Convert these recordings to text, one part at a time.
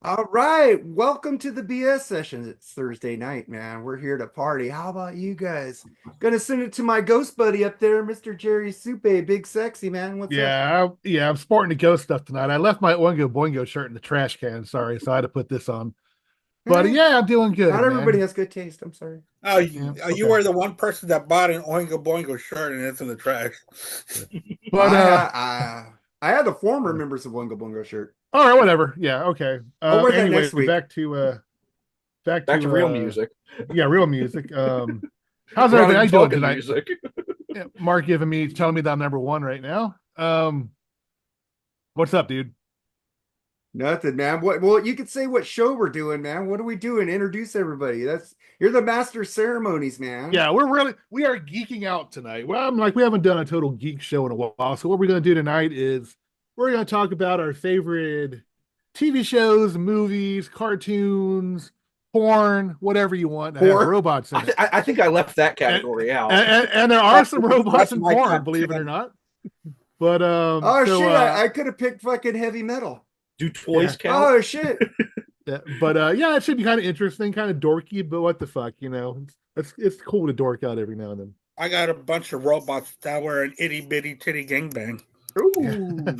All right, welcome to the BS session. It's Thursday night, man. We're here to party. How about you guys? Gonna send it to my ghost buddy up there, Mr. Jerry Supe, big sexy man. What's up? I'm sporting the ghost stuff tonight. I left my Oingo Boingo shirt in the trash can. Sorry, so I had to put this on. But Eh, yeah, I'm doing not good, everybody man. has good taste. I'm sorry. Oh, Yeah, you okay. were the one person that bought an Oingo Boingo shirt and it's in the trash. But I had the former members of Wongo Bongo shirt. all right, whatever. Yeah, okay. I'll wear that Anyway, next week. back Back to to real music. yeah, real music. How's We're not everything? How even you doing talking tonight? music. Yeah, Mark telling me that I'm number one right now. What's up, dude? Nothing, man. What? Well, you could say what show we're doing, man. What are we doing? Introduce everybody. You're the master of ceremonies, man. Yeah, we are geeking out tonight. Well, I'm like, we haven't done a total geek show in a while. So what we're gonna do tonight is we're gonna talk about our favorite TV shows, movies, cartoons, porn, whatever you want that have Porn? robots in I, it. th- I think I left that And, category out. and there are some robots That's in my porn, top believe it 10. or not. But Oh shit! I could have picked fucking heavy metal. Do toys count? Oh shit! yeah, yeah, it should be kind of interesting, kind of dorky, but what the fuck, you know? It's cool to dork out every now and then. I got a bunch of robots that were an itty bitty titty gangbang. Ooh.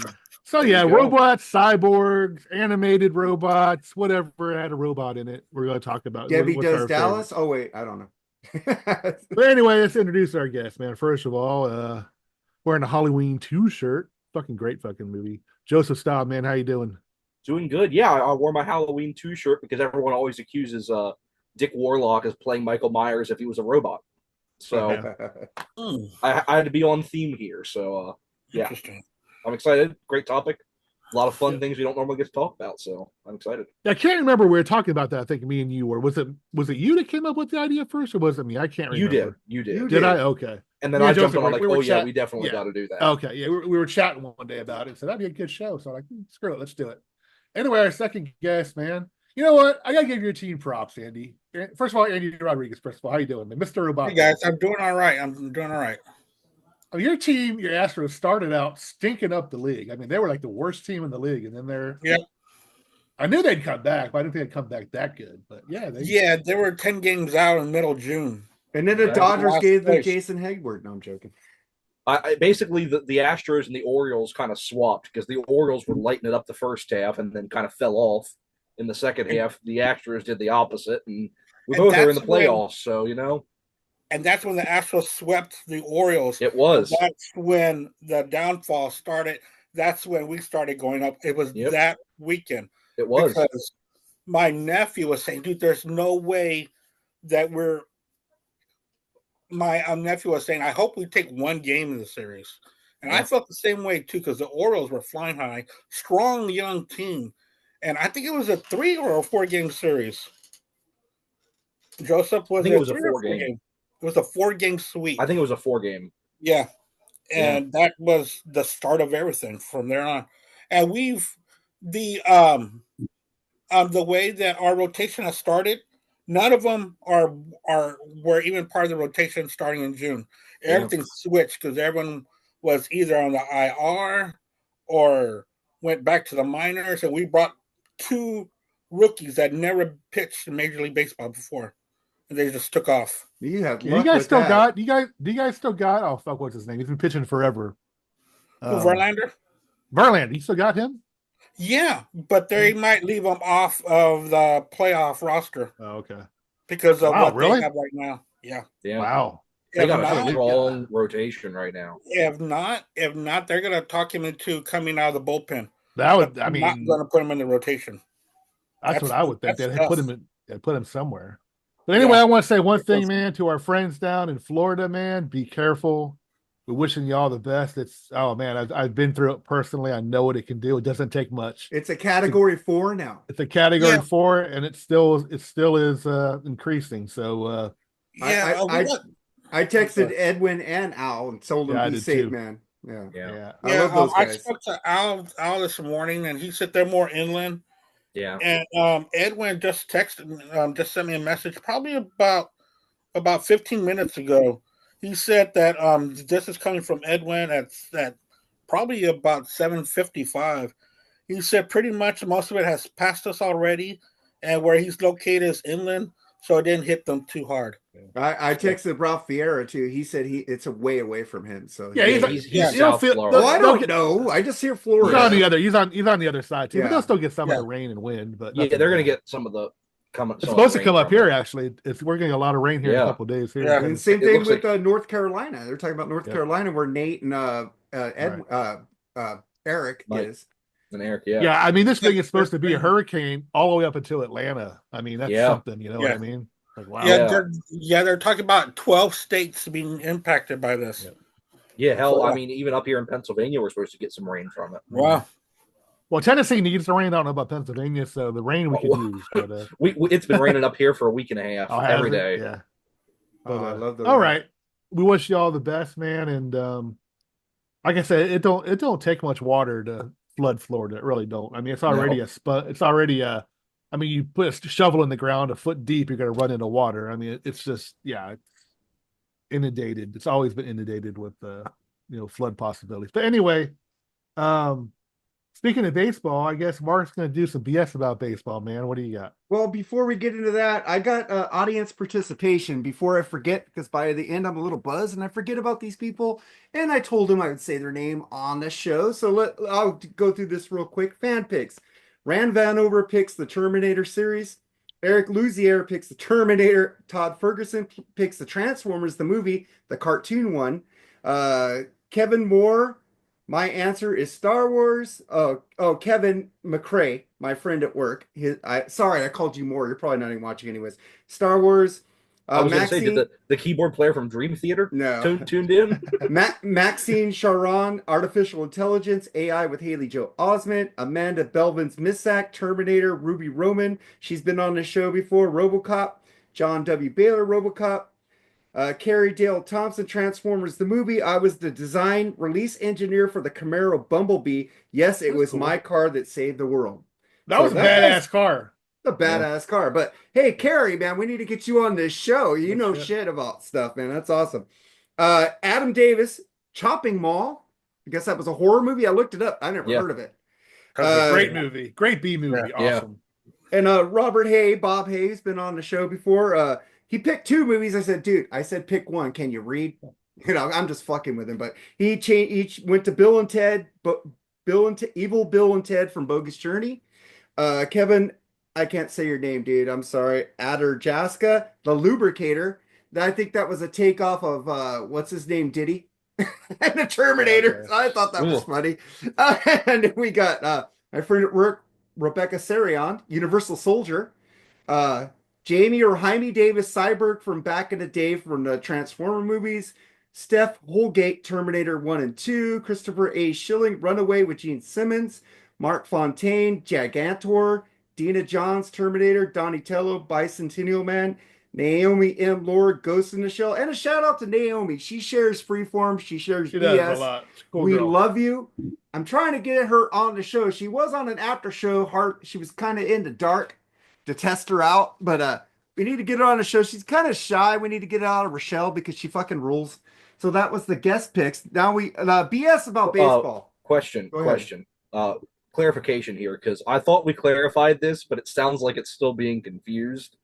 So There yeah, you go. robots, cyborgs, animated robots, whatever had a robot in it. We're going to talk about. Debbie what's does our Dallas. favorite. Oh wait, I don't know. But anyway, let's introduce our guest, man. First of all, wearing a Halloween 2 shirt. Fucking great fucking movie. Joseph Staub, man, how you doing? Doing good. Yeah, I wore my Halloween 2 shirt because everyone always accuses Dick Warlock as playing Michael Myers if he was a robot. So I had to be on theme here. So yeah, Interesting. I'm excited. Great topic. A lot of fun things we don't normally get to talk about. So I'm excited. I can't remember. We were talking about that. I think me and you were. Was it you that came up with the idea first, or was it me? I can't remember. You did. You Did I? Okay. And then Yeah, I jumped Joseph, on like, we were oh yeah, chat- we definitely yeah. got to do that. Okay, yeah, we were chatting one day about it, so that'd be a good show. So I'm like, screw it, let's do it. Anyway, our second guest, man. You know what? I gotta give your team props, Andy. First of all, Andy Rodriguez. First of all, how you doing, man? Mr. Robot? Hey guys, I'm doing all right. I'm doing all right. Your team, your Astros, started out stinking up the league. I mean, they were like the worst team in the league, and then Yeah. I knew they'd come back, but I didn't think they'd come back that good. But yeah, There were 10 games out in middle June. And then the Yeah. Dodgers Last gave them place. Jason Hayward. No, I'm joking. Basically the Astros and the Orioles kind of swapped because the Orioles were lighting it up the first half and then kind of fell off in the second half. The Astros did the opposite, and we And both are in the that's when- playoffs. So And that's when the Astros swept the Orioles. it was. That's when the downfall started. That's when we started going up. It was Yep. that weekend. It was. Because my nephew was saying, dude, there's no way that my nephew was saying, I hope we take one game in the series. And I felt the same way too, because the Orioles were flying high, strong young team. And I think it was a 3 or a 4 game series. Joseph, was I think it it was a 3 or 4 game. It was a 4 game sweep. I think it was a 4-game. Yeah. And that was the start of everything from there on. And the way that our rotation has started, none of them were even part of the rotation starting in June. Everything switched because everyone was either on the IR or went back to the minors, and we brought 2 rookies that never pitched in Major League Baseball before, and they just took off. You have you luck guys with still that. got do you guys still got? Oh fuck, what's his name? He's been pitching forever. Verlander? Verlander, you still got him? Yeah, but they might leave him off of the playoff roster Oh, okay. because of Wow, what really? they have right now. Yeah. Yeah. Wow. They If got a not, strong rotation right now. if not, they're going to talk him into coming out of the bullpen. That would, But I they're not mean, going to put him in the rotation. that's what I would think. That's They'd put tough. him somewhere. But anyway, Yeah. I want to say one thing, man, to our friends down in Florida, man. Be careful. We're wishing you all the best. Oh man, I've been through it personally. I know what it can do. It doesn't take much. It's a category 4 now. It's a category Yeah. 4, and it still is increasing. So I texted Edwin and Al and told them Yeah, I be did safe, too. man. Yeah. yeah. I love those I guys. spoke to Al this morning, and he said they're more inland. Yeah. And Edwin just texted, just sent me a message probably about 15 minutes ago. He said that this is coming from Edwin at probably about 7:55. He said pretty much most of it has passed us already, and where he's located is inland, so it didn't hit them too hard. I texted Ralph Vieira too. He said it's a way away from him. So Yeah, he's South Florida. I don't know. I just hear Florida. He's on the other. He's on the other side too. Yeah. But they'll still get some of the rain and wind. But yeah, they're going to get some of the. It's supposed to come up here. Actually, we're getting a lot of rain here in a couple of days here. Yeah. And same thing with North Carolina. They're talking about North Carolina, where Nate and Eric is. And Eric, yeah. I mean, this thing is supposed to be a hurricane all the way up until Atlanta. I mean, that's something. You know what I mean? Like, wow. They're talking about 12 states being impacted by this. Yeah, hell, I mean, even up here in Pennsylvania, we're supposed to get some rain from it. Wow. Well, Tennessee needs the rain. I don't know about Pennsylvania, so the rain we could use. But, it's been raining up here for a week and a half every day. Yeah. But, I love that. All right. We wish you all the best, man. And like I said, it don't take much water to flood Florida. It really don't. I mean, it's already I mean, you put a shovel in the ground a foot deep, you're going to run into water. I mean, it's just, it's inundated. It's always been inundated with, flood possibilities. But anyway, speaking of baseball, I guess Mark's going to do some BS about baseball, man. What do you got? Well, before we get into that, I got audience participation before I forget, because by the end I'm a little buzzed and I forget about these people. And I told them I would say their name on the show. So I'll go through this real quick. Fan picks. Rand Vanover picks the Terminator series. Eric Luzier picks the Terminator. Todd Ferguson picks the Transformers, the movie, the cartoon one. Kevin Moore, my answer is Star Wars. Kevin McCrae, my friend at work. Sorry, I called you Moore. You're probably not even watching anyways. Star Wars. I was going to say, did the keyboard player from Dream Theater tuned in? Maxine Charon, Artificial Intelligence, AI with Haley Joel Osment. Amanda Belvin's Missack, Terminator, Ruby Roman. She's been on the show before. RoboCop. John W. Baylor, RoboCop. Carrie Dale Thompson, Transformers, the movie. I was the design release engineer for the Camaro Bumblebee. Yes, it was my car that saved the world. That was a badass car. A badass car. But hey, Carrie, man, we need to get you on this show. You know shit about stuff, man. That's awesome. Adam Davis, Chopping Mall. I guess that was a horror movie. I looked it up. I never heard of it. Great movie. Great B movie. Awesome. And Robert Hay, Bob Hayes, been on the show before. He picked two movies. I said, dude, pick one. Can you read? You know, I'm just fucking with him. But he each went to Bill and Ted, Evil Bill and Ted from Bogus Journey. Kevin, I can't say your name, dude. I'm sorry. Adder Jaska, The Lubricator. I think that was a takeoff of what's his name, Diddy, and the Terminator. I thought that was funny. And we got my friend at work, Rebecca Sarion, Universal Soldier. Jamie or Jaime Davis Cyborg from back in the day from the Transformer movies. Steph Holgate, Terminator 1 and 2. Christopher A. Schilling, Runaway with Gene Simmons. Mark Fontaine, Gigantor. Dina Johns, Terminator. Donatello, Bicentennial Man. Naomi M. Lord, Ghost in the Shell. And a shout out to Naomi. She shares Freeform. She shares BS. Does a lot. Cool we girl. love you. I'm trying to get her on the show. She was on an after show. She was kind of into dark to test her out. But we need to get her on the show. She's kind of shy. We need to get her out of Rochelle because she fucking rules. So that was the guest picks. Now we BS about baseball. Question. Clarification here, because I thought we clarified this, but it sounds like it's still being confused.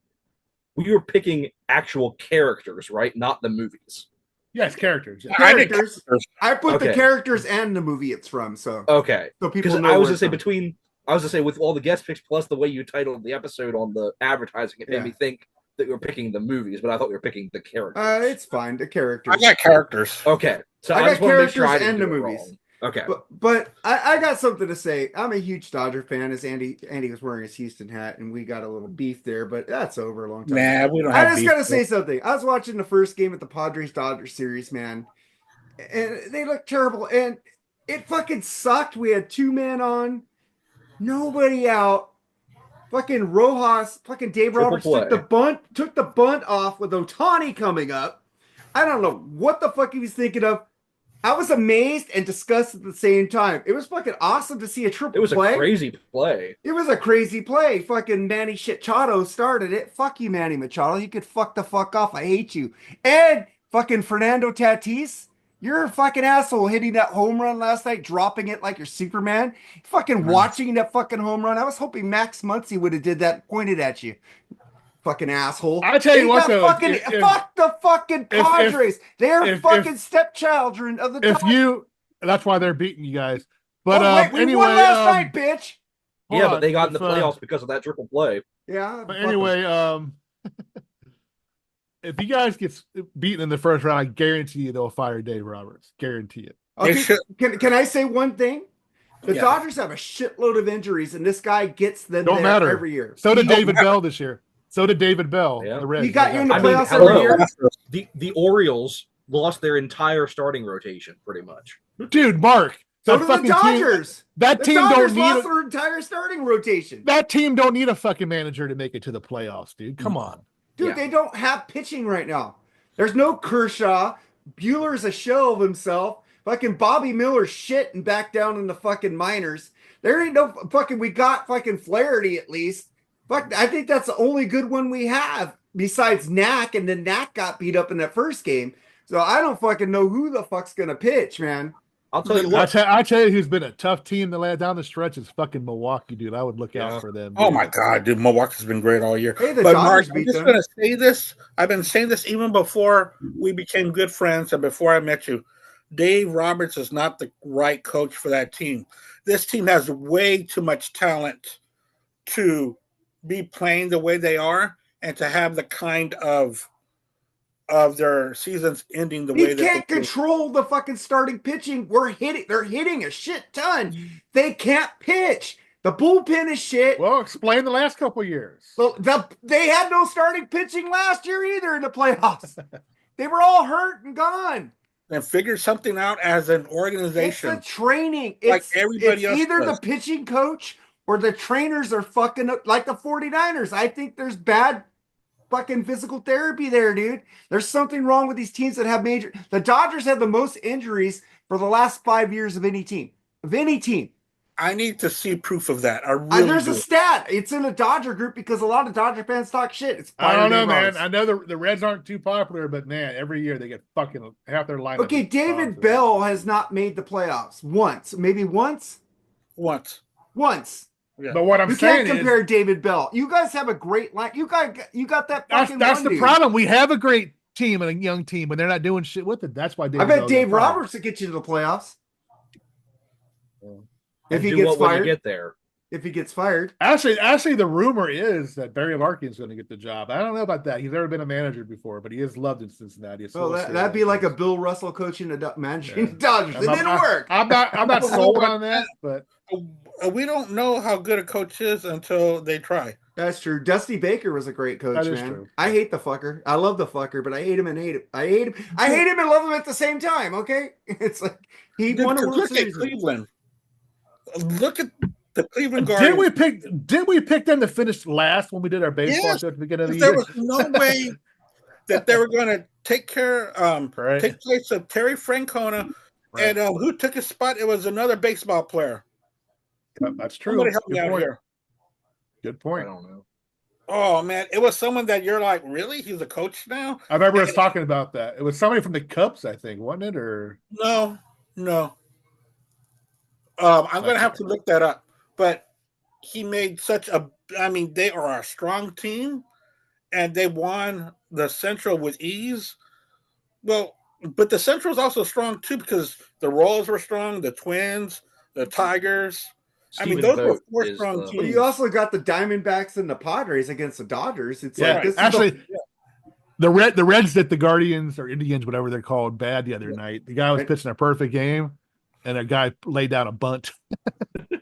We were picking actual characters, right? Not the movies. Yes, characters. Yeah. Characters. I put the characters and the movie it's from. So okay. So people know. I was gonna say with all the guest picks plus the way you titled the episode on the advertising, it made me think that you were picking the movies, but I thought we were picking the characters. It's fine. The characters. I got characters. Okay. So I got characters and the movies. Wrong. Okay. But I got something to say. I'm a huge Dodger fan, as Andy was wearing his Houston hat, and we got a little beef there, but that's over a long time. Nah, we don't have I just got to say something. I was watching the first game of the Padres-Dodgers series, man, and they looked terrible, and it fucking sucked. We had two men on, nobody out. Fucking Rojas, fucking Dave Roberts took the bunt off with Ohtani coming up. I don't know what the fuck he was thinking of. I was amazed and disgusted at the same time. It was fucking awesome to see a triple play. It was a crazy play. It was a crazy play. Fucking Manny Machado started it. Fuck you, Manny Machado. You could fuck the fuck off. I hate you. And fucking Fernando Tatis You're a fucking asshole hitting that home run last night, dropping it like you're Superman. Fucking watching that fucking home run. I was hoping Max Muncy would have did that and pointed at you. Fucking asshole. I tell you what, though, Fuck the fucking Padres. They're fucking stepchildren of the Dodgers. That's why they're beating you guys. But we anyway, won last night, bitch. Yeah, but they got in the playoffs because of that triple play. Yeah. But anyway, if you guys get beaten in the first round, I guarantee you they'll fire Dave Roberts. Guarantee it. Okay, can I say one thing? The Dodgers have a shitload of injuries, and this guy gets them there every year. So did David Bell this year. So did David Bell. Yeah. He got you in the playoffs every year. The Orioles lost their entire starting rotation, pretty much. Dude, Mark. So do the Dodgers. That the team Dodgers don't need lost their entire starting rotation. That team don't need a fucking manager to make it to the playoffs, dude. Come on. Dude, they don't have pitching right now. There's no Kershaw. Bueller's a shell of himself. Fucking Bobby Miller's shit and back down in the fucking minors. There ain't no fucking, we got fucking Flaherty at least. Fuck, I think that's the only good one we have besides Knack, and then Knack got beat up in that first game. So I don't fucking know who the fuck's gonna pitch, man. I'll tell you what. I tell you who's been a tough team to lay down the stretch is fucking Milwaukee, dude. I would look out for them. Oh my god, dude, Milwaukee's been great all year. Hey, but Mark, I'm just gonna say this. I've been saying this even before we became good friends and before I met you. Dave Roberts is not the right coach for that team. This team has way too much talent to be playing the way they are and to have the kind of their seasons ending the way they can't control the fucking starting pitching. They're hitting a shit ton. They can't pitch. The bullpen is shit. Well, explain the last couple of years. So they had no starting pitching last year either in the playoffs. They were all hurt and gone. And figure something out as an organization. It's the training. Like everybody else either does. the pitching coach or the trainers are fucking up, like the 49ers. I think there's bad fucking physical therapy there, dude. There's something wrong with these teams that have major. The Dodgers have the most injuries for the last 5 years of any team. I need to see proof of that. There's a stat. It's in a Dodger group because a lot of Dodger fans talk shit. I don't know, man. I know the Reds aren't too popular, but man, every year they get fucking half their lineup. Okay, David Bell has not made the playoffs once. Maybe once. Yeah. But what I'm saying is, you can't compare David Bell. You guys have a great line. You got that fucking. That's the problem. We have a great team and a young team, but they're not doing shit with it. That's why I bet Dave Roberts will get you to the playoffs. If he gets fired, get there. If he gets fired, actually, the rumor is that Barry Larkin's going to get the job. I don't know about that. He's never been a manager before, but he is loved in Cincinnati. Well, that'd be like a Bill Russell coaching managing the Dodgers. It didn't work. I'm not sold on that, but we don't know how good a coach is until they try. That's true. Dusty Baker was a great coach, man. True. I hate the fucker. I love the fucker, but I hate him and hate him. I hate him and love him at the same time. Okay, it's like he won a World Series. Cleveland. Look at the Cleveland Guardians. Did we pick them to finish last when we did our baseball show at the beginning of the year? There was no way that they were going to take place of Terry Francona, and who took his spot? It was another baseball player. That's true. Somebody help me out here. Good point. I don't know. Oh man, it was someone that you're like, really? He's a coach now? I remember us talking about that. It was somebody from the Cubs, I think, wasn't it? Or no. I'm going to have to look that up. But he made they are a strong team, and they won the Central with ease. Well, but the Central is also strong, too, because the Royals were strong, the Twins, the Tigers. Those were four strong teams. But you also got the Diamondbacks and the Padres against the Dodgers. It's the Reds did the Guardians or Indians, whatever they're called, bad the other night. The guy was pitching a perfect game, and a guy laid down a bunt.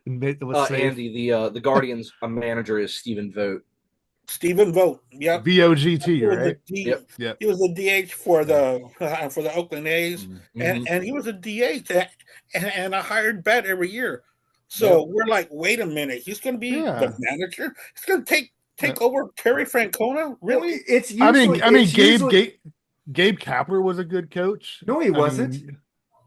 Andy, the Guardians' manager is Stephen Vogt. Stephen Vogt, yeah, VOGT, right? Yep. He was a DH for the Oakland A's, and he was a DH and a hired bat every year. So we're like, wait a minute, he's going to be the manager. He's going to take over Terry Francona. Really? It's usually, Gabe Kapler was a good coach. No, he wasn't.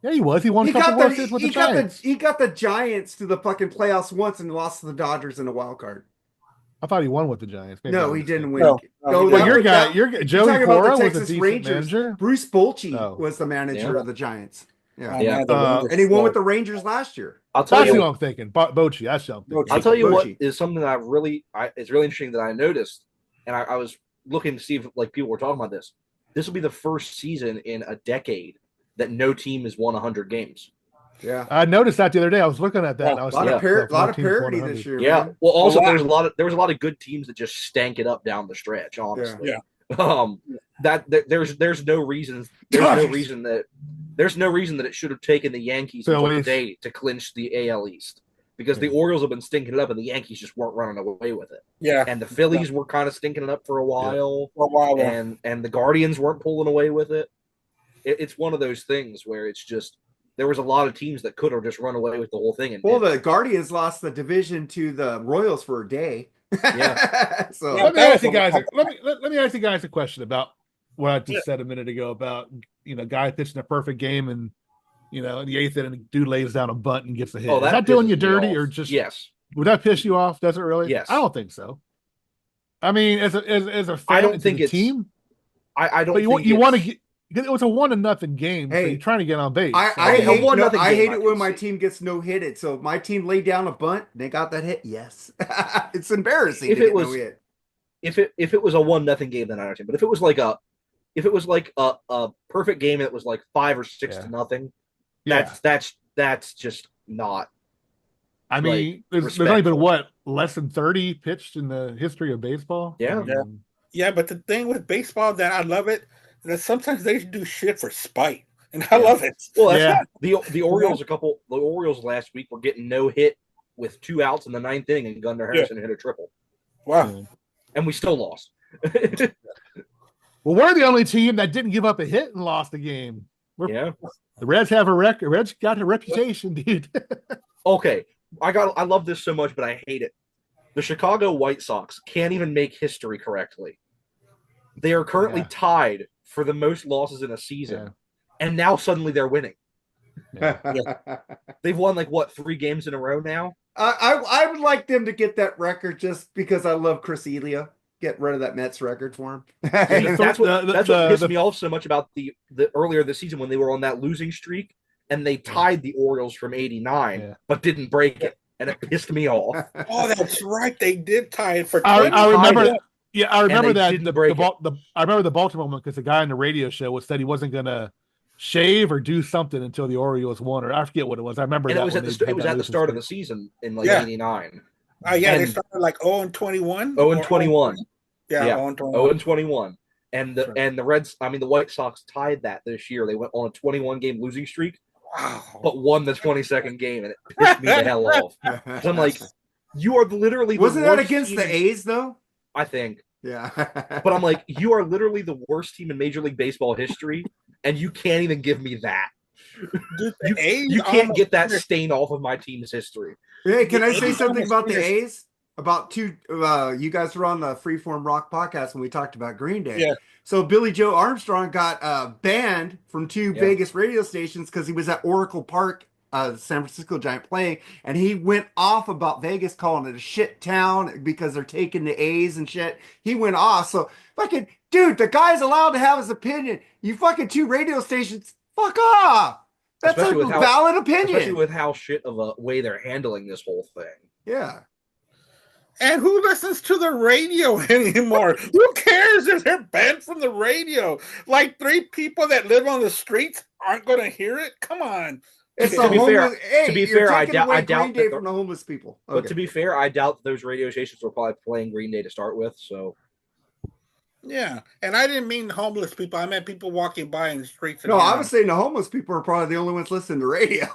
Yeah, he was. He won a couple World Series with the Giants. He got the Giants to the fucking playoffs once and lost to the Dodgers in a wild card. I thought he won with the Giants. Maybe No, I'm he didn't mistaken. win. No, Well, your guy, you're Joey talking about Cora the was the Texas decent Rangers. manager. Bruce Bochy Oh. was the manager Yeah. of the Giants. Yeah, Man, the Rangers and he won with suck. the Rangers last year. I'll tell That's you. what I'm thinking. Bochy. That's what I'm thinking. I'll tell you what Bochy. is something that it's really interesting that I noticed, and I was looking to see if like people were talking about this. This will be the first season in a decade that no team has won 100 games. Yeah, I noticed that the other day. I was looking at that. Yeah, and I was a lot like, of no team's parity 100. this year. Yeah. Man. Well, also Wow. there was a lot of good teams that just stank it up down the stretch. Honestly, Yeah. There's no reason that it should have taken the Yankees until today to clinch the AL East. Because the Orioles have been stinking it up and the Yankees just weren't running away with it. Yeah. And the Phillies were kind of stinking it up for a while. For a while, yeah. And the Guardians weren't pulling away with it. It's one of those things where it's just there was a lot of teams that could have just run away with the whole thing. Well, the Guardians lost the division to the Royals for a day. Yeah. So Let me ask you guys a question about what I just said a minute ago about guy pitching a perfect game and in the eighth inning, dude lays down a bunt and gets a hit. Oh, Is that doing you pisses me dirty off. or just yes? Would that piss you off? Does it really? Yes. I don't think so. I mean, as a fan, I don't think it's a it's team. I don't. But think you want to get. It was a 1-0 game. Hey, so you're trying to get on base. I hate I it when can my see. team gets no hitted. So if my team laid down a bunt, they got that hit. Yes, it's embarrassing If to it get was- no hit. If it was a 1-0 game, then I understand. But if it was like a perfect game that was like 5 or 6 to nothing, that's just not. I mean, there's only been less than 30 pitched in the history of baseball. Yeah. Yeah, but the thing with baseball that I love it is that sometimes they do shit for spite, and I love it. Well, that's the Orioles. The Orioles last week were getting no hit with 2 outs in the 9th inning, and Gunnar Harrison hit a triple. Wow. And we still lost. Well, we're the only team that didn't give up a hit and lost the game. The Reds have a record. Reds got a reputation, dude. Okay, I love this so much, but I hate it. The Chicago White Sox can't even make history correctly. They are currently tied for the most losses in a season, and now suddenly they're winning. They've won 3 games in a row now. I would like them to get that record just because I love Chris Elia. Get rid of that Mets record for him. That's what pissed me off so much about the earlier this season when they were on that losing streak and they tied the Orioles from 89, but didn't break it, and it pissed me off. Oh, that's right. They did tie it for. I remember. Yeah, I remember that. I remember the Baltimore one because the guy on the radio show said he wasn't going to shave or do something until the Orioles won, or I forget what it was. I remember and that it was at the start of the season in 89. They started 0-21. 0-21. Yeah, 0-21. And the Reds, the White Sox tied that this year. They went on a 21-game losing streak, but won the 22nd game, and it pissed me the hell off. I'm like, you are literally wasn't that against the A's though? I think. Yeah. But I'm like, you are literally the worst team in Major League Baseball history, and you can't even give me that. Dude, you can't get that stain off of my team's history. Hey, can I say something about the A's? About you guys were on the Freeform Rock podcast when we talked about Green Day. Yeah. So Billy Joe Armstrong got banned from 2 Vegas radio stations because he was at Oracle Park, San Francisco Giant playing, and he went off about Vegas calling it a shit town because they're taking the A's and shit. He went off. So fucking dude, the guy's allowed to have his opinion. You fucking 2 radio stations, fuck off. That's a valid opinion. Especially with how shit of a way they're handling this whole thing. Yeah. And who listens to the radio anymore? Who cares if they're banned from the radio? 3 people that live on the streets aren't going to hear it? Come on. It's to be fair, I doubt Green Day from the homeless people. Okay. But to be fair, I doubt those radio stations were probably playing Green Day to start with. So yeah, and I didn't mean homeless people. I meant people walking by in the streets. No, I was saying the homeless people are probably the only ones listening to radio.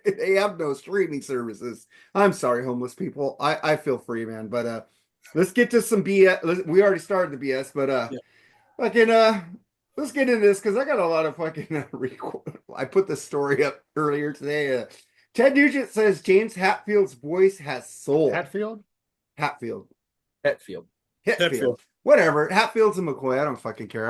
They have no streaming services. I'm sorry, homeless people. I feel free, man. But let's get to some BS. We already started the BS, but let's get into this because I got a lot of fucking. I put the story up earlier today. Ted Nugent says James Hetfield's voice has soul. Hetfield. Hetfield. Hetfield. Whatever. Hatfield's and McCoy. I don't fucking care.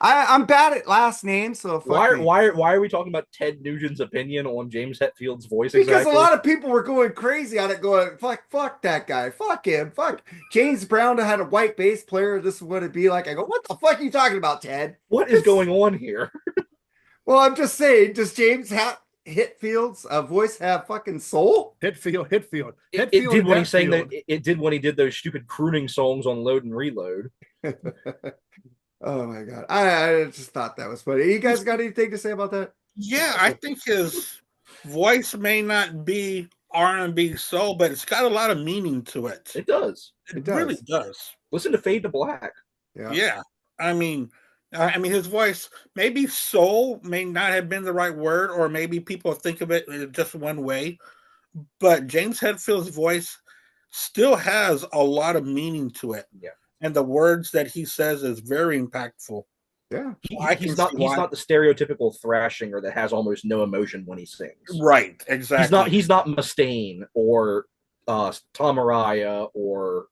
I'm bad at last names, so why are we talking about Ted Nugent's opinion on James Hetfield's voice? Because exactly? A lot of people were going crazy on it, going, fuck that guy. Fuck him. Fuck. James Brown had a white bass player. This is what it'd be like. I go, what the fuck are you talking about, Ted? What is going on here? Well, I'm just saying, does James Hetfield's voice have fucking soul? Hetfield. It did when he sang that. It did when he did those stupid crooning songs on Load and Reload. Oh my god! I just thought that was funny. You guys got anything to say about that? Yeah, I think his voice may not be R&B soul, but it's got a lot of meaning to it. It does. It really does. Listen to Fade to Black. Yeah. I mean, his voice, maybe soul may not have been the right word, or maybe people think of it in just one way, but James Hetfield's voice still has a lot of meaning to it. Yeah. And the words that he says is very impactful. Yeah. He's not the stereotypical thrashinger that has almost no emotion when he sings. Right, exactly. He's not Mustaine or Tom Araya or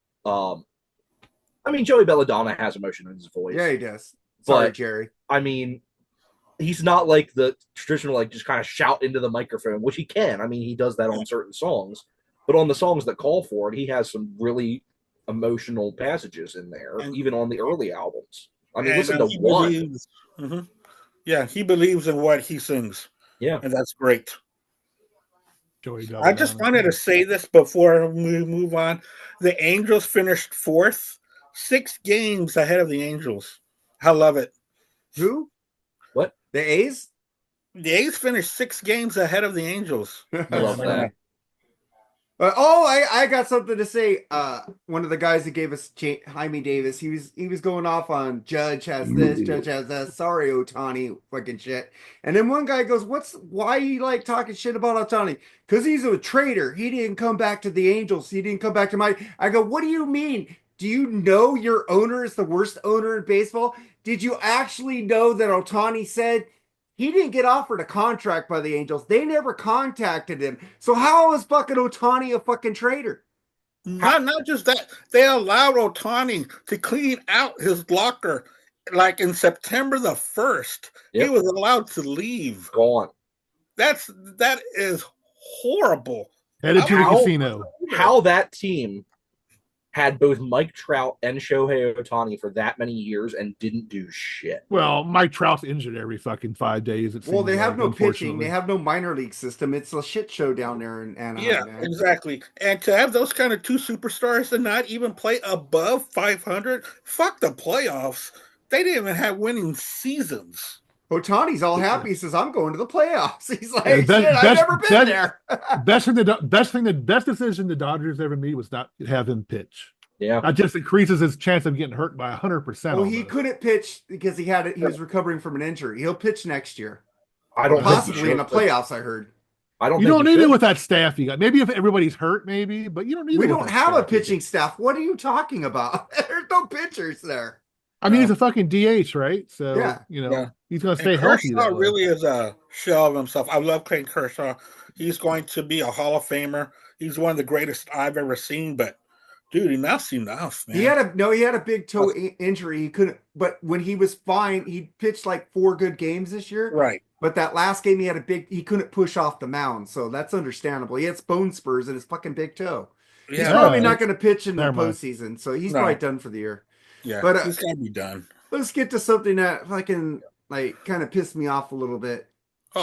Joey Belladonna has emotion in his voice. Yeah, he does. Sorry, but, Jerry. I mean, he's not like the traditional, like, just kind of shout into the microphone, which he can. I mean, he does that on certain songs. But on the songs that call for it, he has some really emotional passages in there, even on the early albums. I mean, listen to One. Mm-hmm. Yeah, he believes in what he sings. Yeah. And that's great. Joey I just wanted to say this before we move on. The Angels finished 4th, 6 games ahead of the Angels. I love it. Who? What? The A's? The A's finished 6 games ahead of the Angels. I love that. I got something to say. One of the guys that gave us Jaime Davis, he was going off on Judge has this, Judge has that. Sorry, Ohtani, fucking shit. And then one guy goes, why you like talking shit about Ohtani? Because he's a traitor. He didn't come back to the Angels. He didn't come back to my. I go, what do you mean? Do you know your owner is the worst owner in baseball? Did you actually know that Ohtani said he didn't get offered a contract by the Angels? They never contacted him. So how is fucking Ohtani a fucking traitor? Not just that. They allowed Ohtani to clean out his locker like in September the 1st. Yep. He was allowed to leave. Gone. That is horrible. Headed to the casino. How that team had both Mike Trout and Shohei Ohtani for that many years and didn't do shit. Well, Mike Trout's injured every fucking 5 days. Well, they have no pitching. They have no minor league system. It's a shit show down there in Anaheim. Yeah, man. Exactly. And to have those kind of 2 superstars and not even play above 500, fuck the playoffs. They didn't even have winning seasons. Ohtani's all happy. He says, I'm going to the playoffs. He's like, I've never been there. Best decision the Dodgers ever made was not have him pitch. Yeah. That just increases his chance of getting hurt by 100%. Well, he couldn't pitch because he was recovering from an injury. He'll pitch next year. I don't possibly in the playoffs, I heard. You don't need it with that staff you got. Maybe if everybody's hurt, maybe, but you don't need it. We don't have a pitching staff. What are you talking about? There's no pitchers there. I mean, he's a fucking DH, right? So, yeah. He's going to stay healthy. Kershaw really is a shell of himself. I love Clayton Kershaw. He's going to be a Hall of Famer. He's one of the greatest I've ever seen, but dude, enough's enough, man. He had a big toe injury. He couldn't, but when he was fine, he pitched like 4 good games this year. Right. But that last game, he couldn't push off the mound. So that's understandable. He had bone spurs in his fucking big toe. Yeah. He's probably not going to pitch in the postseason. So he's probably done for the year. Yeah, but he's got to be done. Let's get to something that fucking kind of pissed me off a little bit.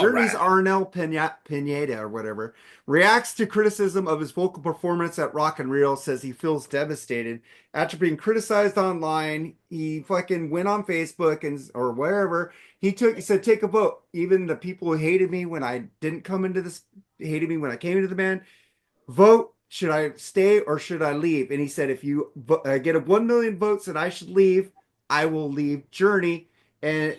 Journey's Arnel Pineda or whatever reacts to criticism of his vocal performance at Rock and Reel, says he feels devastated after being criticized online. He fucking went on Facebook or wherever. He said, take a vote. Even the people who hated me when I didn't come into this, hated me when I came into the band, vote. Should I stay or should I leave? And he said, if you get 1 million votes that I should leave, I will leave Journey. And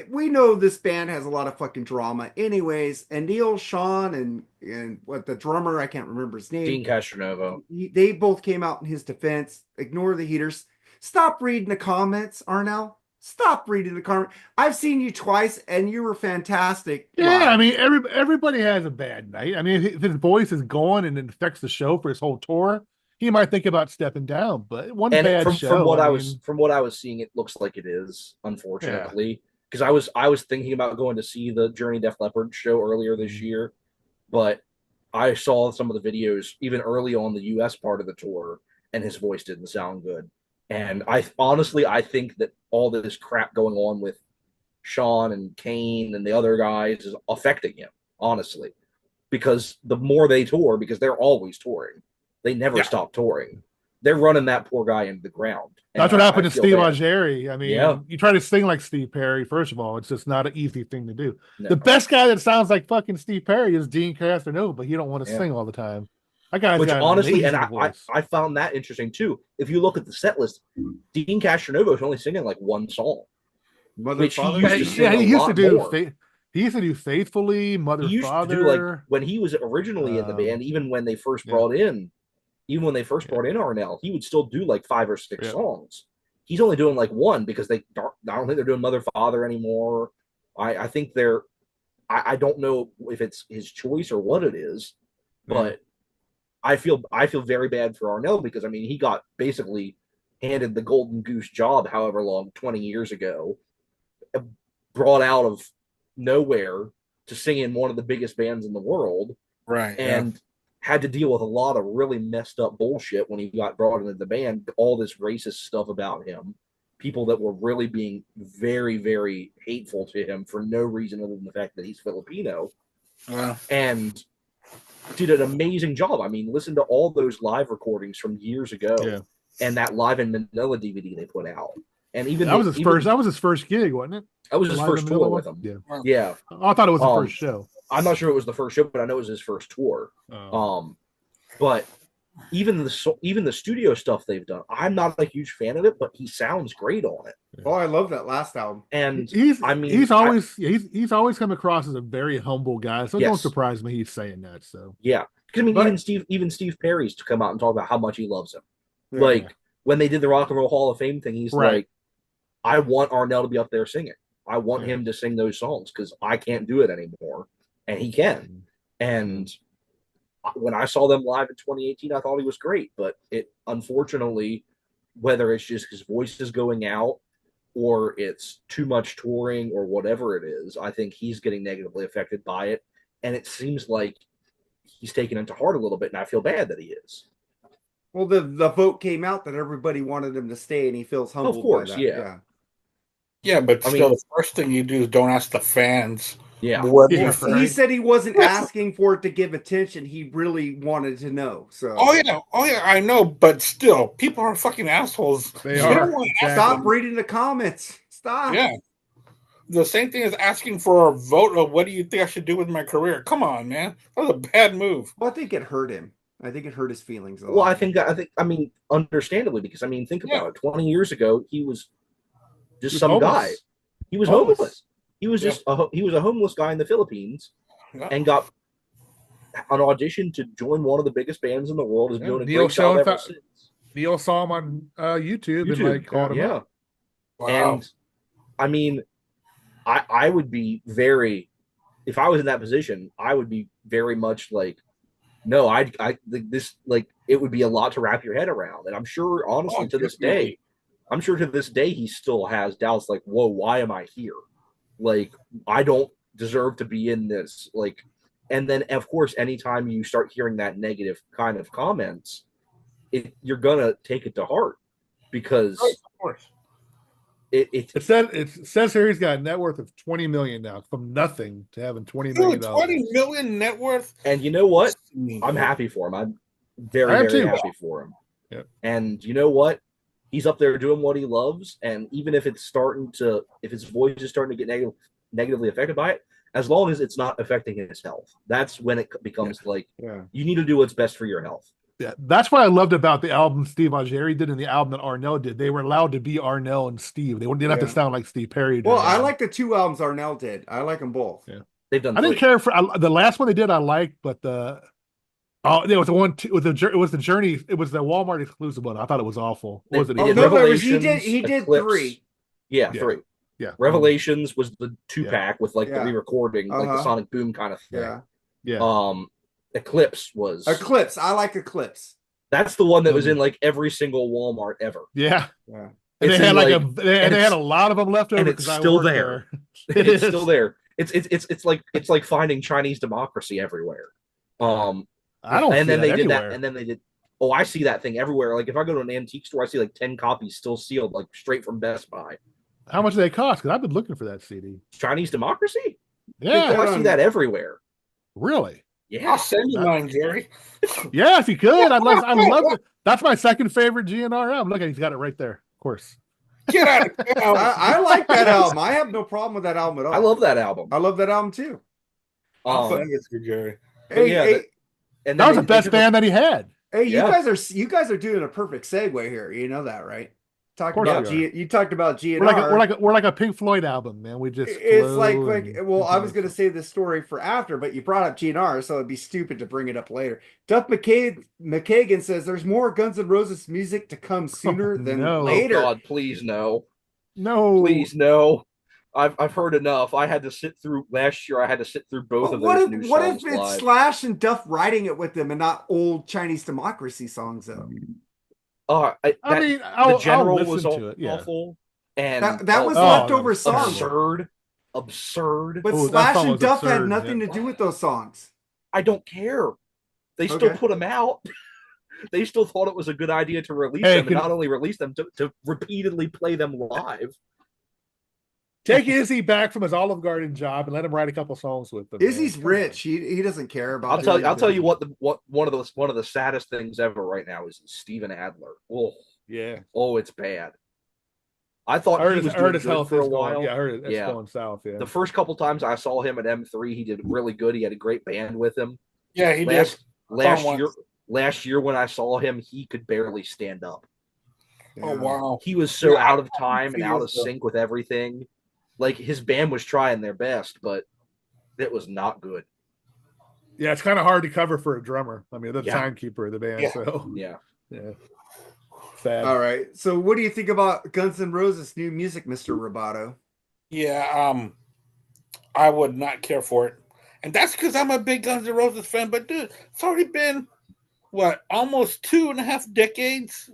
we know this band has a lot of fucking drama anyways. And Neil, Sean, and what the drummer, I can't remember his name. Gene Castronovo. They both came out in his defense. Ignore the heaters. Stop reading the comments, Arnel. Stop reading the comments. I've seen you twice, and you were fantastic. Yeah, I mean, everybody has a bad night. I mean, if his voice is gone and it affects the show for his whole tour, he might think about stepping down. But one And bad from show. what I was seeing, it looks like it is, unfortunately. Because I was thinking about going to see the Journey Def Leppard show earlier this year, but I saw some of the videos even early on the US part of the tour, and his voice didn't sound good. And I think that all this crap going on with Sean and Kane and the other guys is affecting him, honestly. Because the more they tour, because they're always touring, they never stop touring. They're running that poor guy into the ground. That's what happened to Steve Algeri. I mean, you try to sing like Steve Perry, first of all, it's just not an easy thing to do. No. The best guy that sounds like fucking Steve Perry is Dean Casanova, but he don't want to sing all the time. That guy's Which got honestly, and voice. I found that interesting too. If you look at the set list, Dean Casanova is only singing like one song. Mother, Father? He used to do Faithfully, Mother, Father. To do, like, when he was originally in the band, even when they first brought in Arnel, he would still do like 5 or 6 songs. He's only doing like one because I don't think they're doing Mother, Father anymore. I think I don't know if it's his choice or what it is, but I feel very bad for Arnel because I mean he got basically handed the golden goose job however long, 20 years ago, brought out of nowhere to sing in one of the biggest bands in the world, right? And had to deal with a lot of really messed up bullshit when he got brought into the band. All this racist stuff about him, people that were really being very, very hateful to him for no reason other than the fact that he's Filipino, and did an amazing job. I mean, listen to all those live recordings from years ago, and that Live in Manila DVD they put out. And even that was his first gig, wasn't it? That was his first tour with him. Yeah. I thought it was the first show. I'm not sure it was the first show, but I know it was his first tour. But even the studio stuff they've done, I'm not a huge fan of it, but he sounds great on it. Oh, I love that last album. And he's always come across as a very humble guy, so it don't surprise me he's saying that. So because I mean, even Steve Perry's to come out and talk about how much he loves him. Like when they did the Rock and Roll Hall of Fame thing, he's like, I want Arnel to be up there singing. I want him to sing those songs because I can't do it anymore. And he can. And when I saw them live in 2018, I thought he was great. But it, unfortunately, whether it's just his voice is going out or it's too much touring or whatever it is, I think he's getting negatively affected by it. And it seems like he's taken it to heart a little bit, and I feel bad that he is. Well, the vote came out that everybody wanted him to stay, and he feels humbled. Of course, by that. Yeah, but still, the first thing you do is don't ask the fans. Yeah. He said he wasn't asking for it to give attention. He really wanted to know. So. Oh yeah, I know, but still, people are fucking assholes. They are. Stop reading the comments. Stop. Yeah. The same thing as asking for a vote of what do you think I should do with my career? Come on, man. That was a bad move. Well, I think it hurt him. I think it hurt his feelings a lot. Well, I mean, understandably, because I mean, think about it. 20 years ago, he was just some guy. He was homeless. He was just he was a homeless guy in the Philippines, and got an audition to join one of the biggest bands in the world. Has been doing a great job ever since. Neil saw him on YouTube and like called him up. Wow. And I mean, I would be very, if I was in that position, I would be very much like, no, this like it would be a lot to wrap your head around. And I'm sure, honestly, to this day, he still has doubts like, whoa, why am I here? Like, I don't deserve to be in this. Like, and then of course, anytime you start hearing that negative kind of comments, you're gonna take it to heart because of course. It says here he's got a net worth of $20 million now, from nothing to having $20 million. $20 million net worth. And you know what? I'm happy for him. I'm very happy for him. Yep. And you know what? He's up there doing what he loves, and even if his voice is starting to get negatively affected by it, as long as it's not affecting his health, that's when it becomes you need to do what's best for your health. Yeah, that's what I loved about the album Steve Algeri did and the album that Arnel did. They were allowed to be Arnel and Steve. They didn't have to sound like Steve Perry did. Well, I like the 2 albums Arnel did. I like them both. Yeah, they've done. I didn't care for the last one they did. I liked, but it was the one. It was the Journey. It was the Walmart exclusive one. I thought it was awful. What was it? He did 3. Yeah, 3. Yeah, Revelations was the 2-pack with like the re-recording, like the Sonic Boom kind of thing. Yeah. Eclipse. I like Eclipse. That's the one that was in like every single Walmart ever. Yeah. Yeah. And It's they had in, they had a lot of them left over, and it's still there. It's still there. It's like finding Chinese democracy everywhere. I don't. And see then that they did anywhere. that, and then they did. Oh, I see that thing everywhere. Like if I go to an antique store, I see like 10 copies still sealed, like straight from Best Buy. How much do they cost? Because I've been looking for that CD. Chinese democracy? Yeah, I see that everywhere. Really? Yeah, I'll send you mine, Jerry. Yeah, if you could, I'd love it. That's my second favorite GNR album. Look, he's got it right there. Of course. Get out of town. I like that album. I have no problem with that album at all. I love that album. I love that album too. I'll send it to Jerry. Hey, and that was the best band that he had. Hey, you guys are doing a perfect segue here. You know that, right? You talked about GNR. We're like a Pink Floyd album, man. We just it's like I was gonna say this story for after, but you brought up GNR, so it'd be stupid to bring it up later. Duff McKagan says there's more Guns N' Roses music to come sooner than later. Oh God, please no. No. Please no. I've heard enough. I had to sit through last year. I had to sit through both of those new songs. What if it's Slash and Duff writing it with them and not old Chinese democracy songs though? The General was awful, and that was leftover songs. Absurd. But Slash and Duff had nothing to do with those songs. I don't care. They still put them out. They still thought it was a good idea to release them, and not only release them, to repeatedly play them live. Take Izzy back from his Olive Garden job and let him write a couple songs with them. Izzy's rich. He doesn't care about. I'll tell you what one of the saddest things ever right now is Steven Adler. Oh yeah. Oh, it's bad. I thought I he was doing good for a while. Yeah, I heard it's going south. Yeah. The first couple times I saw him at M3, he did really good. He had a great band with him. Yeah, he did. Last year when I saw him, he could barely stand up. Yeah. Oh wow. He was so out of time and out of sync with everything. Like his band was trying their best, but it was not good. Yeah, it's kind of hard to cover for a drummer. I mean, they're the timekeeper of the band. So yeah. Sad. All right. So, what do you think about Guns N' Roses' new music, Mr. Roboto? Yeah, I would not care for it, and that's because I'm a big Guns N' Roses fan. But dude, it's already been almost 2.5 decades.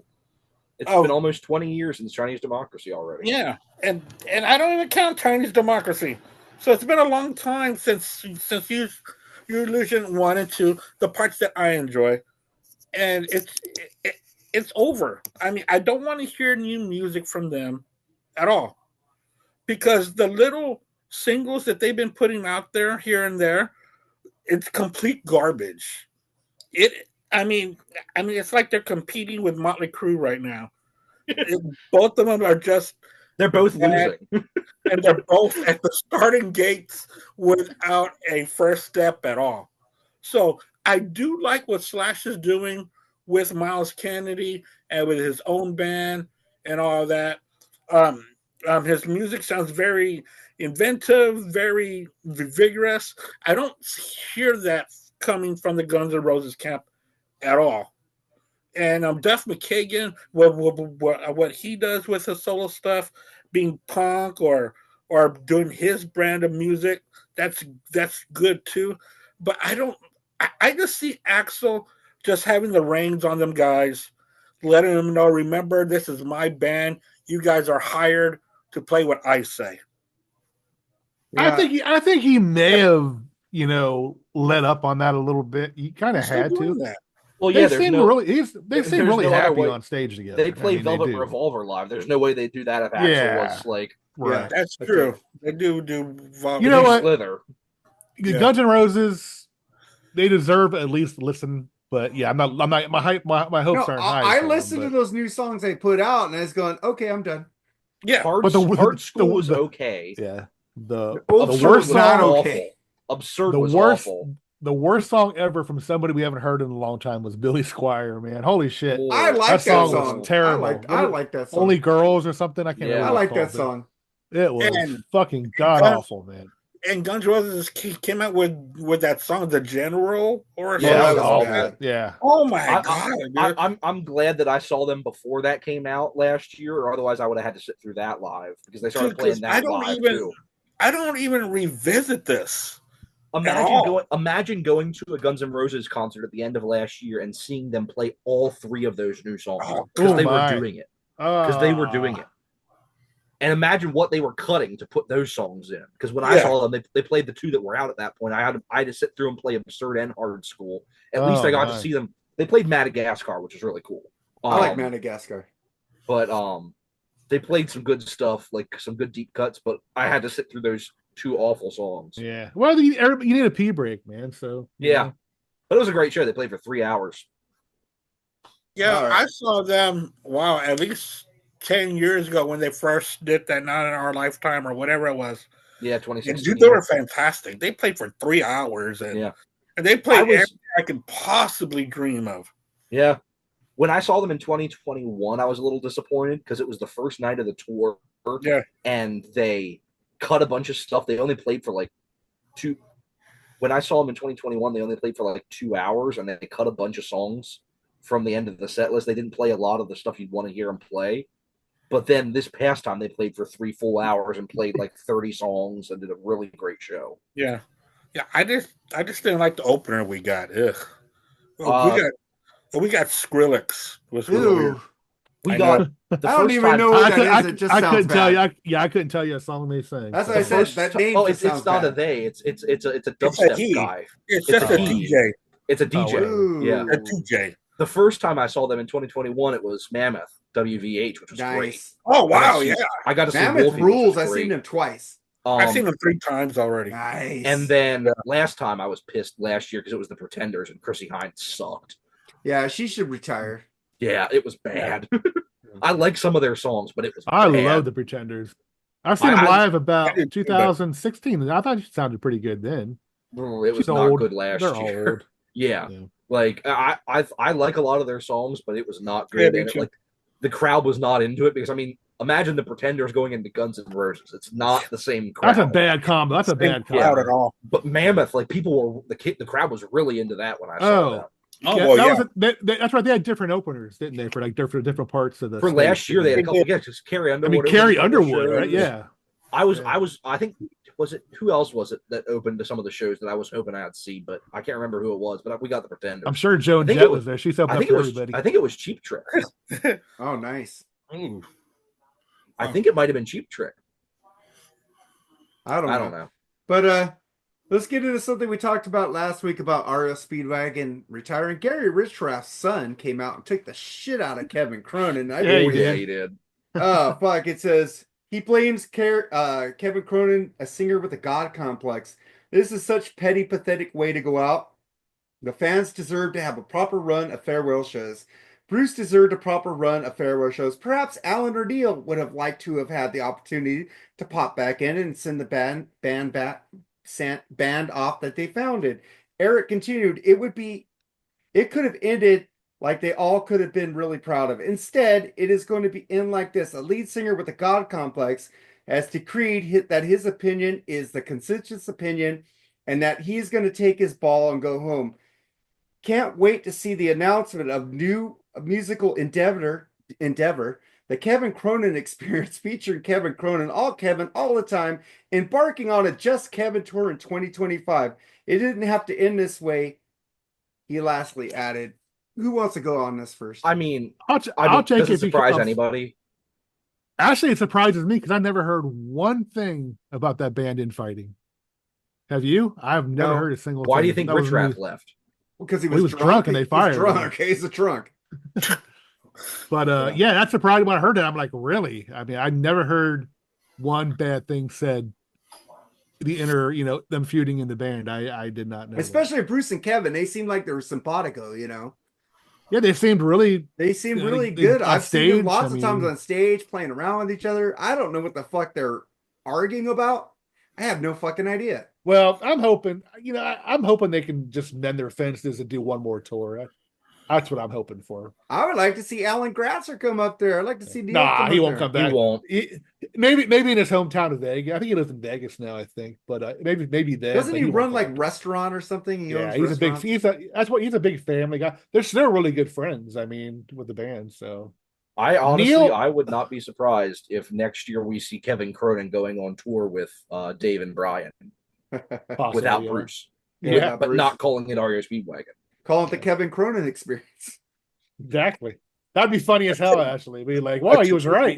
It's been almost 20 years since Chinese democracy already. Yeah, and I don't even count Chinese democracy. So it's been a long time since you Illusion 1 and 2, the parts that I enjoy, and it's over. I mean, I don't want to hear new music from them at all, because the little singles that they've been putting out there here and there, it's complete garbage. I mean, it's like they're competing with Motley Crue right now. Both of them are they're both losing. And they're both at the starting gates without a first step at all. So I do like what Slash is doing with Miles Kennedy and with his own band and all that. His music sounds very inventive, very vigorous. I don't hear that coming from the Guns N' Roses camp at all. And Duff McKagan, what he does with his solo stuff, being punk or doing his brand of music, that's good too. But I just see Axl just having the reins on them guys, letting them know, remember, this is my band. You guys are hired to play what I say. Yeah. I think he may have, let up on that a little bit. He kind of had to. That. Well, yeah, they seem really happy on stage together. They play Velvet Revolver live. There's no way they do that if Axl was like. Right. Yeah, that's true. They do Velvet. You know what? Slither. Guns N' Roses, they deserve at least listen. But yeah, I'm not. My hopes aren't high. I listened to those new songs they put out, and I was going, okay, I'm done. Yeah, Hard School was okay. Yeah, the worst song okay. Absurd was awful. The worst song ever from somebody we haven't heard in a long time was Billy Squier, man. Holy shit. I like that song. Was terrible. I like that song. Only Girls or something. I can't remember. I like that song. It was fucking god awful, man. And Guns N' Roses came out with that song, The General, or that was all bad. Yeah. Oh my god. I'm glad that I saw them before that came out last year, or otherwise I would have had to sit through that live because they started playing that live too. I don't even revisit this. Imagine going to a Guns N' Roses concert at the end of last year and seeing them play all 3 of those new songs because they were doing it. And imagine what they were cutting to put those songs in. Because when I saw them, they played the 2 that were out at that point. I had to sit through and play Absurd and Hard School. At least I got to see them. They played Madagascar, which is really cool. I like Madagascar. But they played some good stuff, like some good deep cuts, but I had to sit through those 2 awful songs. Yeah. Well, you need a pee break, man. So yeah. But it was a great show. They played for 3 hours. Yeah, I saw them, at least 10 years ago when they first did that Not in Our Lifetime or whatever it was. Yeah, 2016. They were fantastic. They played for 3 hours. And they played everything I could possibly dream of. Yeah. When I saw them in 2021, I was a little disappointed because it was the first night of the tour. Yeah. And they cut a bunch of stuff. They only played for like 2. When I saw them in 2021, they only played for like 2 hours, and they cut a bunch of songs from the end of the set list. They didn't play a lot of the stuff you'd want to hear them play. But then this past time, they played for 3 full hours and played like 30 songs and did a really great show. Yeah. Yeah, I just didn't like the opener we got. Ugh. We got Skrillex. Was really weird. We got. I don't even know what that is. It just sounds couldn't tell you. I couldn't tell you a song they sang. That's what I said. That name. It's not a they. It's a dubstep guy. It's just a DJ. It's a DJ. Yeah, a DJ. The first time I saw them in 2021, it was Mammoth WVH, which was great. Oh wow, I got to see Mammoth rules. I've seen him twice. I've seen them 3 times already. Nice. And then last time I was pissed last year because it was the Pretenders and Chrissy Hynde sucked. Yeah, she should retire. Yeah, it was bad. I like some of their songs, but it was I bad. love the Pretenders. I've seen them live about 2016, and I thought she sounded pretty good then. It was not good last year. Old. Yeah. Like I like a lot of their songs, but it was not good. And like the crowd was not into it because imagine the Pretenders going into Guns N' Roses. It's not the same crowd. That's a bad combo. That's a bad combo at all. But Mammoth, like people were the crowd was really into that when I saw that. That's right. They had different openers, didn't they? For like different parts of the. For last year, they had a couple. Yeah, just Carrie Underwood. Carrie Underwood, right? Yeah. I think who else was it that opened to some of the shows that I was hoping I'd see, but I can't remember who it was. But we got the Pretenders. I'm sure Joan Jett was there. She's opened up for everybody. I think it was Cheap Trick. Oh, nice. Ooh. I think it might have been Cheap Trick. I don't know. But let's get into something we talked about last week about RL Speedwagon retiring. Gary Richrath's son came out and took the shit out of Kevin Cronin. He did. Oh, fuck. It says he blames Kevin Cronin, a singer with a God complex. This is such petty, pathetic way to go out. The fans deserve to have a proper run of farewell shows. Bruce deserved a proper run of farewell shows. Perhaps Alan or Neil would have liked to have had the opportunity to pop back in and send the band off that they founded. Eric continued, it could have ended like they all could have been really proud of. Instead, it is going to be in like this. A lead singer with a God complex has decreed that his opinion is the consensus opinion and that he's going to take his ball and go home. Can't wait to see the announcement of new musical endeavor, the Kevin Cronin Experience, featuring Kevin Cronin, all Kevin, all the time, embarking on a Just Kevin tour in 2025. It didn't have to end this way. He lastly added, who wants to go on this first? I'll take does it surprise anybody? Actually, it surprises me because I never heard one thing about that band infighting. Have you? I've never heard a single thing. Why do you think Richrath left? Because he was drunk and they fired him. Okay, he's a drunk. But that surprised me when I heard that. I'm like, really? I mean, I never heard one bad thing said. Them feuding in the band. I did not know. Especially Bruce and Kevin, they seemed like they were simpatico, Yeah, they seemed really. They seemed really good. I've seen them lots of times on stage playing around with each other. I don't know what the fuck they're arguing about. I have no fucking idea. Well, I'm hoping, I'm hoping they can just mend their fences and do one more tour. That's what I'm hoping for. I would like to see Alan Grasser come up there. I'd like to see Neil. He won't come back. He won't. Maybe in his hometown of Vegas. I think he lives in Vegas now. I think, but maybe there. Doesn't he run like restaurant or something? He's a big family guy. They're really good friends. I mean, with the band. So I honestly, I would not be surprised if next year we see Kevin Cronin going on tour with Dave and Brian. Possibly, without yeah. Bruce. Yeah, but not calling it Ario Speedwagon. Call it the Kevin Cronin experience. Exactly. That'd be funny as hell, actually. Be like, well, he was right.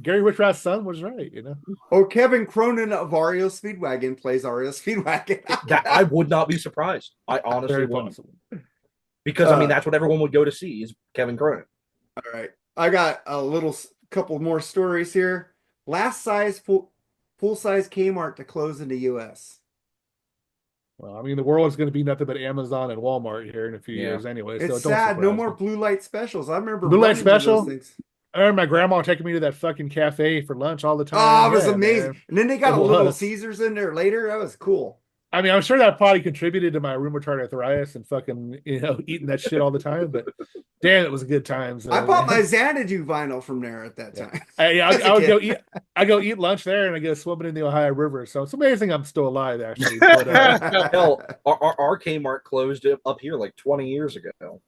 Gary Richrath's son was right, you know. Oh, Kevin Cronin of Ario Speedwagon plays Ario Speedwagon. That I would not be surprised. I honestly Very wouldn't. possible. Because I mean, that's what everyone would go to see is Kevin Cronin. All right, I got a couple more stories here. Last size full size Kmart to close in the U.S. Well, I mean, the world is going to be nothing but Amazon and Walmart here in a few years anyway. It's so sad. No more blue light specials. I remember blue light special. Things. I remember my grandma taking me to that fucking cafe for lunch all the time. Oh, it was amazing. Man. And then they got a little Caesars in there later. That was cool. I mean, I'm sure that probably contributed to my rheumatoid arthritis and fucking, eating that shit all the time. But damn, it was a good time. So, I bought my Xanadu vinyl from there at that time. I go eat lunch there and I go swimming in the Ohio River. So it's amazing I'm still alive, actually. But, hell, our Kmart closed up here like 20 years ago.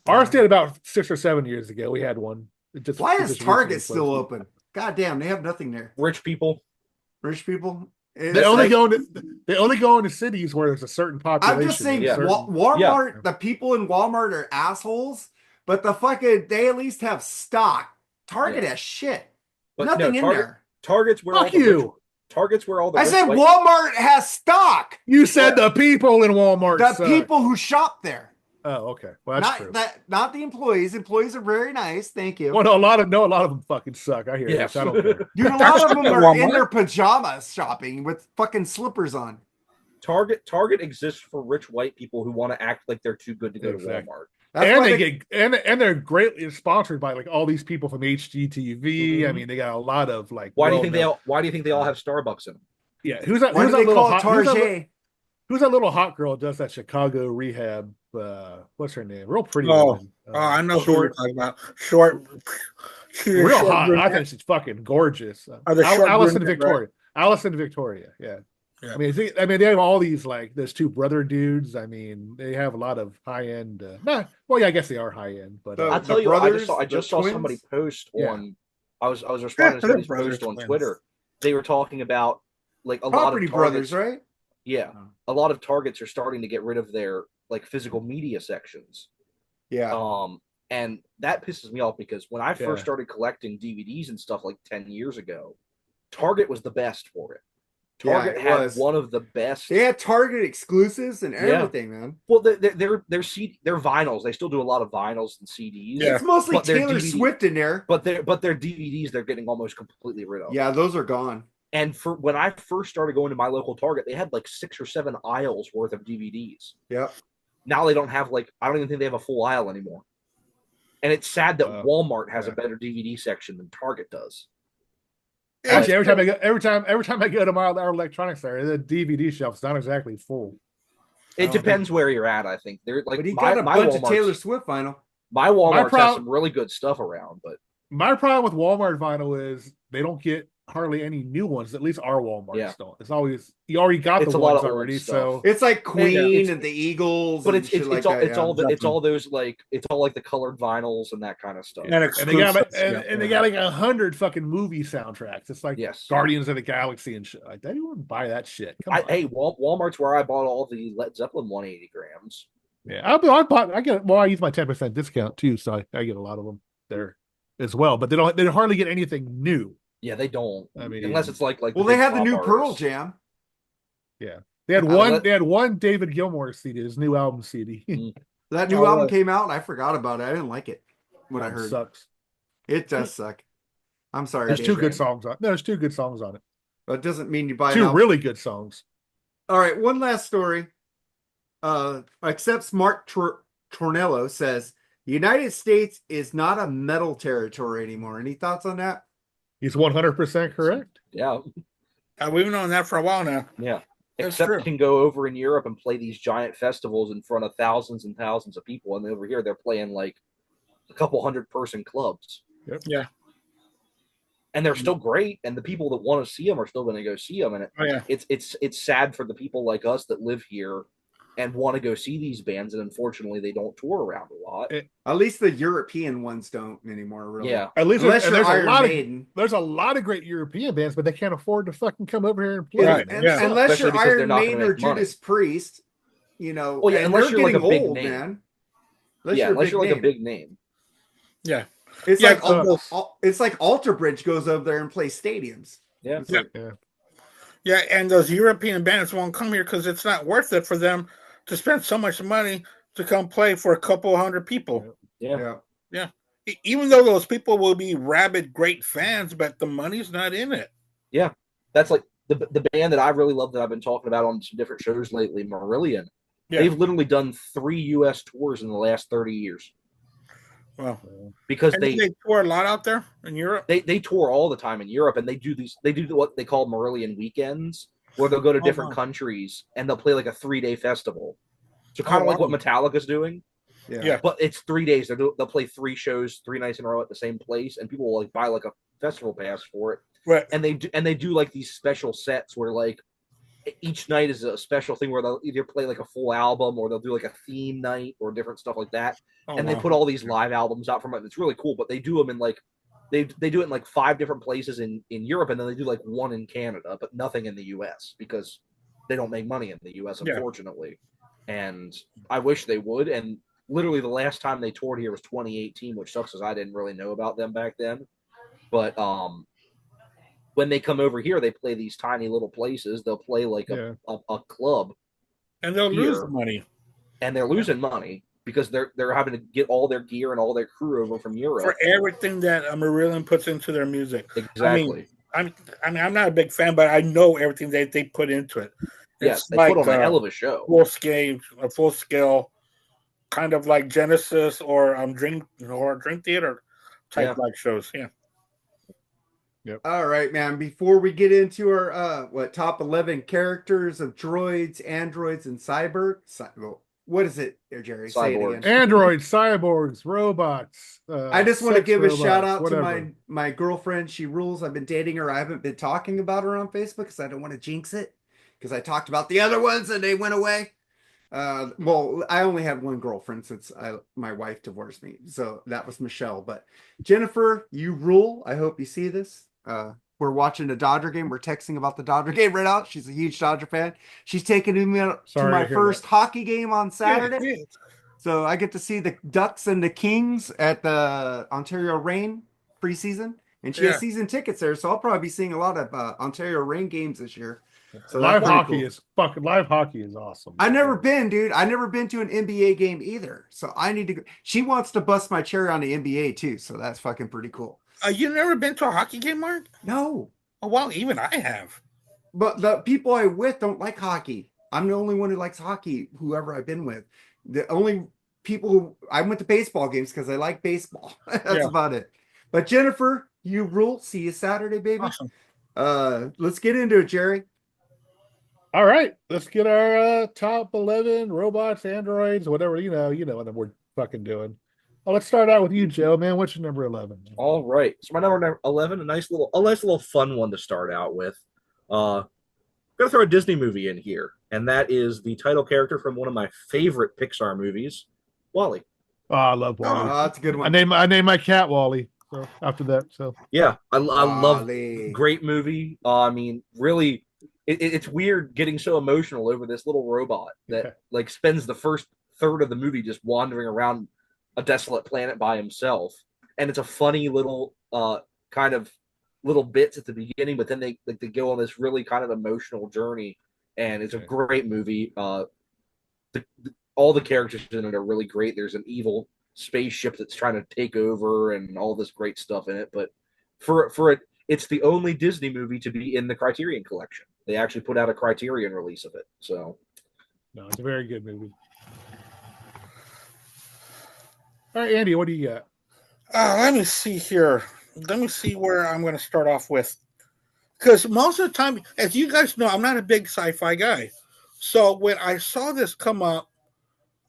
Ours did about 6 or 7 years ago. We had one. Why is Target still open? God damn, they have nothing there. Rich people. They only go into cities where there's a certain population. I'm just saying, Walmart. The people in Walmart are assholes, but they at least have stock. Target has shit. But nothing in there. Target's where Fuck you. Target's where all the. I said Walmart has stock. You said the people in Walmart. The people who shop there. Oh, okay. Well, that's true. Not the employees. Employees are very nice. Thank you. Well, no, a lot of them fucking suck. I hear this. I don't care. Dude, a lot of them are in their pajamas shopping with fucking slippers on. Target exists for rich white people who want to act like they're too good to go to Walmart. And they're greatly sponsored by like all these people from HGTV. Mm-hmm. I mean, they got a lot of like. Why do you think they all have Starbucks in them? Yeah, who's that little hot girl who does that Chicago rehab? What's her name? Real pretty. Woman. I know who you're talking about. Short. Real hot. I think she's fucking gorgeous. Allison Victoria. Right? Allison Victoria. Yeah. Yeah. I mean, they have all these like those two brother dudes. I mean, they have a lot of high end. I guess they are high end. But I'll tell you, I just saw somebody post on. I was responding to somebody's post on Twitter. They were talking about like a lot of Targets, brothers, right? Yeah, a lot of Targets are starting to get rid of their like physical media sections. Yeah. And that pisses me off because when I first started collecting DVDs and stuff like 10 years ago, Target was the best for it. Target had one of the best. They had Target exclusives and everything, man. Well, they're vinyls. They still do a lot of vinyls and CDs. Yeah. It's mostly Taylor Swift in there. But their DVDs they're getting almost completely rid of. Yeah, those are gone. And for when I first started going to my local Target, they had like 6 or 7 aisles worth of DVDs. Yep. Now they don't have I don't even think they have a full aisle anymore. And it's sad that Walmart has a better DVD section than Target does. Actually, every time I go to my electronics area, the DVD shelf's not exactly full. It depends where you're at. I think they're like. But he got a bunch of Taylor Swift vinyl. My Walmart has some really good stuff around, but my problem with Walmart vinyl is they don't get hardly any new ones. At least our Walmarts don't. It's always you already got the ones already. So it's like Queen and the Eagles, but it's all like the colored vinyls and that kind of stuff. And they got like 100 fucking movie soundtracks. It's like Guardians of the Galaxy and shit. Like, they wouldn't buy that shit. Hey, Walmart's where I bought all the Led Zeppelin 180 grams. Yeah, I use my 10% discount too, so I get a lot of them there as well. But they hardly get anything new. Yeah, they don't. I mean, unless it's like well, they had the new Pearl Jam. Yeah, they had one David Gilmour CD, his new album CD. That new album came out, and I forgot about it. I didn't like it. What I heard sucks. It does suck. I'm sorry. There's 2 good songs on. There's 2 good songs on it. But it doesn't mean you buy 2 really good songs. All right, one last story. Except Mark Tornello says the United States is not a metal territory anymore. Any thoughts on that? He's 100% correct. Yeah. We've known that for a while now. Yeah. Except you can go over in Europe and play these giant festivals in front of thousands and thousands of people. And over here, they're playing like a couple 100-person clubs. Yep. Yeah. And they're still great. And the people that want to see them are still going to go see them. And it's sad for the people like us that live here and want to go see these bands, and unfortunately they don't tour around a lot. At least the European ones don't anymore, really. Yeah. At least Unless you're there's Iron a lot Maiden. there's a lot of great European bands, but they can't afford to fucking come over here and play. Right, And, yeah. unless Especially you're because they're Iron not gonna Maiden or make money. Judas Priest, you know, Well, yeah, and unless they're you're like getting a big old, name. man. Yeah, unless you're like a big name. Yeah. It's Yeah, like it's like Alter Bridge goes over there and plays stadiums. Yeah. It's like, Yeah, and those European bands won't come here because it's not worth it for them to spend so much money to come play for a couple hundred people. Yeah. Even though those people will be rabid, great fans, but the money's not in it. Yeah. That's like the band that I really love that I've been talking about on some different shows lately, Marillion. Yeah. They've literally done 3 U.S. tours in the last 30 years. Well, Because and they tour a lot out there in Europe. They tour all the time in Europe, and they do what they call Marillion weekends, where they'll go to different countries and they'll play like a 3-day festival. So kind of like what Metallica's doing. Yeah. But it's 3 days. They'll play 3 shows, 3 nights in a row at the same place, and people will like buy like a festival pass for it. Right. And they do like these special sets where like each night is a special thing where they'll either play like a full album or they'll do like a theme night or different stuff like that. They put all these live albums out from it. It's really cool, but they do them in like they do it in like 5 different places in Europe, and then they do like 1 in Canada, but nothing in the US because they don't make money in the US, unfortunately. And I wish they would. And literally the last time they toured here was 2018, which sucks because I didn't really know about them back then. But when they come over here, they play these tiny little places. They'll play like a club, and they'll lose money. And they're losing money because they're having to get all their gear and all their crew over from Europe for everything that Marillion puts into their music. Exactly. I'm not a big fan, but I know everything that they put into it. Yes, they put on a hell of a show. Full scale, kind of like Genesis or Dream Theater type like shows. Yeah. Yep. All right, man. Before we get into our top 11 characters of droids, androids, and cyborgs, what is it, Jerry? Say it again. Androids, cyborgs, robots. I just want to give a shout out to my girlfriend. She rules. I've been dating her. I haven't been talking about her on Facebook because I don't want to jinx it. Because I talked about the other ones and they went away. Well, I only had one girlfriend since my wife divorced me. So that was Michelle. But Jennifer, you rule. I hope you see this. We're watching a Dodger game. We're texting about the Dodger game right now. She's a huge Dodger fan. She's taking me to my first hockey game on Saturday. So I get to see the Ducks and the Kings at the Ontario Reign preseason. And she has season tickets there. So I'll probably be seeing a lot of Ontario Reign games this year. So live hockey is awesome. I've never been, dude. I've never been to an NBA game either. So I need to go. She wants to bust my cherry on the NBA too. So that's fucking pretty cool. You never been to a hockey game, Mark? No. Oh, well, even I have. But the people I'm with don't like hockey. I'm the only one who likes hockey, whoever I've been with. The only people who I went to baseball games because I like baseball. That's about it. But Jennifer, you rule. See you Saturday, baby. Awesome. Let's get into it, Jerry. All right, let's get our top 11 robots, androids, whatever, you know what we're fucking doing. Well, let's start out with you, Joe, man. What's your number 11? All right. So my number 11, a nice little fun one to start out with. I'm going to throw a Disney movie in here, and that is the title character from one of my favorite Pixar movies, WALL-E. Oh, I love WALL-E. Oh, that's a good one. I named my cat WALL-E. So after that, yeah, I love great movie. I mean, really, it's weird getting so emotional over this little robot that like spends the first third of the movie just wandering around a desolate planet by himself, and it's a funny little kind of little bits at the beginning, but then they go on this really kind of emotional journey, and it's a great movie. All the characters in it are really great. There's an evil spaceship that's trying to take over and all this great stuff in it, but for it, it's the only Disney movie to be in the Criterion Collection. They actually put out a Criterion release of it. So no, it's a very good movie. All right, Andy, what do you got? Let me see here. Let me see where I'm going to start off with. Because most of the time, as you guys know, I'm not a big sci-fi guy. So when I saw this come up,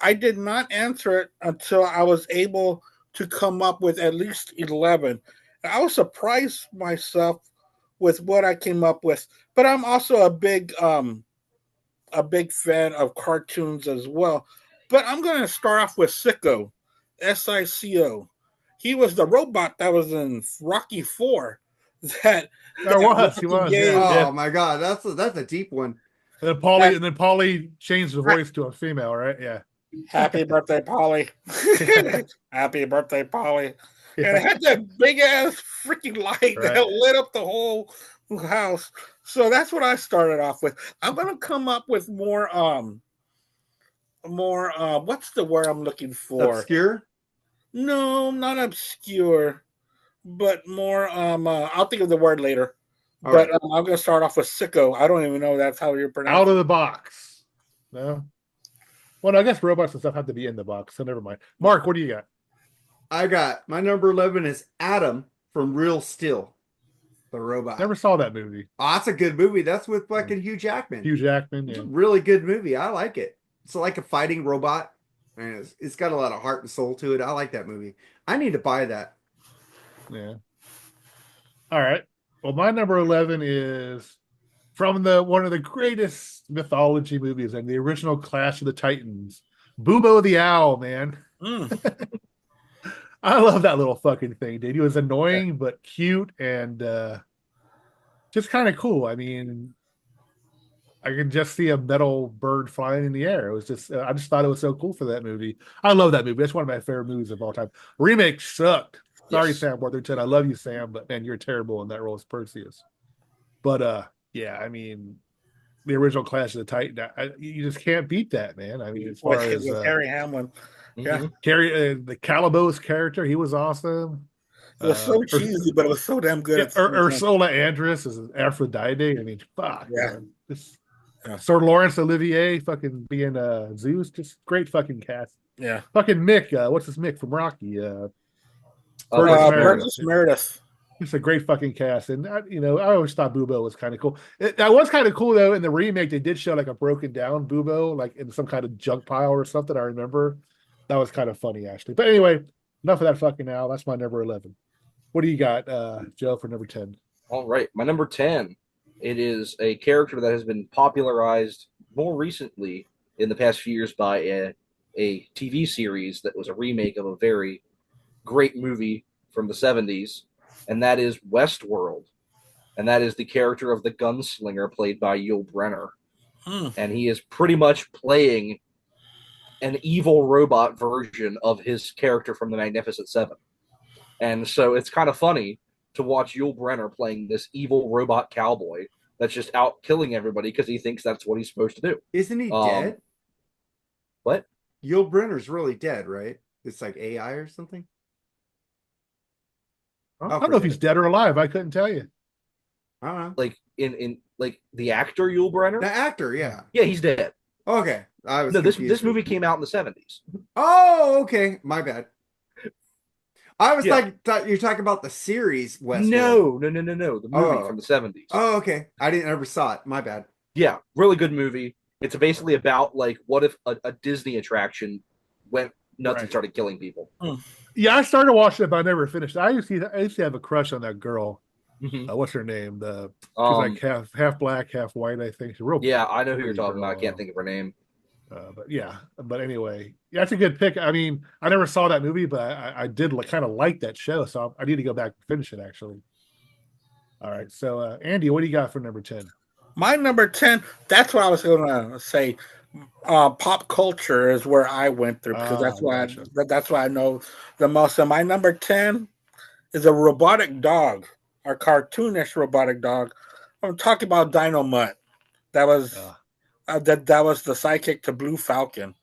I did not answer it until I was able to come up with at least 11. And I was surprised myself with what I came up with. But I'm also a big a big fan of cartoons as well. But I'm going to start off with Sicko, Sico. He was the robot that was in Rocky 4. That he was. Oh my god, that's a deep one. And then Paulie changed the voice to a female, right? Yeah. Happy birthday, Polly. Happy birthday, Polly. And it had that big ass freaking light that lit up the whole house. So that's what I started off with. I'm gonna come up with more what's the word I'm looking for? Obscure? No, not obscure, but more I'll think of the word later. All but right. I'm gonna start off with Sicko. I don't even know that's how you're pronouncing. Out of the box. No. Well, I guess robots and stuff have to be in the box, so never mind. Mark, what do you got? I got my number 11 is Adam from Real Steel, the robot. Never saw that movie. Oh, that's a good movie. That's with fucking Hugh Jackman. Hugh Jackman, yeah. It's a really good movie. I like it. It's like a fighting robot, and it's got a lot of heart and soul to it. I like that movie. I need to buy that. Yeah. All right. Well, my number 11 is from one of the greatest mythology movies and the original Clash of the Titans, Boobo the Owl, man. I love that little fucking thing, dude. He was annoying but cute and just kind of cool. I mean, I can just see a metal bird flying in the air. It was just, I just thought it was so cool for that movie. I love that movie. That's one of my favorite movies of all time. Remake sucked. Sorry, yes. Sam Worthington. I love you, Sam, but man, you're terrible in that role as Perseus. But yeah, I mean, the original Clash of the Titan, you just can't beat that, man. I mean, as far as Harry Hamlin, yeah, the Calabos character, he was awesome. It was so cheesy, but it was so damn good. Yeah, Ursula Andress as Aphrodite. I mean, fuck. Yeah. Sir Laurence Olivier fucking being Zeus, just great fucking cast. Yeah. Fucking Mick, what's his Mick from Rocky? Burgess Meredith. It's a great fucking cast, and I always thought Boobo was kind of cool. That was kind of cool though. In the remake, they did show like a broken down Boobo, like in some kind of junk pile or something. I remember that was kind of funny actually. But anyway, enough of that fucking now. That's my number 11. What do you got, Joe, for number 10? All right, my number 10. It is a character that has been popularized more recently in the past few years by a TV series that was a remake of a very great movie from the 70s, and that is Westworld. And that is the character of the gunslinger played by Yul Brynner. And he is pretty much playing an evil robot version of his character from the Magnificent Seven. And so it's kind of funny to watch Yul Brynner playing this evil robot cowboy that's just out killing everybody because he thinks that's what he's supposed to do. Isn't he dead? What? Yul Brynner's really dead, right? It's like AI or something? I don't know if he's dead or alive. I couldn't tell you. I don't know. Like in like the actor Yul Brynner? The actor, yeah. Yeah, he's dead. Okay. This movie came out in the 70s. Oh, okay. My bad. I was thought you're talking about the series Westworld. No. The movie from the 70s. Oh, okay. I never saw it. My bad. Yeah, really good movie. It's basically about like what if a Disney attraction went nuts and started killing people. Yeah, I started watching it, but I never finished. I used to have a crush on that girl. Mm-hmm. What's her name? She's like half black, half white. I think she's real. Yeah, I know who you're talking about. I can't think of her name. But anyway, that's a good pick. I mean, I never saw that movie, but I did kind of like that show, so I need to go back and finish it actually. All right, so Andy, what do you got for number 10? My number 10. That's what I was going to say. Pop culture is where I went through because that's why I know the most. And my number 10 is a robotic dog, or cartoonish robotic dog. I'm talking about Dino Mutt. That was that was the sidekick to Blue Falcon.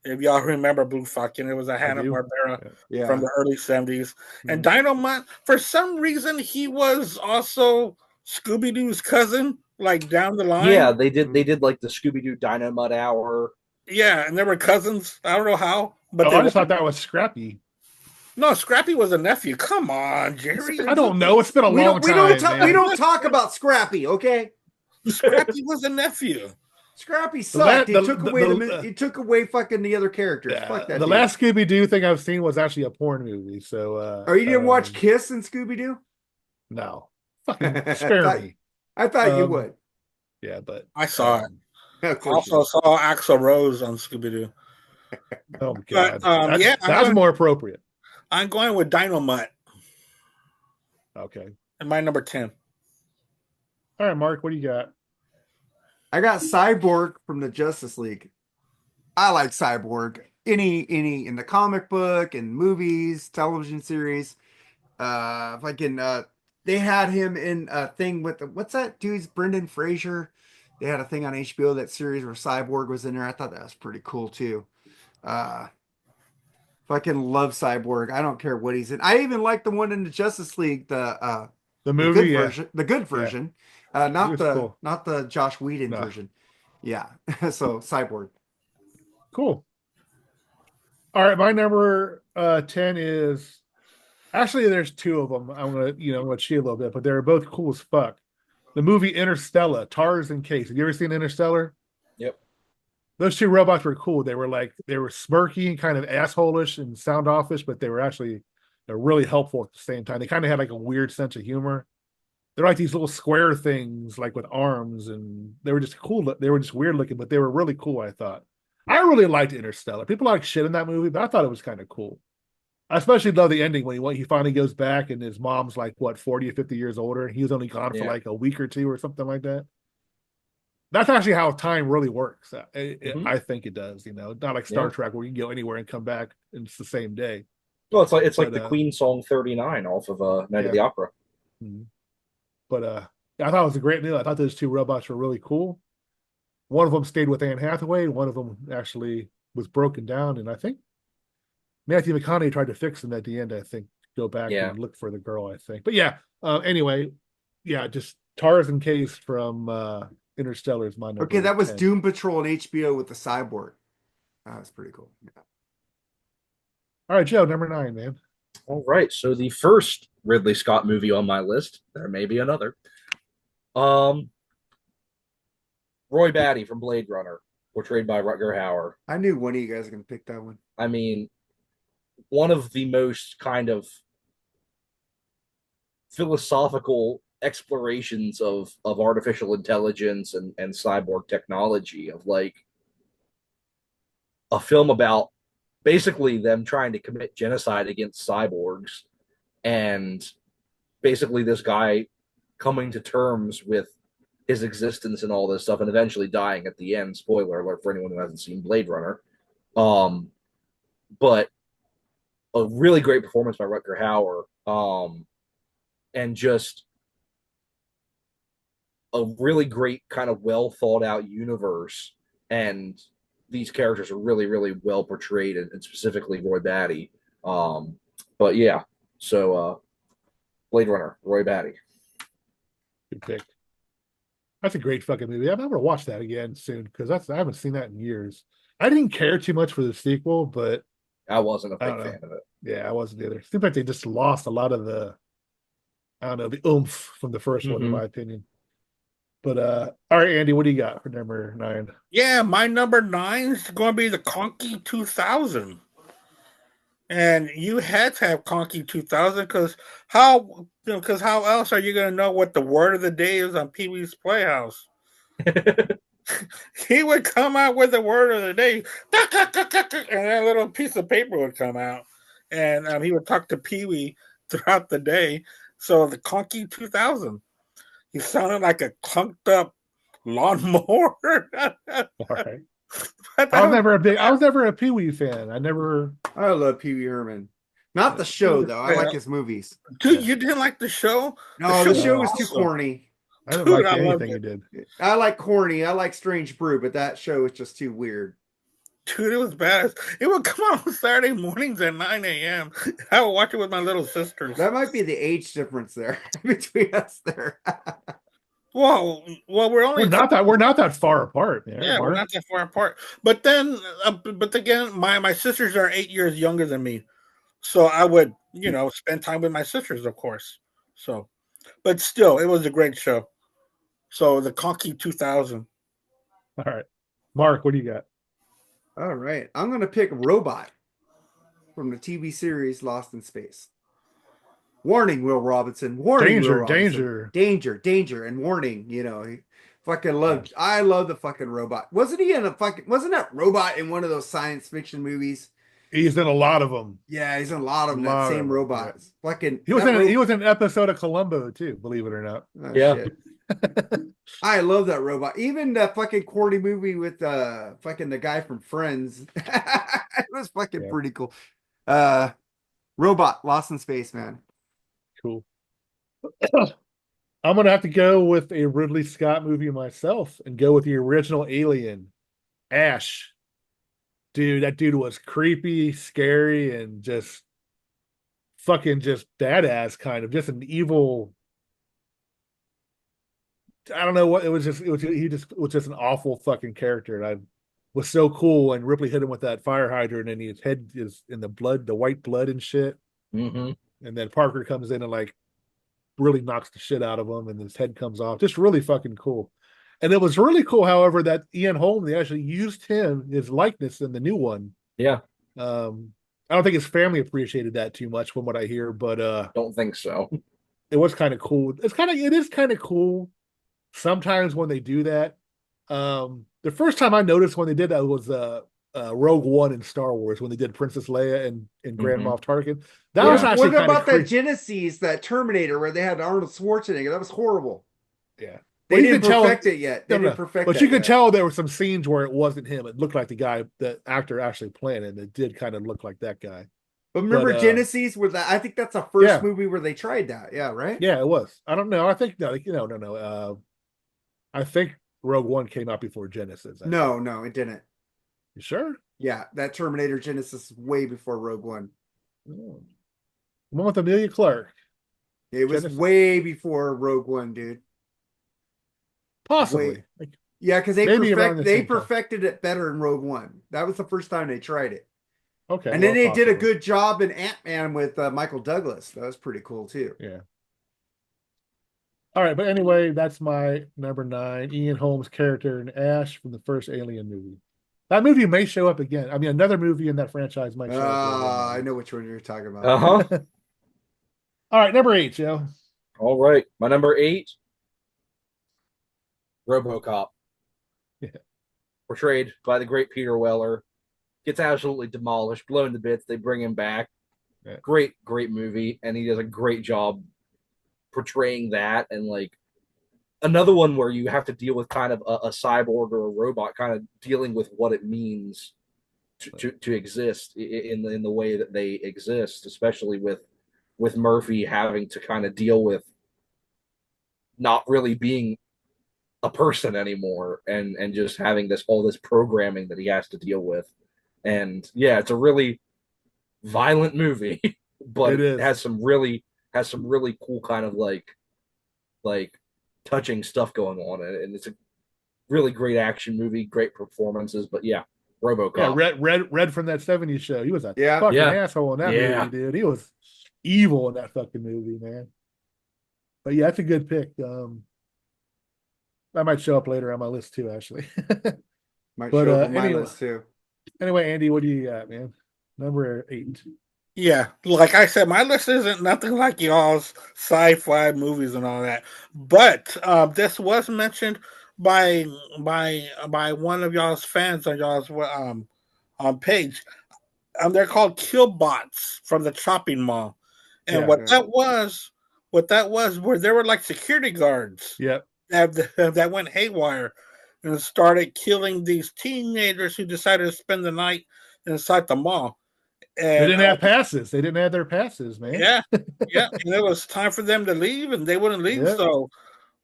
If y'all remember Blue Falcon, it was a Hanna-Barbera from the early 70s. Mm-hmm. And Dino Mutt, for some reason, he was also Scooby-Doo's cousin, like down the line. Yeah, they did like the Scooby-Doo Dino Mutt hour. Yeah, and they were cousins. I don't know how. But I just thought that was Scrappy. No, Scrappy was a nephew. Come on, Jerry. I don't know. It's been a long time. We don't talk about Scrappy, okay? Scrappy was a nephew. Scrappy sucked. He took away fucking the other characters. Yeah, Fuck that. The last Scooby-Doo thing I've seen was actually a porn movie. So, you didn't watch Kiss and Scooby-Doo? No, fucking spare me. I thought you would. Yeah, but I saw it. Also saw Axl Rose on Scooby Doo. Oh God, but, that's more appropriate. I'm going with Dynamite. Okay. And my number 10. All right, Mark, what do you got? I got Cyborg from the Justice League. I like Cyborg. Any in the comic book and movies, television series. They had him in a thing with what's that dude's Brendan Fraser. They had a thing on HBO, that series where Cyborg was in there. I thought that was pretty cool too. Fucking love Cyborg. I don't care what he's in. I even like the one in the Justice League, the movie version, the good version, not the Josh Whedon version. Yeah. So Cyborg. Cool. All right, my number 10 is actually there's two of them. I'm gonna cheat a little bit, but they're both cool as fuck. The movie Interstellar, Tars and Case. Have you ever seen Interstellar? Yep. Those two robots were cool. They were smirky and kind of asshole-ish and sound-offish, but they're really helpful at the same time. They kind of had like a weird sense of humor. They're like these little square things, like with arms, and they were just cool. They were just weird looking, but they were really cool, I thought. I really liked Interstellar. People like shit in that movie, but I thought it was kind of cool. I especially love the ending when he finally goes back and his mom's like, 40 or 50 years older. He was only gone for like a week or two or something like that. That's actually how time really works. I think it does, not like Star Trek where you can go anywhere and come back and it's the same day. Well, it's like the Queen song 39 off of Night of the Opera. Mm-hmm. But I thought it was a great movie. I thought those two robots were really cool. One of them stayed with Anne Hathaway. One of them actually was broken down. And I think Matthew McConaughey tried to fix them at the end, I think, go back and look for the girl, I think. But anyway, just Tars and Case from Interstellar is my number. Okay, that was 10. Doom Patrol on HBO with the Cyborg. That was pretty cool. Yeah. All right, Joe, number 9, man. All right, so the first Ridley Scott movie on my list, there may be another. Roy Batty from Blade Runner, portrayed by Rutger Hauer. I knew one of you guys were going to pick that one. I mean, one of the most kind of philosophical explorations of artificial intelligence and cyborg technology, of like a film about basically them trying to commit genocide against cyborgs, and basically this guy coming to terms with his existence and all this stuff, and eventually dying at the end. Spoiler alert for anyone who hasn't seen Blade Runner. But a really great performance by Rutger Hauer, and just a really great kind of well thought out universe, and these characters are really, really well portrayed, and specifically Roy Batty. But yeah, so Blade Runner, Roy Batty. Good pick. That's a great fucking movie. I'm gonna watch that again soon because I haven't seen that in years. I didn't care too much for the sequel, but I wasn't a big fan of it. Yeah, I wasn't either. It seems like they just lost a lot of the oomph from the first one, in my opinion. But all right, Andy, what do you got for number 9? Yeah, my number 9 is going to be the Conky 2000. And you had to have Conky 2000 because how else are you going to know what the word of the day is on Pee-wee's Playhouse? He would come out with the word of the day, and a little piece of paper would come out, and he would talk to Pee-wee throughout the day. So the Conky 2000, he sounded like a clunked up lawnmower. All right. I was never a Pee-wee fan. I love Pee-wee Herman. Not the show though. I like his movies. Dude, you didn't like the show? No, the show was too corny. I didn't like anything he did. I like corny. I like Strange Brew, but that show was just too weird. Dude, it was bad. It would come on Saturday mornings at 9 a.m. I would watch it with my little sisters. That might be the age difference there between us there. Well, we're not that far apart. Yeah, we're not that far apart. But then, again, my sisters are 8 years younger than me, so I would, spend time with my sisters, of course. So, but still, it was a great show. So the Conky 2000. All right, Mark, what do you got? All right, I'm gonna pick Robot from the TV series Lost in Space. Warning, Will Robinson. Warning, danger, Will Robinson. Danger, and warning. I love the fucking robot. Wasn't that robot in one of those science fiction movies? He's in a lot of them. Yeah, he's in a lot of them. That same robot. Yeah. Fucking. He was in an episode of Columbo too. Believe it or not. Oh, yeah. Shit. I love that robot. Even that fucking corny movie with fucking the guy from Friends. It was fucking pretty cool. Robot Lost in Space, man. Cool. I'm gonna have to go with a Ridley Scott movie myself and go with the original Alien, Ash. Dude, that dude was creepy, scary, and just fucking just badass, kind of just an evil. I don't know what it was. He was just an awful fucking character, and I was so cool. And Ripley hit him with that fire hydrant, and his head is in the blood, the white blood and shit. Mm-hmm. And then Parker comes in and like really knocks the shit out of him, and his head comes off. Just really fucking cool. And it was really cool, however, that Ian Holm, they actually used his likeness in the new one. Yeah. I don't think his family appreciated that too much from what I hear, but don't think so. It was kind of cool. It is kind of cool sometimes when they do that. The first time I noticed when they did that was Rogue One in Star Wars, when they did Princess Leia and Grand Moff Tarkin. That was actually what about that Genesis, that Terminator where they had Arnold Schwarzenegger? That was horrible. Yeah. They didn't perfect it yet. But you could tell there were some scenes where it wasn't him. It looked like the actor actually playing it. And it did kind of look like that guy. But remember Genesis? I think that's the first movie where they tried that. Yeah, right? Yeah, it was. I don't know. I think no. I think Rogue One came out before Genesis. No, it didn't. You sure? Yeah, that Terminator Genesis is way before Rogue One. Oh. The one with Emilia Clarke. It was way before Rogue One, dude. Possibly. Yeah, because they perfected it better in Rogue One. That was the first time they tried it. Okay. And then they did a good job in Ant-Man with Michael Douglas. That was pretty cool too. Yeah. All right, but anyway, that's my number 9. Ian Holm's character in Ash from the first Alien movie. That movie may show up again. I mean, another movie in that franchise might show up. I know which one you're talking about. All right, number 8, Joe. All right, my number 8. RoboCop, portrayed by the great Peter Weller, gets absolutely demolished, blown to bits. They bring him back. Yeah. Great movie, and he does a great job portraying that. And like another one where you have to deal with kind of a cyborg or a robot, kind of dealing with what it means to exist in the way that they exist, especially with Murphy having to kind of deal with not really being a person anymore and just having all this programming that he has to deal with. And yeah, it's a really violent movie, but it has some really cool kind of like touching stuff going on, and it's a really great action movie, great performances. But yeah, RoboCop. Yeah, Red from that 70s show. He was a fucking asshole in that movie, dude. He was evil in that fucking movie, man. But yeah, that's a good pick. That might show up later on my list too, actually. Might show up on my list too. Anyway, Andy, what do you got, man? Number 8. Yeah, like I said, my list isn't nothing like y'all's sci-fi movies and all that. But this was mentioned by one of y'all's fans on y'all's page. They're called Killbots from the Chopping Mall, and what that was, where there were like security guards. Yep. That went haywire and started killing these teenagers who decided to spend the night inside the mall. And they didn't have passes. They didn't have their passes, man. Yeah. And it was time for them to leave, and they wouldn't leave. Yeah. So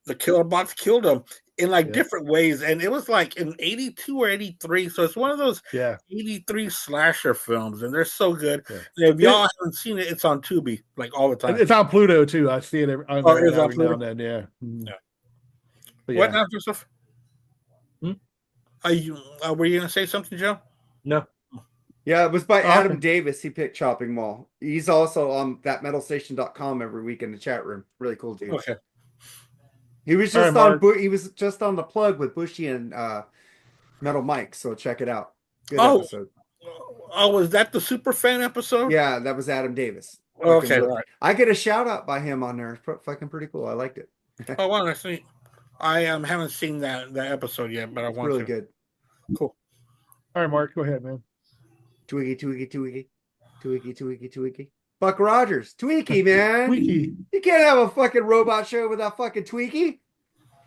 the killer bots killed them in different ways. And it was like in 82 or 83. So it's one of those 83 slasher films, and they're so good. Yeah. If y'all haven't seen it, it's on Tubi like all the time. It's on Pluto too. I see it every now and then. Yeah. But what now, Joseph? Were you going to say something, Joe? No. Yeah, it was by Adam Davis. He picked Chopping Mall. He's also on thatmetalstation.com every week in the chat room. Really cool dude. Okay. He was just he was just on the plug with Bushy and Metal Mike, so check it out. Good episode. Oh, was that the super fan episode? Yeah, that was Adam Davis. Okay, right. I get a shout out by him on there. It's fucking pretty cool. I liked it. Oh, wow, that's neat. I haven't seen that episode yet, but I want Really to. good. Cool. All right, Mark, go ahead, man. Tweaky. Buck Rogers. Tweaky, man. Tweaky. You can't have a fucking robot show without fucking Tweaky.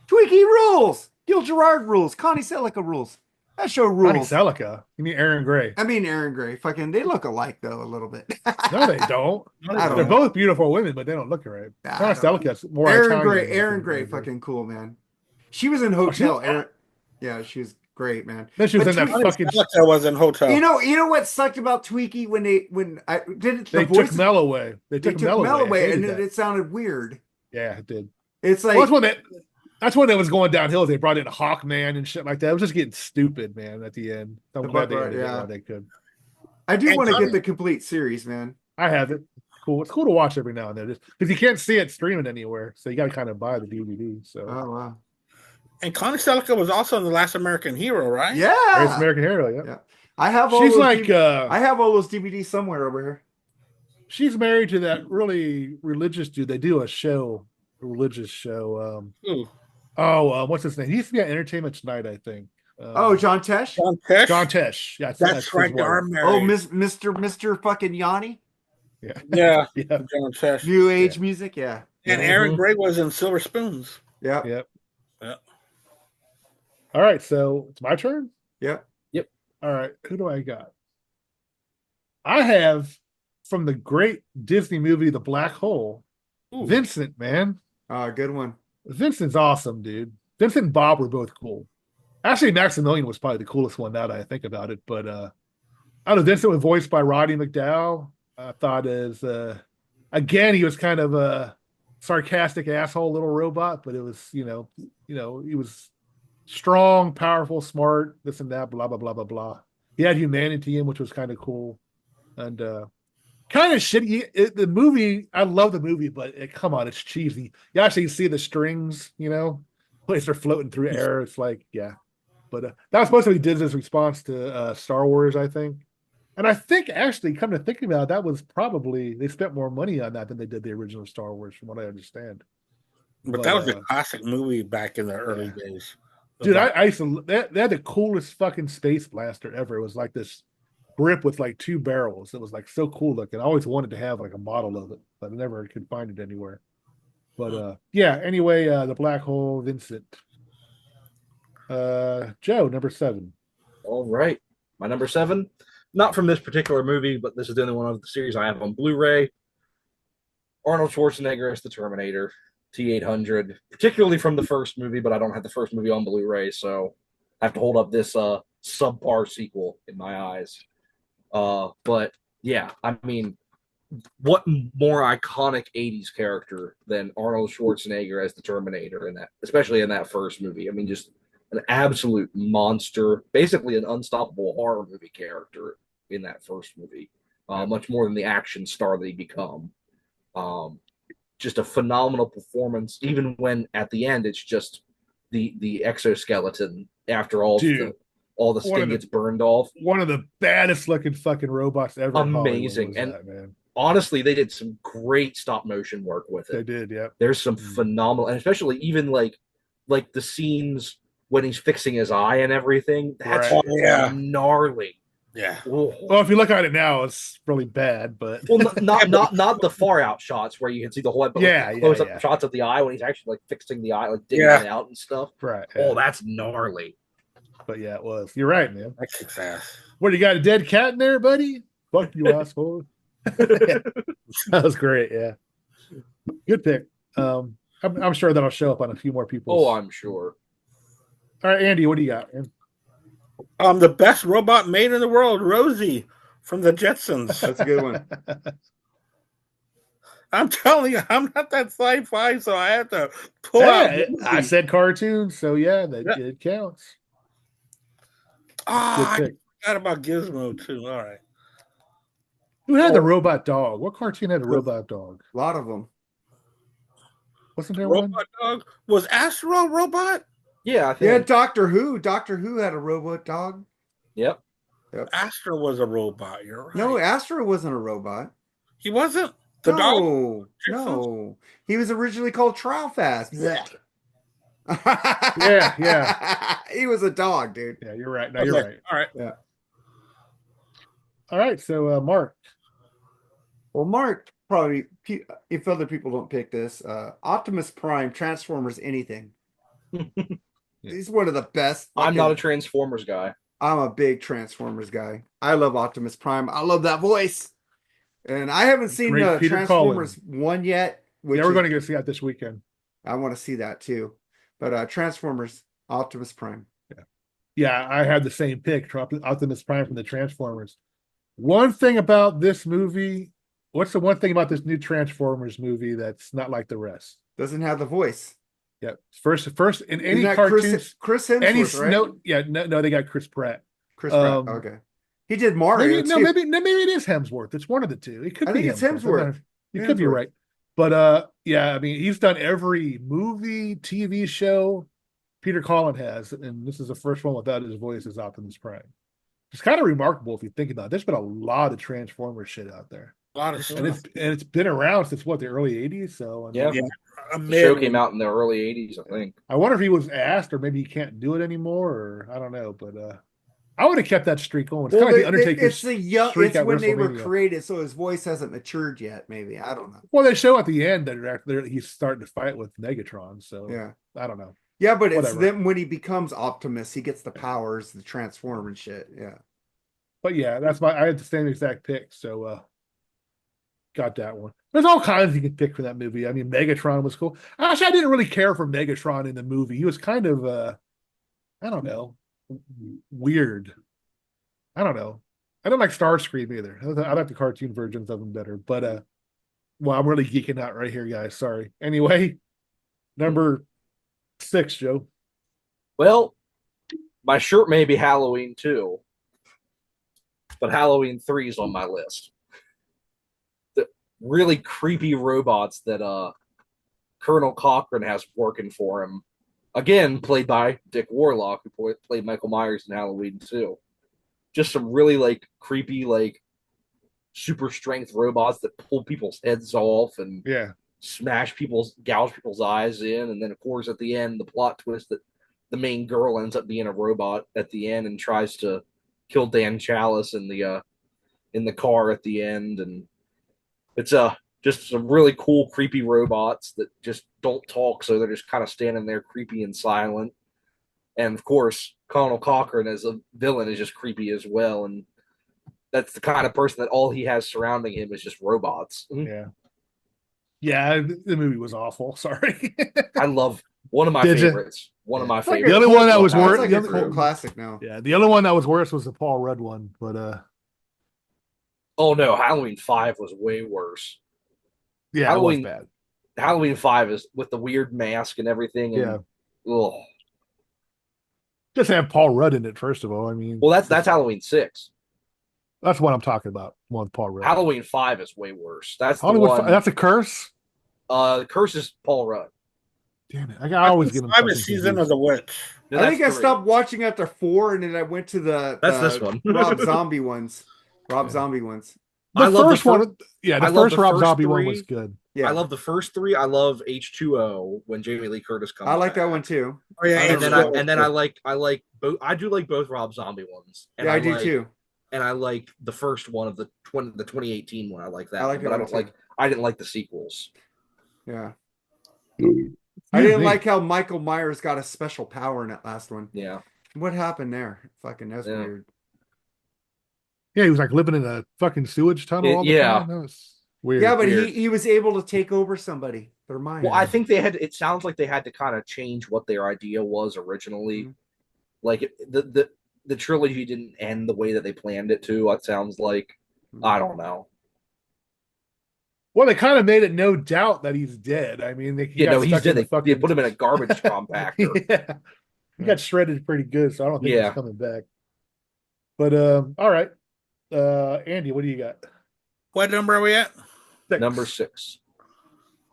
Tweaky rules. Gil Gerard rules. Connie Selica rules. That show rules. Connie Selica. You mean Aaron Gray? I mean Aaron Gray. Fucking, they look alike though a little bit. No, they don't. They're both beautiful women, but they don't look right. Connie Selica's more Aaron Italian. Gray. Aaron Gray. Fucking cool, man. She was in Hotel. Yeah, she was great, man. Then she was in that fucking. Selica was in Hotel. You know what sucked about Tweaky when I did it? They took Mel away. They took Mel away, and it sounded weird. Yeah, it did. It's like that's when it was going downhill. They brought in Hawkman and shit like that. It was just getting stupid, man. At the end, I'm glad they ended it while they could. I do want to get the complete series, man. I have it. Cool. It's cool to watch every now and then, because you can't see it streaming anywhere, so you got to kind of buy the DVD. So. Oh wow. And Connie Selica was also in The Last American Hero, right? Yeah. Last American Hero. Yeah. I have all. She's I have all those DVDs somewhere over here. She's married to that really religious dude. They do a religious show. What's his name? He used to be at Entertainment Tonight, I think. John Tesh. John Tesh. Yeah, that's right. They are married. Oh, Mr. fucking Yanni. Yeah. John Tesh. New Age music. Yeah. And Aaron Gray was in Silver Spoons. Yep. All right, so it's my turn. Yep. All right, who do I got? I have from the great Disney movie The Black Hole. Ooh. Vincent, man. Good one. Vincent's awesome, dude. Vincent and Bob were both cool. Actually, Maximilian was probably the coolest one now that I think about it. But I don't know, Vincent was voiced by Roddy McDowall. I thought again, he was kind of a sarcastic asshole little robot, but it was, he was strong, powerful, smart, this and that, blah, blah, blah, blah, blah. He had humanity in him, which was kind of cool. And kind of shitty. The movie, I love the movie, but come on, it's cheesy. You actually see the strings, place they're floating through air. It's like, yeah. But that was supposed to be Disney's response to Star Wars, I think. And I think, actually, come to think about it, that was probably, they spent more money on that than they did the original Star Wars, from what I understand. But that was a classic movie back in the early days. Dude, I used to, they had the coolest fucking space blaster ever. It was like this grip with like 2 barrels. It was like so cool looking. I always wanted to have like a model of it, but I never could find it anywhere. But anyway, The Black Hole, Vincent. Joe, number 7. All right. My number 7, not from this particular movie, but this is the only one of the series I have on Blu-ray. Arnold Schwarzenegger as the Terminator. T-800, particularly from the first movie, but I don't have the first movie on Blu-ray, so I have to hold up this subpar sequel in my eyes. But yeah, I mean, what more iconic 80s character than Arnold Schwarzenegger as the Terminator in that, especially in that first movie? I mean, just an absolute monster, basically an unstoppable horror movie character in that first movie, much more than the action star that he become. Just a phenomenal performance, even when at the end it's just the exoskeleton after all the skin gets burned off. One of the baddest looking fucking robots ever. Amazing. And man, honestly, they did some great stop motion work with it. They did, yeah. There's some phenomenal, and especially even like the scenes when he's fixing his eye and everything. That's gnarly. Yeah. Well, if you look at it now, it's really bad, but not the far out shots where you can see the whole head, but close up shots of the eye when he's actually like fixing the eye, like digging it out and stuff. Right. Yeah. Oh, that's gnarly. But yeah, it was. You're right, man. That kicks ass. What, you got a dead cat in there, buddy? Fuck you, asshole. That was great. Yeah. Good pick. I'm sure that'll show up on a few more people. Oh, I'm sure. All right, Andy, what do you got, man? The best robot made in the world, Rosie from the Jetsons. That's a good one. I'm telling you, I'm not that sci-fi, so I have to pull out. I said cartoon, so yeah, it counts. I forgot about Gizmo too. All right. Who had the robot dog? What cartoon had a robot dog? A lot of them. Wasn't there robot one? Dog? Was Astro a robot? Yeah, I think. Yeah, Doctor Who. Doctor Who had a robot dog. Yep. Astro was a robot. You're right. No, Astro wasn't a robot. He wasn't. The dog. No. He was originally called Trowfast. Yeah. He was a dog, dude. Yeah, you're right. No, you're right. All right. Yeah. All right. So, Mark. Well, Mark probably, if other people don't pick this, Optimus Prime, Transformers, anything. He's one of the best. I'm not a Transformers guy. I'm a big Transformers guy. I love Optimus Prime. I love that voice. And I haven't seen Transformers 1 yet. We're going to go see that this weekend. I want to see that too. But Transformers, Optimus Prime. Yeah, I had the same pick, Optimus Prime from the Transformers. One thing about this movie, what's the one thing about this new Transformers movie that's not like the rest? Doesn't have the voice. Yeah, first in any cartoons, Chris Hemsworth, right? No, they got Chris Pratt. Chris Pratt. Okay, he did Mario. Maybe it is Hemsworth. It's one of the two. It could be. I think it's Hemsworth. You could be right, but yeah, I mean, he's done every movie, TV show Peter Cullen has, and this is the first one without his voice as Optimus Prime. It's kind of remarkable if you think about it. There's been a lot of Transformers shit out there. A lot of stuff. And it's been around since the early 80s. So I mean, the show came out in the early 80s, I think. I wonder if he was asked, or maybe he can't do it anymore, or I don't know. But I would have kept that streak going. It's kind of like the Undertaker's it's when they were created, so his voice hasn't matured yet. Maybe, I don't know. Well, they show at the end that he's starting to fight with Megatron. So yeah, I don't know. Yeah, but it's then when he becomes Optimus, he gets the powers, the transform and shit. Yeah. But yeah, I had the same exact pick, so got that one. There's all kinds you can pick for that movie. I mean, Megatron was cool. Actually, I didn't really care for Megatron in the movie. He was kind of I don't know, weird. I don't know. I don't like Starscream either. I like the cartoon versions of them better. But well, I'm really geeking out right here, guys. Sorry. Anyway, number 6, Joe. Well, my shirt may be Halloween 2, but Halloween 3 is on my list. The really creepy robots that Colonel Cochran has working for him. Again, played by Dick Warlock, who played Michael Myers in Halloween 2. Just some really creepy, super strength robots that pull people's heads off and gouge people's eyes in. And then, of course, at the end, the plot twist that the main girl ends up being a robot at the end and tries to kill Dan Chalice in the car at the end. And it's just some really cool, creepy robots that just don't talk, so they're just kind of standing there creepy and silent. And, of course, Colonel Cochran as a villain is just creepy as well. And that's the kind of person that all he has surrounding him is just robots. Yeah. Yeah, the movie was awful. Sorry. I love one of my favorites. One of my favorites. The other one that was worse. The other classic now. Yeah, the other one that was worse was the Paul Rudd one. But oh no, Halloween 5 was way worse. Yeah, Halloween, it was bad. Halloween 5 is with the weird mask and everything. And, ugh. Just have Paul Rudd in it, first of all. I mean, well, that's Halloween 6. That's what I'm talking about. One with Paul Rudd. Halloween 5 is way worse. That's the Hollywood one. That's a curse. The curse is Paul Rudd. Damn it! I always give him. 5 is Season of the Witch. No, I think I stopped watching after 4, and then I went to that's this one. Rob Zombie ones. Zombie ones. The first one. Yeah, the first Rob Zombie one was good. Yeah, I love the first 3. I love H2O when Jamie Lee Curtis comes. I like that one too. Oh yeah, and then I like both. I do like both Rob Zombie ones. And I do too. And I like the first one of the 2018 one. I like that. But I didn't like the sequels. Yeah. I didn't like how Michael Myers got a special power in that last one. Yeah. What happened there? Fucking that's weird. Yeah, he was living in a fucking sewage tunnel all the time. That was weird. Yeah, but he was able to take over somebody. Their mind. Well, I think it sounds like they had to kind of change what their idea was originally. Mm-hmm. The trilogy didn't end the way that they planned it to. It sounds like. Mm-hmm. I don't know. Well, they kind of made it no doubt that he's dead. I mean, he's dead. They put him in a garbage compactor. Yeah. He got shredded pretty good, so I don't think he's coming back. But all right, Andy, what do you got? What number are we at? 6. Number 6.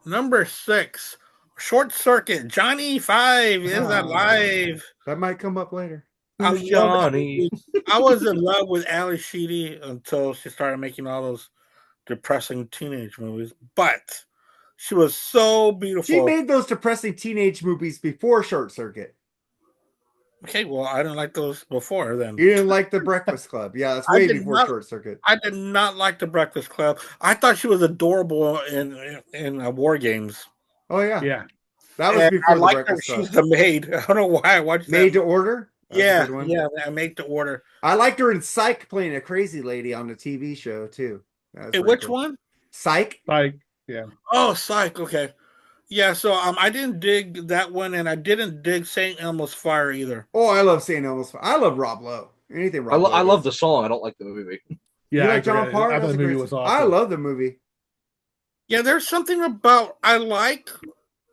Number 6. Short Circuit. Johnny 5 is alive. That might come up later. Johnny. I was in love with Ali Sheedy until she started making all those depressing teenage movies. But She was so beautiful. She made those depressing teenage movies before Short Circuit. Okay, well, I didn't like those before then. You didn't like The Breakfast Club. Yeah, that's way before Short Circuit. I did not like The Breakfast Club. I thought she was adorable in War Games. Oh, yeah. Yeah. That was before The Breakfast Club. She's the maid. I don't know why I watched that. Made to Order? Yeah, Made to Order. I liked her in Psych playing a crazy lady on the TV show, too. Which one? Psych? Psych, yeah. Oh, Psych, okay. Yeah, so I didn't dig that one, and I didn't dig St. Elmo's Fire either. Oh, I love St. Elmo's Fire. I love Rob Lowe. Anything Rob Lowe. I love the song. I don't like the movie. Yeah, you like John Parr? I thought the movie was awesome. I love the movie. Yeah, there's something about I like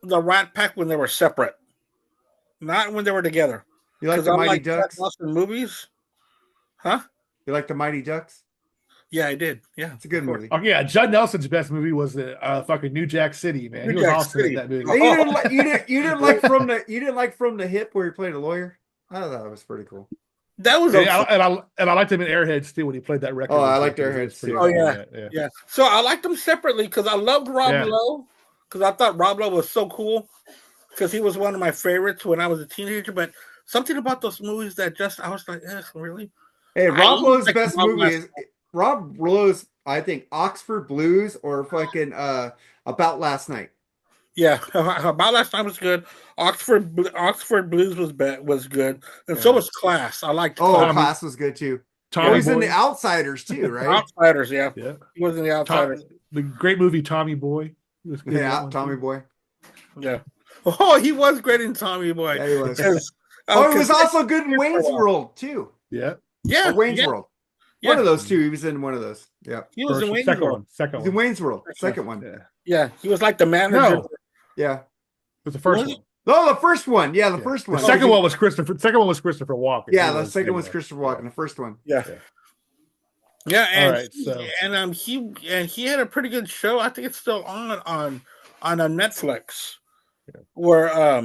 the Rat Pack when they were separate, not when they were together. You like the Mighty Ducks? Movies? Huh? You like the Mighty Ducks? Yeah, I did. Yeah, it's a good movie. Oh yeah, Judd Nelson's best movie was the fucking New Jack City, man. He was awesome in that movie. You didn't like From the Hip where he played a lawyer? I thought that was pretty cool. That was and I liked him in Airheads too when he played that record. Oh, I liked Airheads too. Oh yeah. So I liked them separately because I loved Rob Lowe because I thought Rob Lowe was so cool because he was one of my favorites when I was a teenager. But something about those movies that just I was like, really? Hey, Rob Lowe's best movie is Rob Lowe's, I think, Oxford Blues or fucking About Last Night. Yeah, About Last Night was good. Oxford Blues was good, and so was Class. I liked. Class was good too. He was in The Outsiders too, right? Outsiders, yeah. He was in The Outsiders. The great movie Tommy Boy. Tommy Boy. Yeah. Oh, he was great in Tommy Boy. Yeah, he was. He was also good in Wayne's World too. Yeah. Yeah. Wayne's World. One of those two. He was in one of those. Yeah. He was in Wayne's World. Second one. In Wayne's World. Second one. Yeah. He was like the manager. No. Yeah. It was the first one. Oh, the first one. Yeah, the first one. The second one was Christopher. The second one was Christopher Walken. Yeah, the second one was Christopher Walken. The first one. Yeah. Yeah, and all right, he had a pretty good show. I think it's still on Netflix, where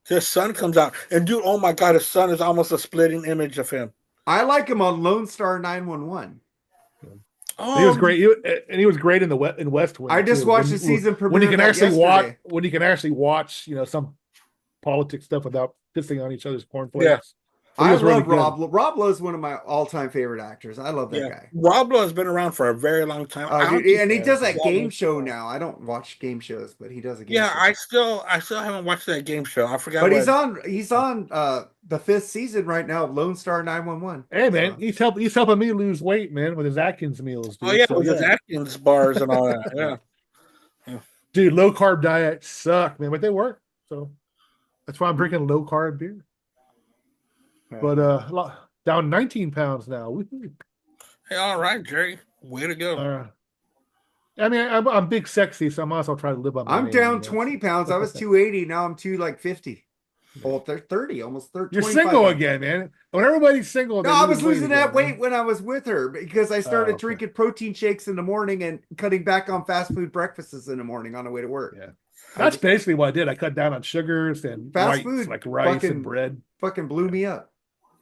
his son comes out, and dude, oh my god, his son is almost a splitting image of him. I like him on Lone Star 911. Oh, he was great. He was great in West Wing. I just watched the season premiere when you can actually watch, some politics stuff without pissing on each other's cornflakes. Yeah. I love Rob Lowe. Rob Lowe is one of my all-time favorite actors. I love that guy. Rob Lowe has been around for a very long time. And he does that game show now. I don't watch game shows, but he does a game show. I still haven't watched that game show. I forgot. But he's on the 5th season right now of Lone Star 911. Hey man, he's helping me lose weight, man, with his Atkins meals. Dude. Oh yeah, with his Atkins bars and all that. Yeah. Dude, low carb diets suck, man, but they work. So that's why I'm drinking low carb beer. But down 19 pounds now. Woo-hoo. Hey, all right, Jerry. Way to go. I mean, I'm big sexy, so I might as well try to live on my I'm down 20 pounds. I was 280. Now I'm 250. Oh, 30, almost 30. You're single again, man. When everybody's single. No, I was losing that weight when I was with her because I started drinking protein shakes in the morning and cutting back on fast food breakfasts in the morning on the way to work. Yeah. That's basically what I did. I cut down on sugars and fast food, like rice and bread. Fucking blew me up.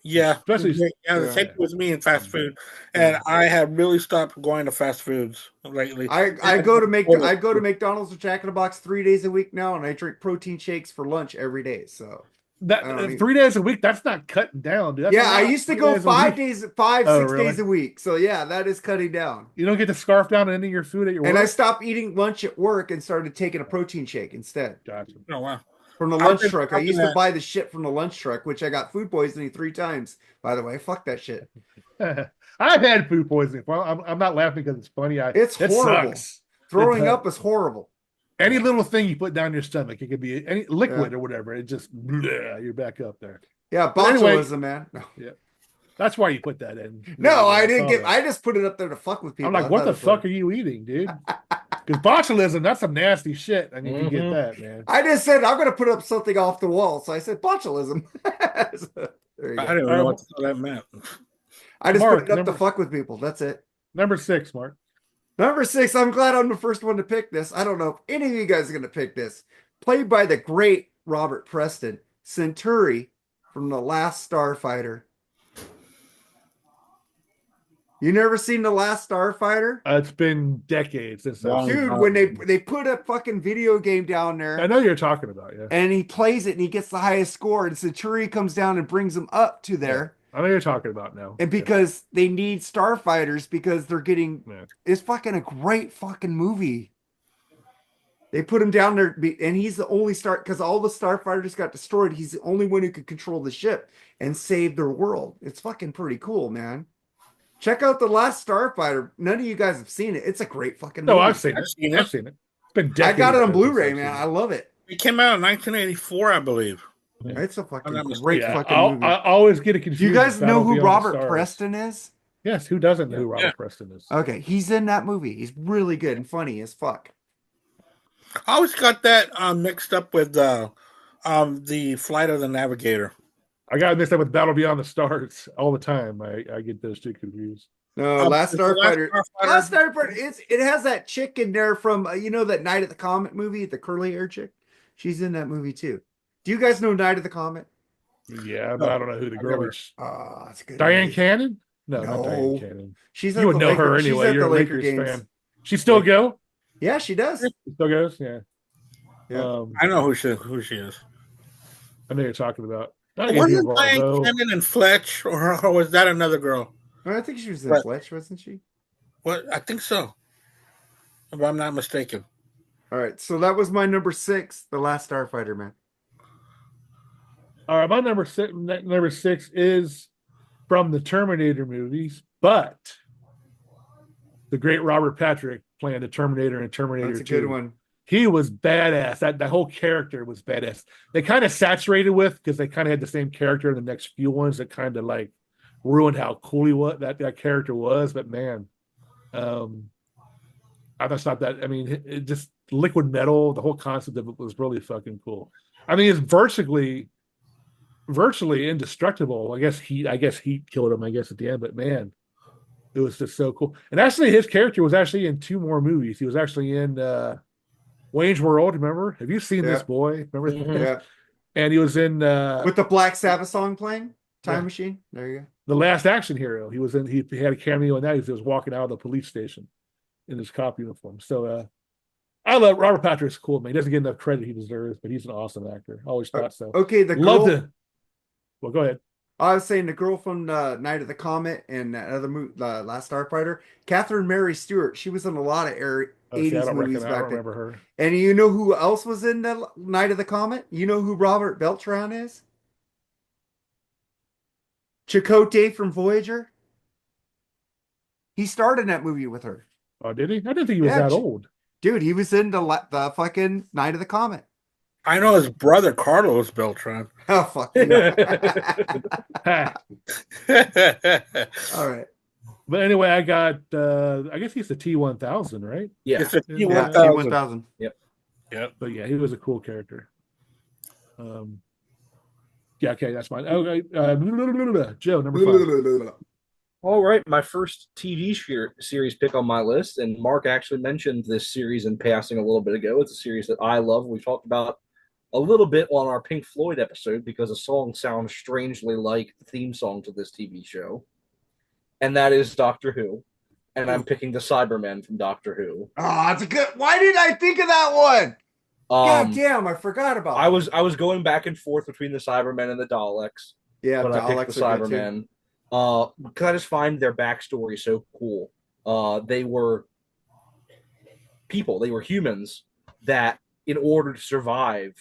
Yeah, the same with me in fast food, and I have really stopped going to fast foods lately. I go to McDonald's or Jack in the Box 3 days a week now, and I drink protein shakes for lunch every day. So that 3 days a week, that's not cutting down, dude. I used to go 5 days, 6 days a week. So yeah, that is cutting down. You don't get to scarf down any of your food at your work? And I stopped eating lunch at work and started taking a protein shake instead. Gotcha. Oh wow. From the lunch truck. I used to buy the shit from the lunch truck, which I got food poisoning 3 times, by the way. Fuck that shit. I've had food poisoning. Well, I'm not laughing because it's funny. It's horrible. Sucks. Throwing up is horrible. Any little thing you put down your stomach, it could be any liquid or whatever. It just, you're back up there. Yeah, botulism, man. No. Yeah. That's why you put that in. No, I didn't I just put it up there to fuck with people. I'm like, what the fuck are you eating, dude? Because botulism, that's some nasty shit. I need to get that, man. I just said I'm going to put up something off the wall, so I said botulism. So, I didn't know what that meant. I just put it up to fuck with people. That's it. Number 6, Mark. Number 6. I'm glad I'm the first one to pick this. I don't know if any of you guys are going to pick this. Played by the great Robert Preston, Centauri from The Last Starfighter. You never seen The Last Starfighter? It's been decades since I've seen Dude, it. when they put a fucking video game down there, I know you're talking about, yeah. and he plays it and he gets the highest score, and Centuri comes down and brings him up to there. I know you're talking about now. And because they need starfighters because they're getting it's fucking a great fucking movie. They put him down there, and he's the only because all the starfighters got destroyed. He's the only one who could control the ship and save their world. It's fucking pretty cool, man. Check out The Last Starfighter. None of you guys have seen it. It's a great fucking movie. No, I've seen it. I've seen it. It's been decades. I got it on Blu-ray, man. I love it. It came out in 1984, I believe. Yeah. It's a fucking great fucking movie. I always get it confused. Do you guys know who Robert Preston is? Yes, who doesn't know who Robert Preston is? Okay, he's in that movie. He's really good and funny as fuck. I always got that mixed up with the Flight of the Navigator. I got mixed up with Battle Beyond the Stars all the time. I get those two confused. No, Last Starfighter. Last Starfighter. It has that chick in there from that Night at the Comet movie, the curly hair chick. She's in that movie too. Do you guys know Night of the Comet? Yeah, but I don't know who the girl is. Oh, it's a good. Diane movie. Cannon? No, not Diane Cannon. You would know her anyway. You're a Lakers fan. She still go? Yeah, she does. She still goes. Yeah. I know who she is. I know you're talking about. Wasn't Diane Cannon in Fletch, or was that another girl? I think she was in Fletch, wasn't she? What? I think so. If I'm not mistaken. All right, so that was my number 6, The Last Starfighter, man. All right, my number six is from the Terminator movies, but the great Robert Patrick playing the Terminator in Terminator 2. That's a good one. He was badass. That whole character was badass. They kind of saturated with because they kind of had the same character in the next few ones that kind of like ruined how cool he was. That character was, but man, I thought that. I mean, it just liquid metal. The whole concept of it was really fucking cool. I mean, it's virtually indestructible. I guess heat killed him. I guess at the end, but man, it was just so cool. And actually, his character was actually in 2 more movies. He was actually in Wayne's World. Remember? Have you seen this boy? Remember? Mm-hmm. Yeah. And he was in with the Black Sabbath song playing. Time Machine. There you go. The Last Action Hero. He was in. He had a cameo in that. He was walking out of the police station in his cop uniform. So I love Robert Patrick's cool, man. He doesn't get enough credit he deserves, but he's an awesome actor. I always thought so. Okay, the girl. Loved it. Well, go ahead. I was saying the girl from Night of the Comet and that other movie, Last Starfighter, Catherine Mary Stewart. She was in a lot of 80s movies back then. I don't remember her. And you know who else was in the Night of the Comet? You know who Robert Beltran is? Chakotay from Voyager. He starred in that movie with her. Oh, did he? I didn't think he was that old. Dude, he was in the fucking Night of the Comet. I know his brother Carlos Beltran. Oh, fuck you. All right. But anyway, I got, I guess he's the T-1000, right? Yeah. It's a Yeah, T-1000. Yep. But yeah, he was a cool character. Yeah, okay, that's fine. Okay, Joe, number 5. All right, my first TV series pick on my list, and Mark actually mentioned this series in passing a little bit ago. It's a series that I love. We talked about a little bit on our Pink Floyd episode because the song sounds strangely like the theme song to this TV show, and that is Doctor Who. And I'm picking the Cybermen from Doctor Who. Oh, that's a good. Why didn't I think of that one? God damn, I forgot about. I was going back and forth between the Cybermen and the Daleks. Yeah, but I picked the Cybermen. Because I just find their backstory so cool. They were people, they were humans that, in order to survive,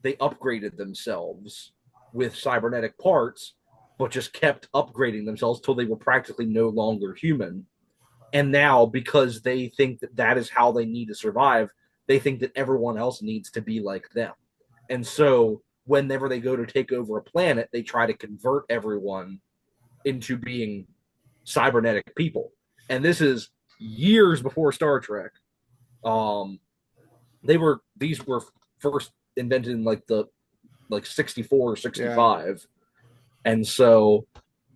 they upgraded themselves with cybernetic parts, but just kept upgrading themselves till they were practically no longer human. And now, because they think that is how they need to survive, they think that everyone else needs to be like them. And so, whenever they go to take over a planet, they try to convert everyone into being cybernetic people. And this is years before Star Trek. These were first invented in like 64 or 65. Yeah. And so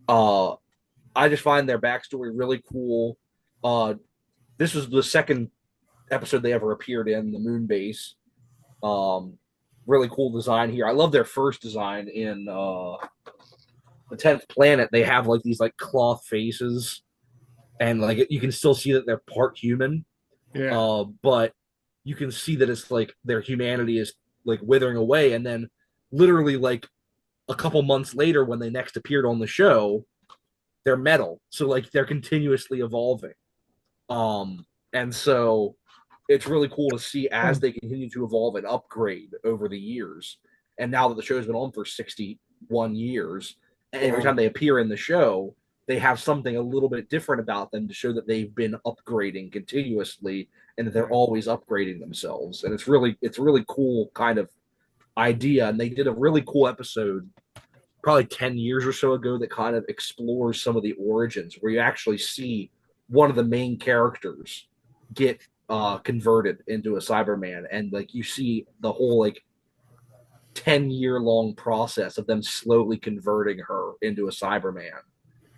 I just find their backstory really cool. This was the second episode they ever appeared in, the moon base. Really cool design here. I love their first design in the 10th planet. They have like these like cloth faces and like you can still see that they're part human. Yeah. But you can see that it's like their humanity is like withering away, and then literally like a couple months later, when they next appeared on the show, they're metal. So like they're continuously evolving. And so it's really cool to see as they continue to evolve and upgrade over the years. And now that the show's been on for 61 years, and every time they appear in the show, they have something a little bit different about them to show that they've been upgrading continuously and that they're always upgrading themselves. And it's really cool kind of idea. And they did a really cool episode probably 10 years or so ago that kind of explores some of the origins, where you actually see one of the main characters get converted into a Cyberman, and like you see the whole like 10-year long process of them slowly converting her into a Cyberman,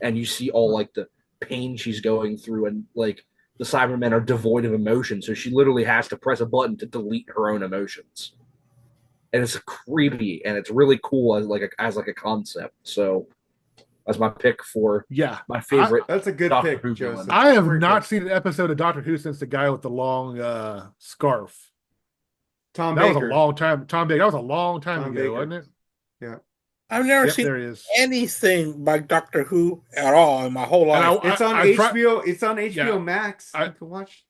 and you see all like the pain she's going through, and like the Cybermen are devoid of emotion, so she literally has to press a button to delete her own emotions. And it's creepy, and it's really cool as a concept. So that's my pick for my favorite. That's a good Doctor pick, Joseph. I have not seen an episode of Doctor Who since the guy with the long scarf. Tom That Baker. was a long time. Tom Baker. That was a long time ago, Baker. wasn't it? Yeah. I've never seen anything by Doctor Who at all in my whole life. It's on HBO. It's on HBO Max. You can watch.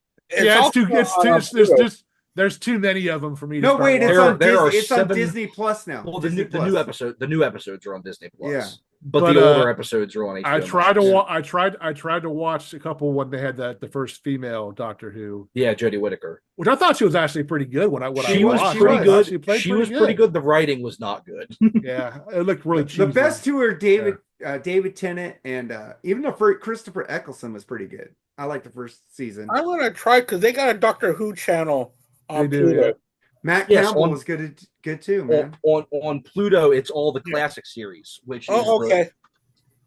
There's too many of them for me. No, wait, it's on Disney Plus now. Well, the new episodes are on Disney Plus. Yeah. But the older episodes are on HBO. I tried to watch a couple when they had the first female Doctor Who. Yeah, Jodie Whittaker. Which I thought she was actually pretty good she was pretty good. She was pretty good. The writing was not good. Yeah, it looked really cheesy. The best two are David Tennant, and even the first Christopher Eccleston was pretty good. I like the first season. I want to try because they got a Doctor Who channel on Pluto. Yeah. Matt Campbell was good too, man. On Pluto, it's all the classic series, which is okay.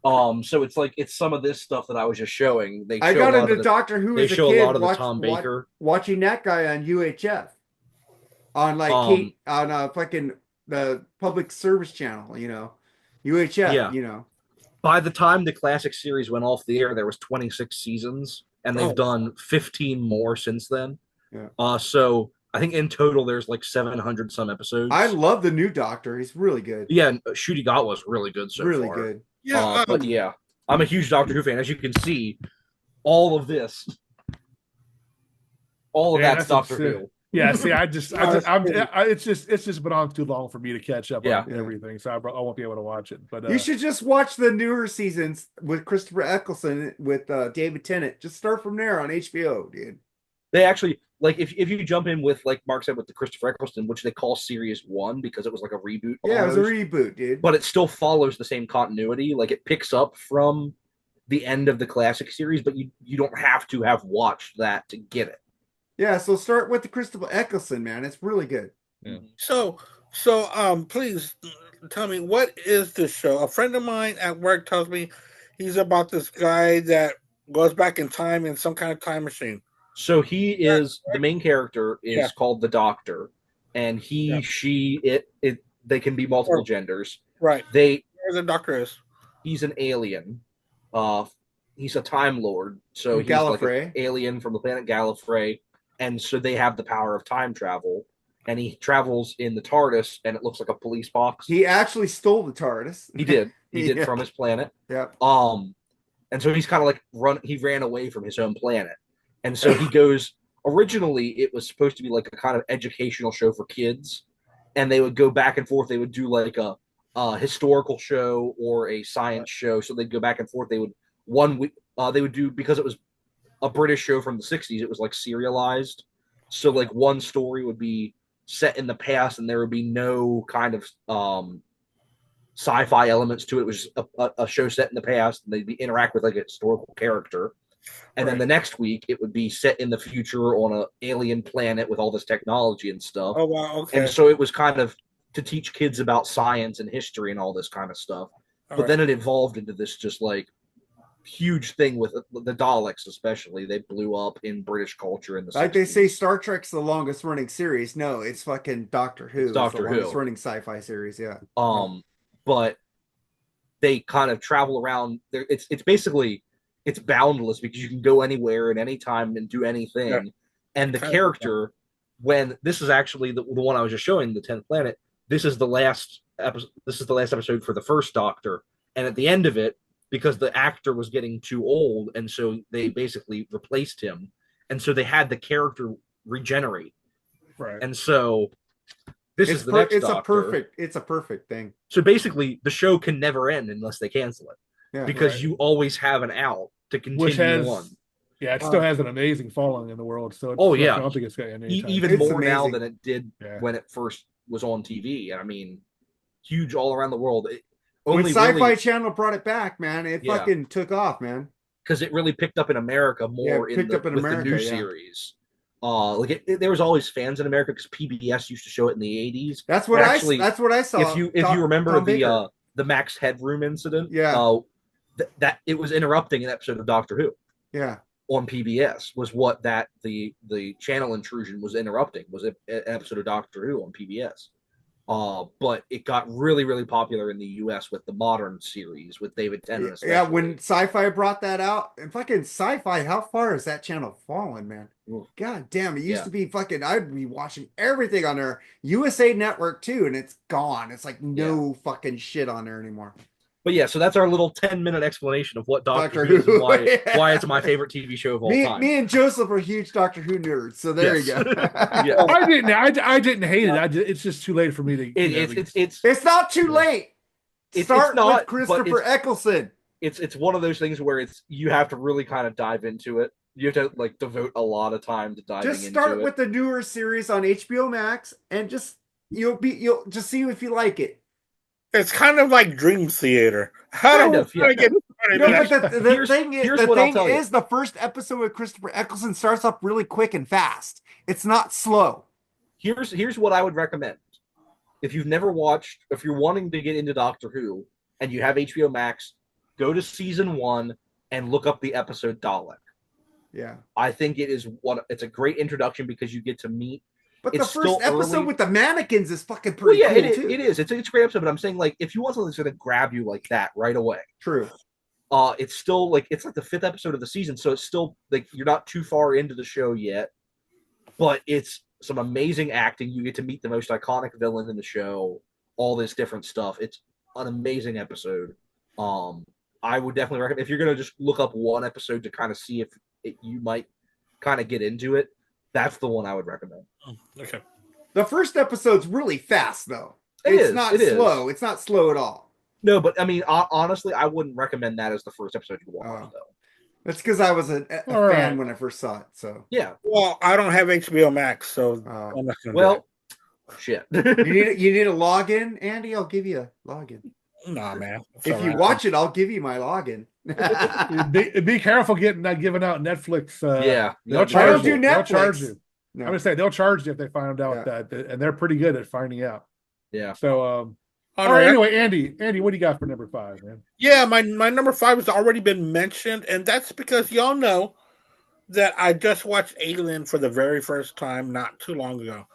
So it's some of this stuff that I was just showing. I got into Doctor Who as a kid. They show a lot of the Tom Baker. Watching that guy on UHF, on fucking the public service channel, UHF, By the time the classic series went off the air, there was 26 seasons, and they've done 15 more since then. Yeah. So I think in total there's like 700 some episodes. I love the new Doctor. He's really good. Yeah, and Ncuti Gatwa's really good so far. Really good. Yeah. But yeah, I'm a huge Doctor Who fan. As you can see, all of that's Doctor Who. Yeah, see, it's just been on too long for me to catch up on everything, so I won't be able to watch it. But you should just watch the newer seasons with Christopher Eccleston with David Tennant. Just start from there on HBO, dude. They actually if you jump in with, like Mark said, with the Christopher Eccleston, which they call Series 1 because it was like a reboot. Yeah, almost. It was a reboot, dude. But it still follows the same continuity. Like it picks up from the end of the classic series, but you don't have to have watched that to get it. Yeah, so start with the Christopher Eccleston, man. It's really good. Yeah. So please tell me, what is this show? A friend of mine at work tells me he's about this guy that goes back in time in some kind of time machine. So he is the main character is called the Doctor, and she, they can be multiple genders. Right. Where the Doctor is. He's an alien. He's a Time Lord, so he's Gallifrey. like an alien from the planet Gallifrey, and so they have the power of time travel. And he travels in the TARDIS, and it looks like a police box. He actually stole the TARDIS. He did. He did from his planet. Yeah. And so he's kind of like he ran away from his own planet. And so he goes, originally it was supposed to be like a kind of educational show for kids. And they would go back and forth. They would do like a historical show or a science show. So they'd go back and forth. They would they would do, because it was a British show from the 60s, it was like serialized. So like one story would be set in the past and there would be no kind of sci-fi elements to it. It was a show set in the past, and they'd interact with like a historical character. And then the next week, it would be set in the future on an alien planet with all this technology and stuff. Oh, wow. Okay. And so it was kind of to teach kids about science and history and all this kind of stuff. But then it evolved into this just like huge thing with the Daleks, especially. They blew up in British culture in the 60s. Like they say Star Trek's the longest running series. No, it's fucking Doctor Who. It's the longest running sci-fi series, yeah. But they kind of travel around there. It's basically it's boundless because you can go anywhere and anytime and do anything. Yeah. And the character, when this is actually the one I was just showing, the 10th planet, this is the last episode. This is the last episode for the first Doctor, and at the end of it, because the actor was getting too old, and so they basically replaced him, and so they had the character regenerate. Right. And so this is the next Doctor. It's a perfect thing. So basically, the show can never end unless they cancel it. Yeah, because you always have an out to continue on. Yeah, it still has an amazing following in the world. So I don't think it's got any even more amazing now than it did when it first was on TV. I mean, huge all around the world. When Sci-Fi Channel brought it back, man, it fucking took off, man. Because it really picked up in America more with the new series. There was always fans in America because PBS used to show it in the 80s. That's what I saw. If you remember the Max Headroom incident, that it was interrupting an episode of Doctor Who. Yeah. On PBS was what the channel intrusion was interrupting, was an episode of Doctor Who on PBS. But it got really, really popular in the US with the modern series with David Tennant. Especially. Yeah, when Sci-Fi brought that out, and fucking Sci-Fi, how far has that channel fallen, man? God damn, it used to be fucking, I'd be watching everything on there. USA Network too, and it's gone. It's like no fucking shit on there anymore. But yeah, so that's our little 10-minute explanation of what Doctor Who is and why it's my favorite TV show of all time. Me and Joseph are huge Doctor Who nerds, so there you go. I didn't hate it. It's just too late for me to. It's not too late. Start with Christopher Eccleston. It's one of those things where you have to really kind of dive into it. You have to devote a lot of time to diving into it. Just start with the newer series on HBO Max, and you'll just see if you like it. It's kind of like Dream Theater. The thing is, the first episode with Christopher Eccleston starts up really quick and fast. It's not slow. Here's what I would recommend. If you've never watched, if you're wanting to get into Doctor Who and you have HBO Max, go to season 1 and look up the episode Dalek. Yeah. I think it's a great introduction because you get to meet. But the first episode with the mannequins is fucking pretty cool too. It is. It's a great episode, but I'm saying if you want something that's going to grab you like that right away. True. It's still it's like the 5th episode of the season, so it's still you're not too far into the show yet. But it's some amazing acting. You get to meet the most iconic villain in the show, all this different stuff. It's an amazing episode. I would definitely recommend if you're going to just look up one episode to kind of see if you might kind of get into it. That's the one I would recommend. Okay. The first episode's really fast, though. It's not slow. It's not slow at all. No, but I mean, honestly, I wouldn't recommend that as the first episode you watch, though. That's because I was a fan when I first saw it. So yeah. Well, I don't have HBO Max, so I'm not gonna shit. you need a login, Andy? I'll give you a login. Nah, man. If you watch it, I'll give you my login. be careful not giving out Netflix. They'll charge you. They'll charge you. No. I'm gonna say they'll charge you if they find out that, and they're pretty good at finding out. Yeah. So, all right. Anyway, Andy, what do you got for number 5, man? Yeah, my number 5 has already been mentioned, and that's because y'all know that I just watched Alien for the very first time not too long ago,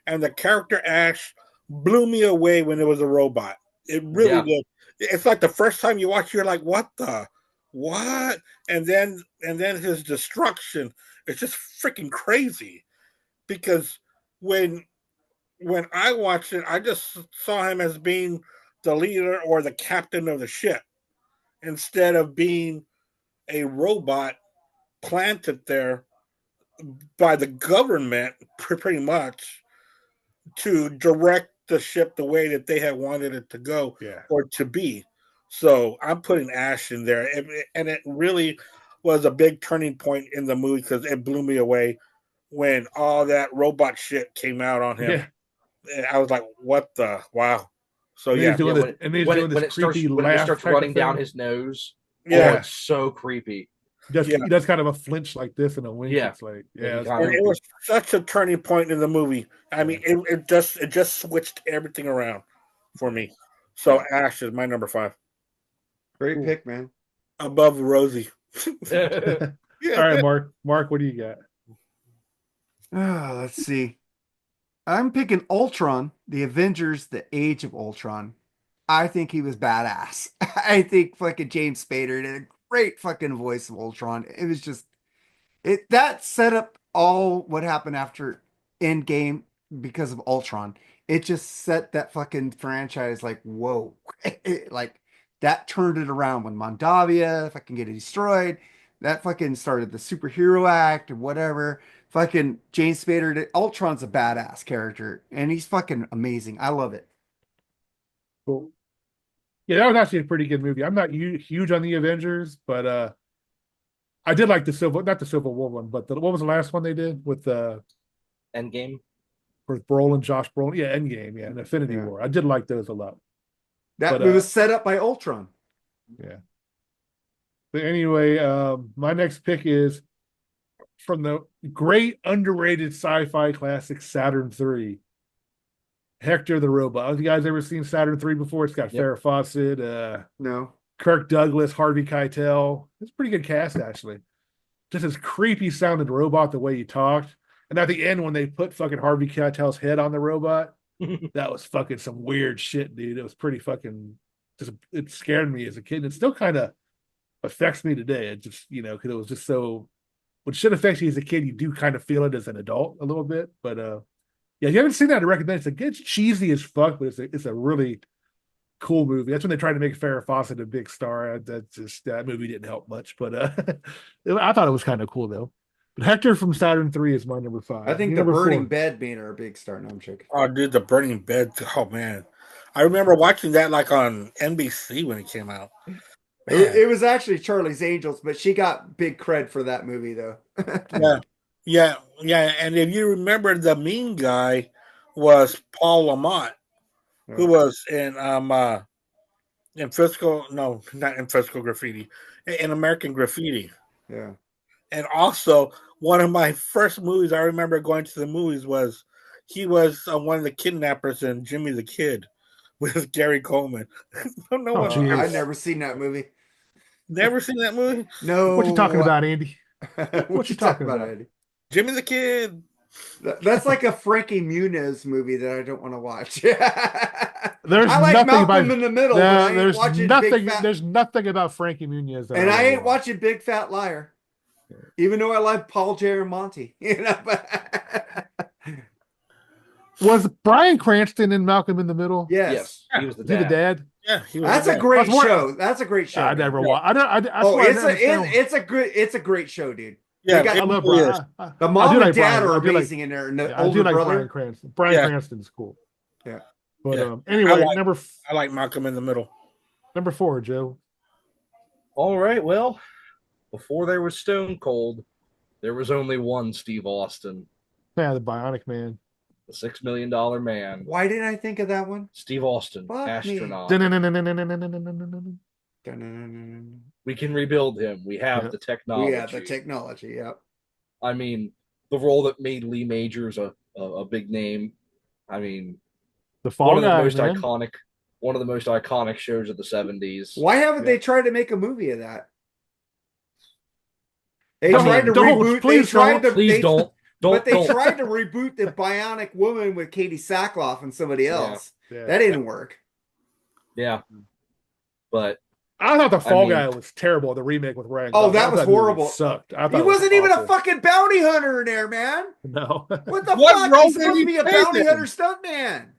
and the character Ash blew me away when it was a robot. It really did. It's like the first time you watch, you're like, "What the, what?" And then his destruction. It's just freaking crazy, because when I watched it, I just saw him as being the leader or the captain of the ship, instead of being a robot planted there by the government, pretty much, to direct the ship the way that they had wanted it to go or to be. So I'm putting Ash in there, and it really was a big turning point in the movie because it blew me away when all that robot shit came out on him. Yeah. I was like, "What the wow!" So when it starts running down his nose, it's so creepy. He does kind of a flinch like this in a wink. Yeah, it's like it was such a turning point in the movie. I mean, it just switched everything around for me. So Ash is my number 5. Great pick, man. Above Rosie. All right, Mark. Mark, what do you got? Let's see. I'm picking Ultron, the Avengers, the Age of Ultron. I think he was badass. I think fucking James Spader did a great fucking voice of Ultron. It was just that set up all what happened after Endgame because of Ultron. It just set that fucking franchise like, whoa. Like that turned it around when Mondavia fucking get destroyed. That fucking started the superhero act or whatever. Fucking James Spader Ultron's a badass character and he's fucking amazing. I love it. Cool. Yeah, that was actually a pretty good movie. I'm not huge on the Avengers, but I did like not the Civil War one, but what was the last one they did with Endgame? with Brolin, Josh Brolin? Yeah, Endgame, yeah, and Infinity War. I did like those a lot. That was set up by Ultron. Yeah. But anyway, my next pick is from the great underrated sci-fi classic Saturn III. Hector the Robot. Have you guys ever seen Saturn III before? It's got Farrah Fawcett, No. Kirk Douglas, Harvey Keitel. It's a pretty good cast, actually. Just this creepy sounding robot, the way he talked. And at the end, when they put fucking Harvey Keitel's head on the robot, that was fucking some weird shit, dude. It was pretty fucking, it scared me as a kid. And it still kind of affects me today. It just, because it was just so, what should affect you as a kid, you do kind of feel it as an adult a little bit. But yeah, if you haven't seen that, I recommend it. It's cheesy as fuck, but it's a really cool movie. That's when they tried to make Farrah Fawcett a big star. That movie didn't help much, but I thought it was kind of cool though. But Hector from Saturn III is my number 5. I think the Burning Bed made her a big star. No, I'm joking. Oh, dude, the Burning Bed. Oh man, I remember watching that like on NBC when it came out. It was actually Charlie's Angels, but she got big cred for that movie though. Yeah. And if you remember, the mean guy was Paul Lamont, who was in Physical, no, not in Physical Graffiti, in American Graffiti. Yeah. And also, one of my first movies I remember going to the movies was he was one of the kidnappers in Jimmy the Kid with Gary Coleman. I've never seen that movie. Never seen that movie? No. What you talking about, Andy? What you talking about, Andy? Jimmy the Kid. That's like a Frankie Muniz movie that I don't want to watch. There's I like nothing Malcolm in the Middle. There's nothing about Frankie Muniz. And I ain't watching Big Fat Liar. Even though I like Paul Giamatti. Was Bryan Cranston in Malcolm in the Middle? Yes. He was the dad. The dad? Yeah, that's a great show. That's a great show. I never watched. It's a great show, dude. Yeah, I love Brian. The mom and dad are amazing in there. And the older brother. Bryan Cranston. Bryan Cranston's cool. Yeah. But anyway, I like Malcolm in the Middle. Number 4, Joe. All right. Well, before there was Stone Cold, there was only one Steve Austin. Yeah, the Bionic Man. The $6 Million Man. Why didn't I think of that one? Steve Austin, astronaut. We can rebuild him. We have the technology. We have the technology, yep. I mean, the role that made Lee Majors a big name. I mean, the Fall Guy, one of the most iconic shows of the 70s. Why haven't they tried to make a movie of that? They tried to reboot. Please don't. But they tried to reboot the Bionic Woman with Katie Sackhoff and somebody else. Yeah. That didn't work. Yeah. But I thought the Fall Guy was terrible, the remake with Ryan. Oh, that was horrible. Sucked. He wasn't even a fucking bounty hunter in there, man. No. What the fuck? He's supposed to be a bounty hunter stuntman.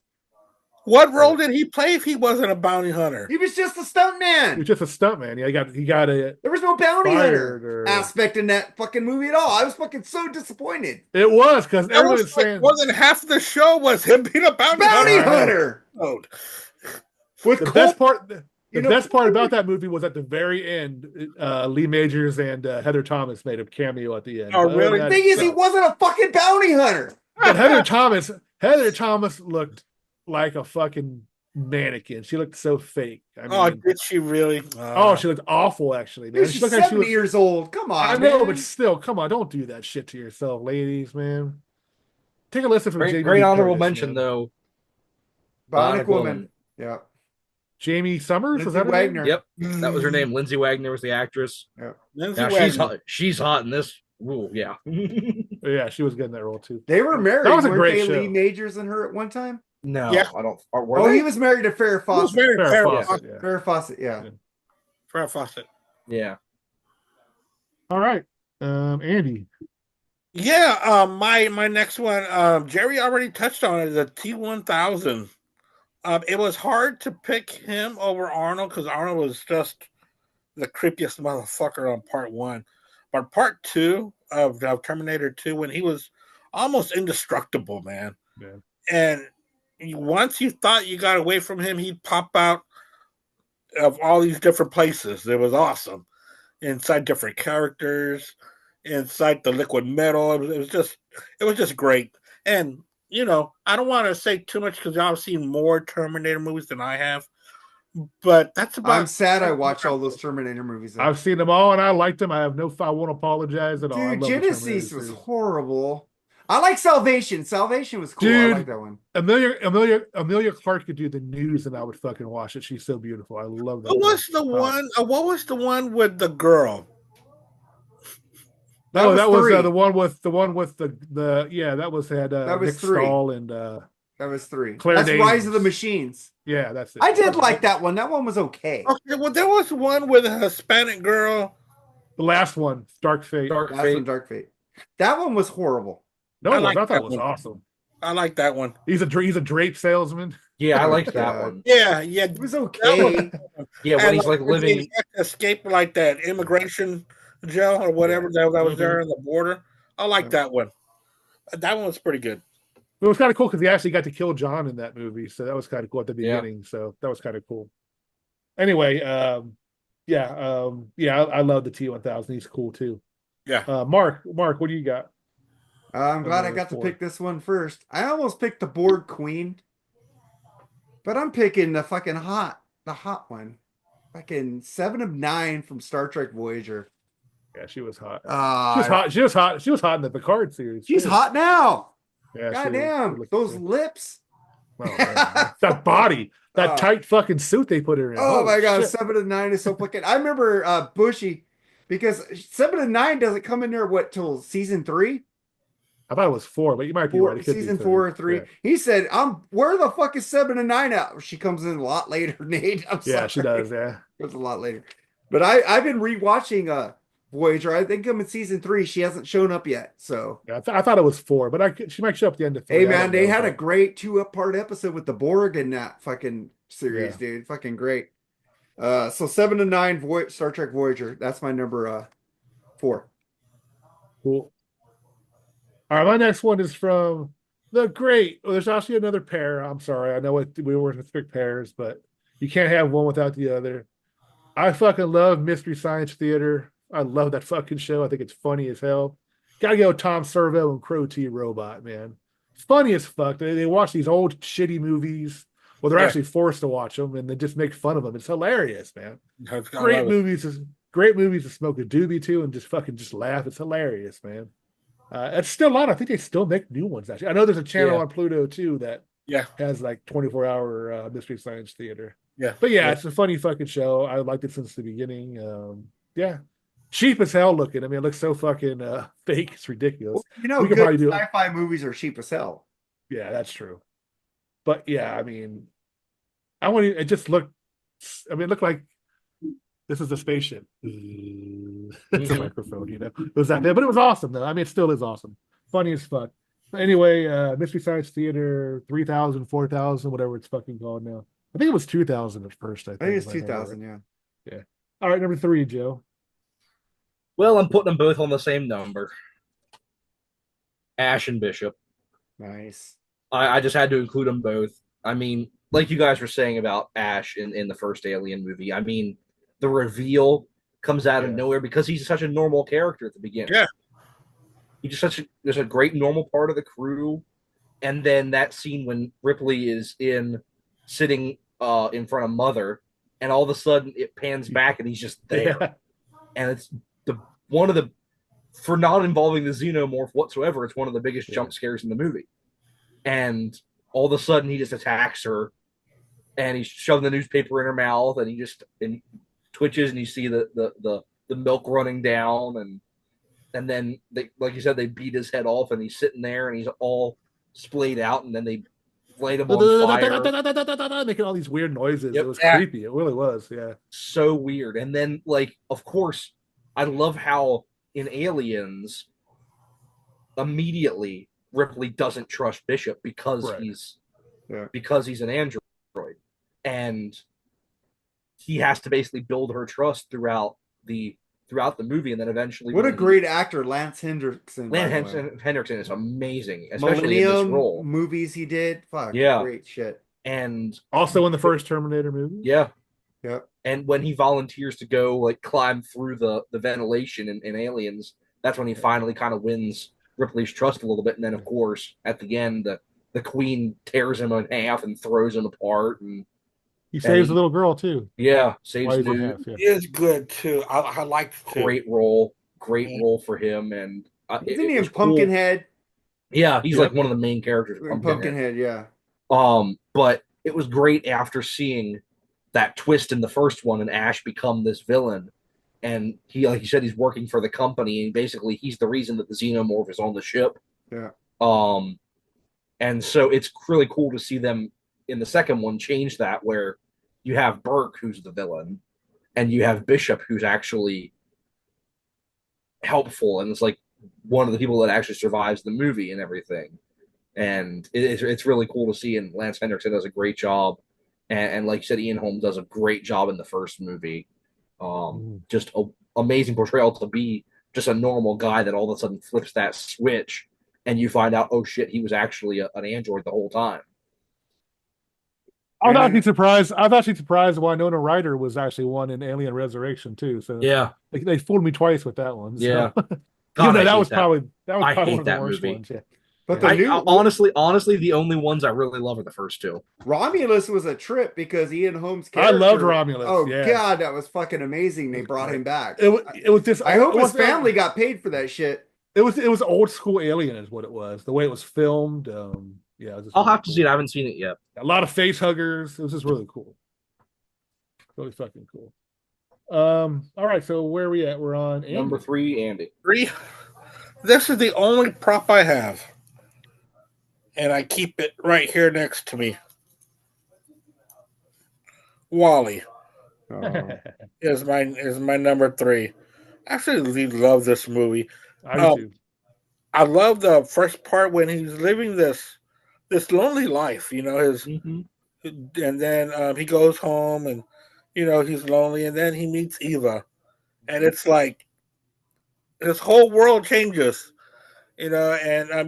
What role did he play if he wasn't a bounty hunter? He was just a stuntman. He was just a stuntman. Yeah, he got a. There was no bounty hunter aspect in that fucking movie at all. I was fucking so disappointed. It was because everyone was saying more than half the show was him being a bounty hunter. With the best part. The best part about that movie was at the very end, Lee Majors and Heather Thomas made a cameo at the end. Oh, really? The thing is, he wasn't a fucking bounty hunter. But Heather Thomas looked like a fucking mannequin. She looked so fake. I mean, did she really? She looked awful, actually, man. She's 70 years old. Come on, I know, but still, come on, don't do that shit to yourself, ladies, man. Take a listen from great honorable mention, though. Bionic Woman. Yeah. Jamie Summers? Was that Wagner? Yep, that was her name. Lindsay Wagner was the actress. Yeah. She's hot in this. Ooh, yeah. Yeah, she was getting that role too. They were married. That was a great show. Lee Majors and her at one time? No, I don't. He was married to Farrah Fawcett. Farrah Fawcett, yeah. Farrah Fawcett. Yeah. All right. Andy. Yeah, my next one, Jerry already touched on it, the T-1000. It was hard to pick him over Arnold because Arnold was just the creepiest motherfucker on part one. But part two of Terminator 2, when he was almost indestructible, man. Yeah. And once you thought you got away from him, he'd pop out of all these different places. It was awesome. Inside different characters, inside the liquid metal. It was just great. And I don't want to say too much because y'all have seen more Terminator movies than I have. But that's about. I'm sad I watched all those Terminator movies. I've seen them all and I liked them. I won't apologize at all. Dude, I love Genesis was horrible. I like Salvation. Salvation was cool. Dude, I like that one. Amelia Clark could do the news and I would fucking watch it. She's so beautiful. I love that. What was the one with the girl? No, that was the one with the yeah, that was that was Nick 3. Stahl and that was 3. Claire That's Danes. Rise of the Machines. Yeah, that's it. I did like that one. That one was okay. Okay, well, there was one with a Hispanic girl. The last one, Dark Fate. Dark Fate. That one was horrible. No, I thought it was awesome. I like that one. He's a drape salesman. Yeah, I liked that one. Yeah, it was okay. Yeah, when he's like living, escape like that immigration jail or whatever that was there on the border. I like that one. That one was pretty good. It was kind of cool because he actually got to kill John in that movie, so that was kind of cool at the beginning. Yeah. So that was kind of cool. Anyway, I love the T-1000. He's cool too. Yeah. Mark, what do you got? I'm glad I got to pick this one first. I almost picked the Borg Queen, but I'm picking the hot one. Fucking 7 of 9 from Star Trek Voyager. Yeah, she was hot. She was hot in the Picard series. She's hot now. Yeah, goddamn, those lips. Oh, that body, that tight fucking suit they put her in. Oh my god, 7 of 9 is so fucking. I remember Bushy, because 7 of 9 doesn't come in there till season 3. I thought it was 4, but you might be right. Season 4 or 3. Yeah. He said, where the fuck is 7 of 9 out? She comes in a lot later, Nate. Yeah, she does, yeah. It's a lot later. But I've been rewatching Voyager. I think I'm in season 3. She hasn't shown up yet. So yeah, I thought it was 4, but she might show up at the end of 3. Hey man, they had a great 2-part episode with the Borg in that fucking series, dude. Fucking great. So 7 of 9 Star Trek Voyager. That's my number 4. Cool. All right, my next one is from the great. Oh, there's actually another pair. I'm sorry. I know we were with pick pairs, but you can't have one without the other. I fucking love Mystery Science Theater. I love that fucking show. I think it's funny as hell. Gotta go Tom Servo and Crow T Robot, man. It's funny as fuck. They watch these old shitty movies. Well, they're actually forced to watch them, and they just make fun of them. It's hilarious, man. Great movies to smoke a doobie to and just laugh. It's hilarious, man. It's still on. I think they still make new ones, actually. I know there's a channel on Pluto, too, that has like 24-hour Mystery Science Theater. Yeah. But it's a funny fucking show. I liked it since the beginning. Cheap as hell looking. I mean, it looks so fucking fake. It's ridiculous. Well, good sci-fi movies are cheap as hell. Yeah, that's true. But I mean, it just looked, it looked like this is a spaceship. It's a microphone, It was that there, but it was awesome though. I mean, it still is awesome. Funny as fuck. Anyway, Mystery Science Theater 3000, 4000, whatever it's fucking called now. I think it was 2000 at first. I think it's 2000, yeah. All right, number 3, Joe. Well, I'm putting them both on the same number. Ash and Bishop. Nice. I just had to include them both. I mean, like you guys were saying about Ash in the first Alien movie, I mean, the reveal comes out of nowhere because he's such a normal character at the beginning. Yeah. He's just there's a great normal part of the crew. And then that scene when Ripley is sitting in front of Mother, and all of a sudden it pans back and he's just there. Yeah. And it's for not involving the xenomorph whatsoever, it's one of the biggest jump scares in the movie. And all of a sudden he just attacks her and he's shoving the newspaper in her mouth and he twitches and you see the milk running down and then they, like you said, they beat his head off and he's sitting there and he's all splayed out and then they light him on fire. Making all these weird noises. It was creepy. It really was. Yeah. So weird. And then, like, of course, I love how in Aliens, immediately Ripley doesn't trust Bishop because he's an android, and he has to basically build her trust throughout the movie, and then eventually. What a great actor, Lance Hendrickson. Hendrickson is amazing, especially in this role. Movies he did, great shit. And also in the first Terminator movie. Yeah. And when he volunteers to go like climb through the ventilation in Aliens, that's when he finally kind of wins Ripley's trust a little bit. And then of course at the end, the Queen tears him in half and throws him apart, and he saves the little girl too. Yeah, saves him. He is good too. I like great role for him. And isn't he in Pumpkinhead? Cool. Yeah, he's like one of the main characters. Pumpkinhead, yeah. But it was great after seeing that twist in the first one and Ash become this villain. And he, like you said, he's working for the company, and basically he's the reason that the Xenomorph is on the ship. Yeah. And so it's really cool to see them in the second one change that, where you have Burke, who's the villain, and you have Bishop, who's actually helpful, and it's like one of the people that actually survives the movie and everything. And it's really cool to see, and Lance Henriksen does a great job. And like you said, Ian Holm does a great job in the first movie. Just an amazing portrayal to be just a normal guy that all of a sudden flips that switch, and you find out, oh shit, he was actually an android the whole time. I was actually surprised Winona Ryder was actually one in Alien Resurrection too. So yeah, they fooled me twice with that one. So. Yeah, that was probably one of the worst movie. ones. Yeah. But honestly, the only ones I really love are the first two. Romulus was a trip because Ian Holmes' character. I loved Romulus. Oh god, that was fucking amazing. They brought him back. It was just. I hope his family got paid for that shit. It was old school Alien, is what it was. The way it was filmed. Yeah, I'll have to see it. I haven't seen it yet. A lot of face huggers. It was just really cool. Really fucking cool. All right, so where are we at? We're on Andy. Number 3, Andy. 3. This is the only prop I have, and I keep it right here next to me. Wally is my number 3. I actually love this movie. I do. I love the first part when he's living this lonely life, and then he goes home and he's lonely, and then he meets Eva, and it's like his whole world changes, and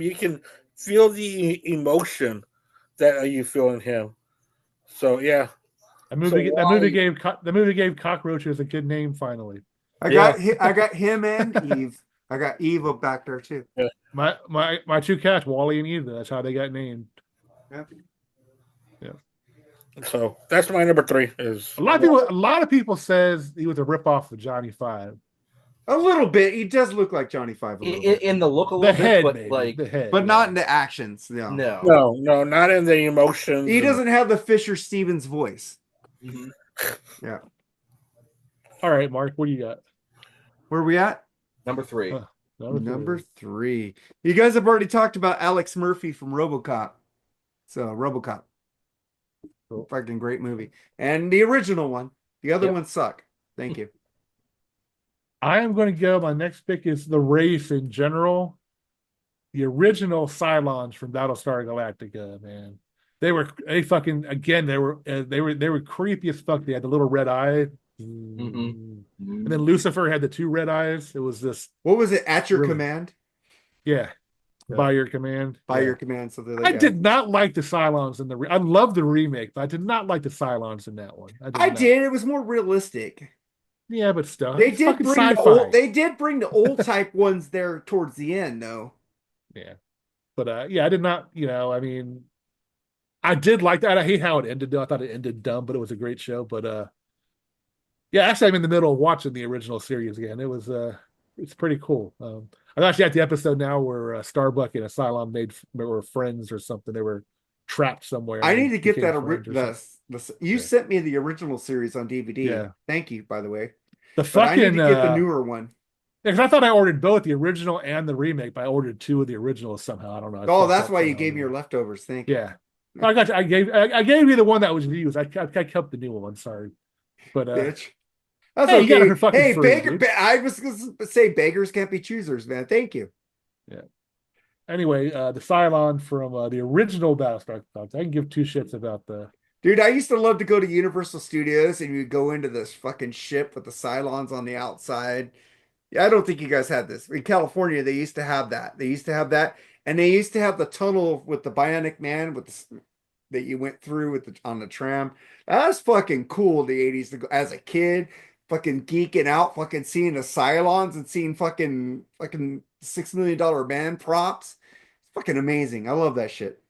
you can feel the emotion that you feel in him. So yeah, the movie gave cockroaches a good name finally. I got him and Eve. I got Eva back there too. Yeah. My two cats, Wally and Eva. That's how they got named. Yeah. So that's my number 3. Is a lot of people says he was a ripoff of Johnny Five. A little bit. He does look like Johnny Five in the look a little bit, but like the head, but not in the actions. No, not in the emotions. He doesn't have the Fisher Stevens voice. Mm-hmm. Yeah. All right, Mark, what do you got? Where are we at? Number 3. Number 3. You guys have already talked about Alex Murphy from RoboCop. So RoboCop. Cool. Fucking great movie. And the original one. The other ones suck. Thank you. I am going to go. My next pick is the race in general. The original Cylons from Battlestar Galactica, man. They were creepy as fuck. They had the little red eye. And then Lucifer had the 2 red eyes. It was this. What was it? At your command? Yeah. By your command. By your command. Something like I did not like the Cylons in I love the remake, but I did not like the Cylons in that one. I did. It was more realistic. Yeah, but still. They did bring the old type ones there towards the end, though. Yeah. But I did not, I mean, I did like that. I hate how it ended, though. I thought it ended dumb, but it was a great show. But actually, I'm in the middle of watching the original series again. It was it's pretty cool. I'm actually at the episode now where Starbuck and a Cylon were friends or something. They were trapped somewhere. I need to get that. You sent me the original series on DVD. Yeah. Thank you, by the way. I need to get the newer one. Because I thought I ordered both the original and the remake, but I ordered 2 of the originals somehow. I don't know. That's why you gave me your leftovers. Thank you. Yeah. I gave you the one that was used. I kept the new one. Sorry. But bitch. That's Hey, you got it okay. for fucking Hey, free, dude. I was gonna say beggars can't be choosers, man. Thank you. Yeah. Anyway, the Cylon from the original Battlestar Galactica. I can give two shits about the. Dude, I used to love to go to Universal Studios and you'd go into this fucking ship with the Cylons on the outside. Yeah, I don't think you guys had this. In California, they used to have that. They used to have that. And they used to have the tunnel with the Bionic Man with that you went through with on the tram. That was fucking cool in the 80s to go as a kid, fucking geeking out, fucking seeing the Cylons and seeing fucking $6 million man props. It's fucking amazing. I love that shit.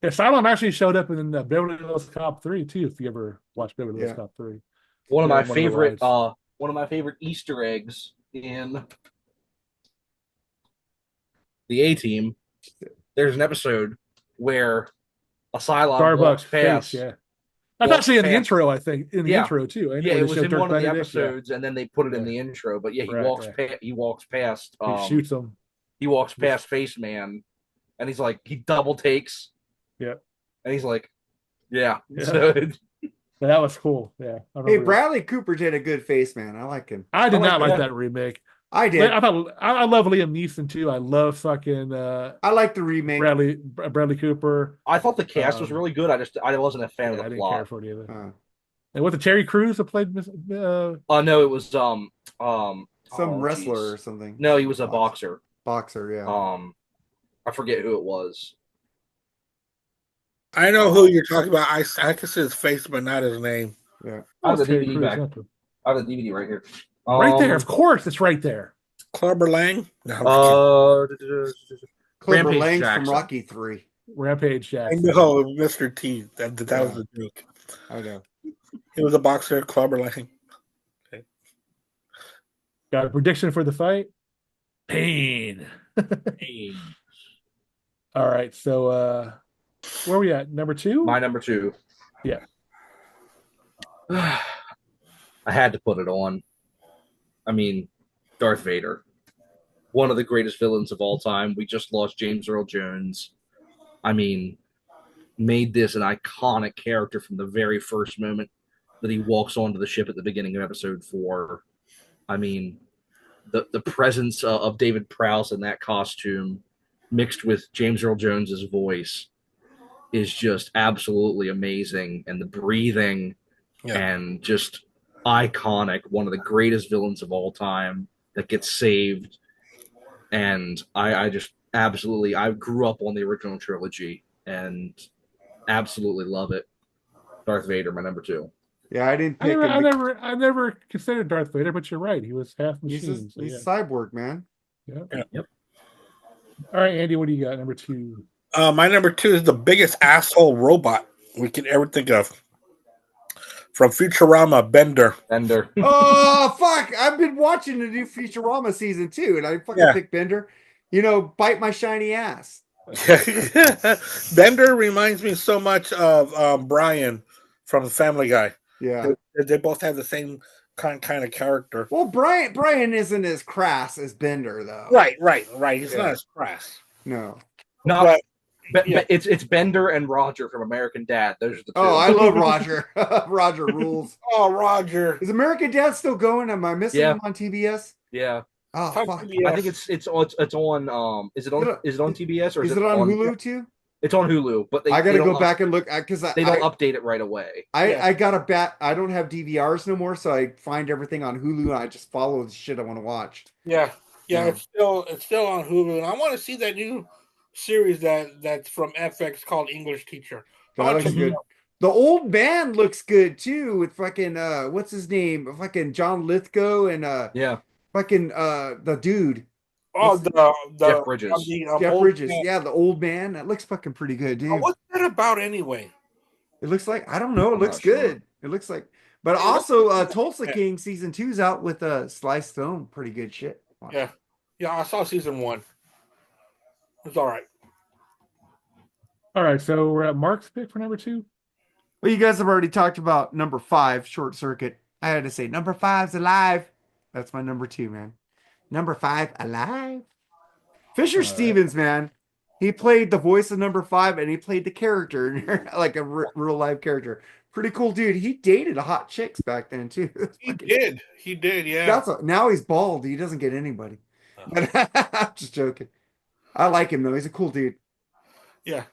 Yeah, Cylon actually showed up in Beverly Hills Cop 3 too. If you ever watched Beverly Hills Yeah. Cop 3, One of Yeah, my one of the favorite rides. one of my favorite Easter eggs in the A Team. There's an episode where a Cylon walks Starbucks past. face. Yeah, that's actually in the past- intro. I think in the Yeah. intro too. I know Yeah, they it was showed in Dirk one of the Benedict, yeah. episodes, and then they put it in Yeah. the intro. But yeah, he Right, walks right. past. He walks past. He shoots them. He walks past Face Man, and he's like, he double takes. Yeah. And he's like, yeah. Yeah. So That was cool. Yeah. I Hey, remember that. Bradley Cooper did a good face, man. I like him. I did not like that. that remake. I did. I thought I love Liam Neeson too. I love fucking I like the remake. Bradley Cooper. I thought the cast was really good. I wasn't a fan of I the didn't plot. care for it either. And was it Terry Crews that played? No, it was some oh, wrestler geez. or something. No, he was a boxer. Boxer, yeah. I forget who it was. I know who you're talking about. I can see his face, but not his name. Yeah. I have the Terry DVD Crews, back. not I have the DVD right here. right there, of course, it's right there. Clubber Lang? No, Clubber Rampage Lang's Jackson. from Rocky 3. Rampage I Jackson. know, Mr. T. That Yeah. was the joke. I know. He was a boxer, Clubber Lang. Okay. Got a prediction for the fight? Pain. All right, so where are we at? Number 2? My number 2. Yeah. I had to put it on. I mean, Darth Vader. One of the greatest villains of all time. We just lost James Earl Jones. I mean, made this an iconic character from the very first moment that he walks onto the ship at the beginning of episode 4. I mean, the presence of David Prowse in that costume mixed with James Earl Jones's voice is just absolutely amazing. And the breathing and just iconic, one of the greatest villains of all time that gets saved. And I just absolutely, I grew up on the original trilogy and absolutely love it. Darth Vader, my number 2. Yeah, I didn't pick him. I never considered Darth Vader, but you're right. He was half machine. He's a cyborg, man. Yep. All right, Andy, what do you got? Number 2. My number 2 is the biggest asshole robot we can ever think of. From Futurama, Bender. Oh, fuck. I've been watching the new Futurama season 2, and I fucking picked Bender. You know, bite my shiny ass. Bender reminds me so much of Brian from Family Guy. Yeah. They both have the same kind of character. Well, Brian isn't as crass as Bender, though. Right. He's not as crass. No. It's Bender and Roger from American Dad. Those are the two. Oh, I love Roger. Roger rules. Oh, Roger. Is American Dad still going? Am I missing him on TBS? Yeah. Oh, fuck. I think it's on. Is it on TBS or is it on Hulu too? It's on Hulu, but I gotta go back and look because they don't update it right away. I got a bat. I don't have DVRs no more, so I find everything on Hulu and I just follow the shit I want to watch. Yeah. It's still on Hulu, and I want to see that new series that's from FX called English Teacher. That looks good. The old man looks good too with fucking what's his name? Fucking John Lithgow and fucking the dude. Oh, the Jeff Bridges. Jeff Bridges. Man. Yeah, the old man. That looks fucking pretty good, dude. What's that about anyway? It looks like I don't know. It looks good. It looks like, but also Tulsa King season 2's out with Sly Stone. Pretty good shit. Yeah. I saw season 1. It's all right. All right, so we're at Mark's pick for number 2. Well, you guys have already talked about number 5, Short Circuit. I had to say number 5's alive. That's my number 2, man. Number 5 alive. Fisher Stevens, man. He played the voice of number 5, and he played the character like a real live character. Pretty cool dude. He dated a hot chicks back then too. He did, yeah. Now he's bald. He doesn't get anybody. But I'm just joking. I like him though. He's a cool dude. Yeah.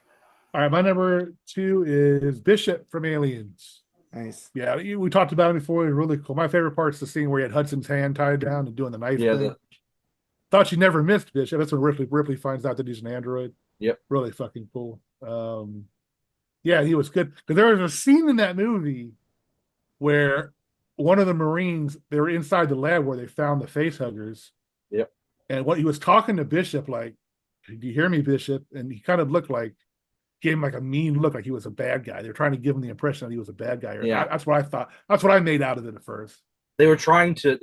All right, my number 2 is Bishop from Aliens. Nice. Yeah, we talked about him before. He's really cool. My favorite part's the scene where he had Hudson's hand tied down and doing the knife thing. Thought you never missed Bishop. That's when Ripley finds out that he's an android. Yep. Really fucking cool. Yeah, he was good. Because there was a scene in that movie where one of the Marines, they were inside the lab where they found the face huggers. Yep. And what he was talking to Bishop, like, do you hear me, Bishop? And he kind of gave him like a mean look, like he was a bad guy. They were trying to give him the impression that he was a bad guy. Yeah. That's what I thought. That's what I made out of it at first. They were trying to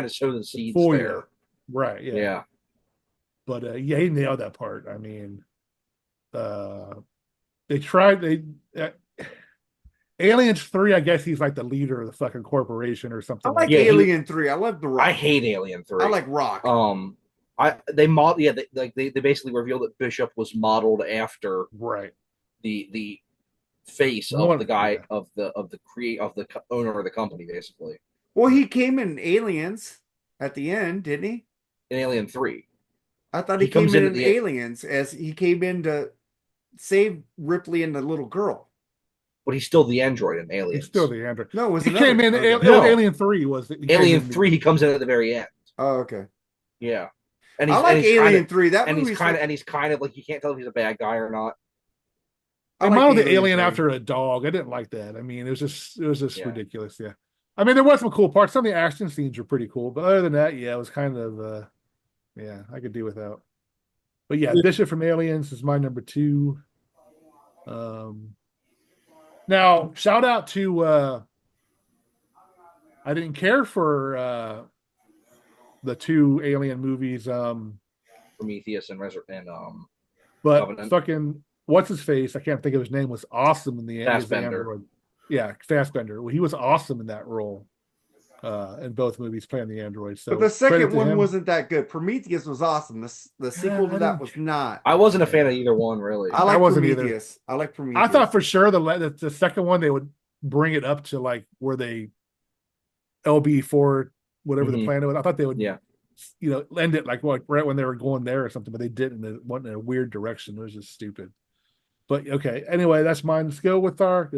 sow the seeds there. Right. Yeah. Yeah. But yeah, he nailed that part. I mean, they tried. Aliens 3, I guess he's like the leader of the fucking corporation or something. I like Alien 3. I love the Rock. I hate Alien 3. I like Rock. They basically revealed that Bishop was modeled after the face of the guy of the owner of the company, basically. Well, he came in Aliens at the end, didn't he? In Alien 3. I thought he came in Aliens as he came in to save Ripley and the little girl. But he's still the android in Aliens. He's still the android. No, he came in. Alien 3 was Alien 3. He comes in at the very end. Oh, okay. Yeah. And I like Alien 3. He's kind of like, you can't tell if he's a bad guy or not. I modeled the alien after a dog. I didn't like that. I mean, it was just ridiculous. Yeah. I mean, there was some cool parts. Some of the action scenes were pretty cool, but other than that, yeah, it was kind of I could do without. But yeah, Bishop from Aliens is my number 2. Now, shout out to I didn't care for the 2 Alien movies, Prometheus and but Covenant. Fucking what's his face? I can't think of his name. Was awesome in the Fassbender. Yeah, Fassbender. Well, he was awesome in that role in both movies, playing the android. So, but the second one wasn't that good. Prometheus was awesome. The sequel to that was not. I wasn't a fan of either one, really. I wasn't Prometheus. I like Prometheus. I thought for sure the second one they would bring it up to like where they LB4 whatever the plan was. I thought they would, end it like right when they were going there or something, but they didn't. It went in a weird direction. It was just stupid. But okay, anyway, that's mine. Let's go with our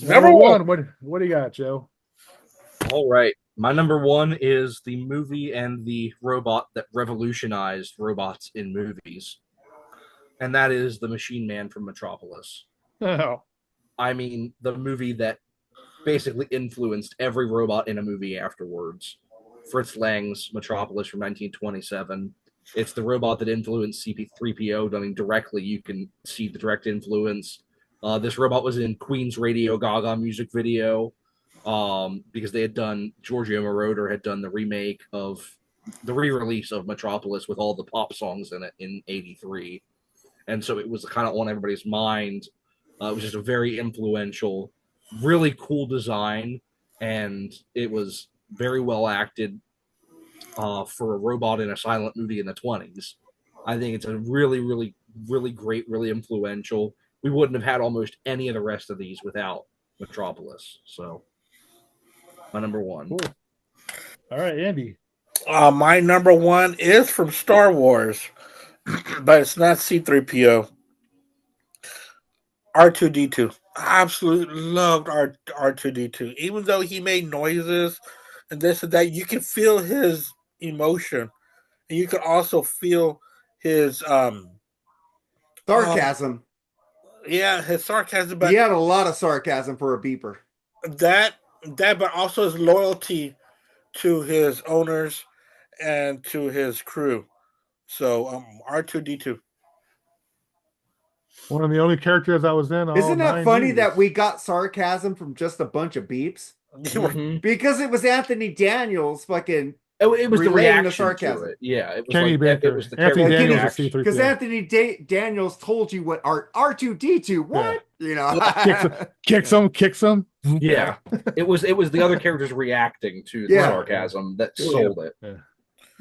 number 1. What do you got, Joe? All right, my number 1 is the movie and the robot that revolutionized robots in movies, and that is the Machine Man from Metropolis. Oh. I mean, the movie that basically influenced every robot in a movie afterwards. Fritz Lang's Metropolis from 1927. It's the robot that influenced CP3PO. I mean, directly, you can see the direct influence. This robot was in Queen's Radio Gaga music video because they had done, Giorgio Moroder had done the re-release of Metropolis with all the pop songs in it in 83. And so it was kind of on everybody's mind. It was just a very influential, really cool design, and it was very well acted for a robot in a silent movie in the 20s. I think it's a really, really, really great, really influential. We wouldn't have had almost any of the rest of these without Metropolis. So, my number 1. Cool. All right, Andy. My number 1 is from Star Wars, but it's not C3PO. R2D2. I absolutely loved R2D2. Even though he made noises and this and that, you can feel his emotion. And you can also feel his sarcasm. His sarcasm. But he had a lot of sarcasm for a beeper. That, but also his loyalty to his owners and to his crew. So R2D2. One of the only characters I was in. Isn't that funny that we got sarcasm from just a bunch of beeps? Mm-hmm. Because it was Anthony Daniels fucking. It was the reaction to sarcasm. To it. Yeah, it was Kenny Baker. It was the Anthony Daniels because Anthony Daniels told you what R2D2 what kick some. Yeah, it was the other characters reacting to the sarcasm that sold it.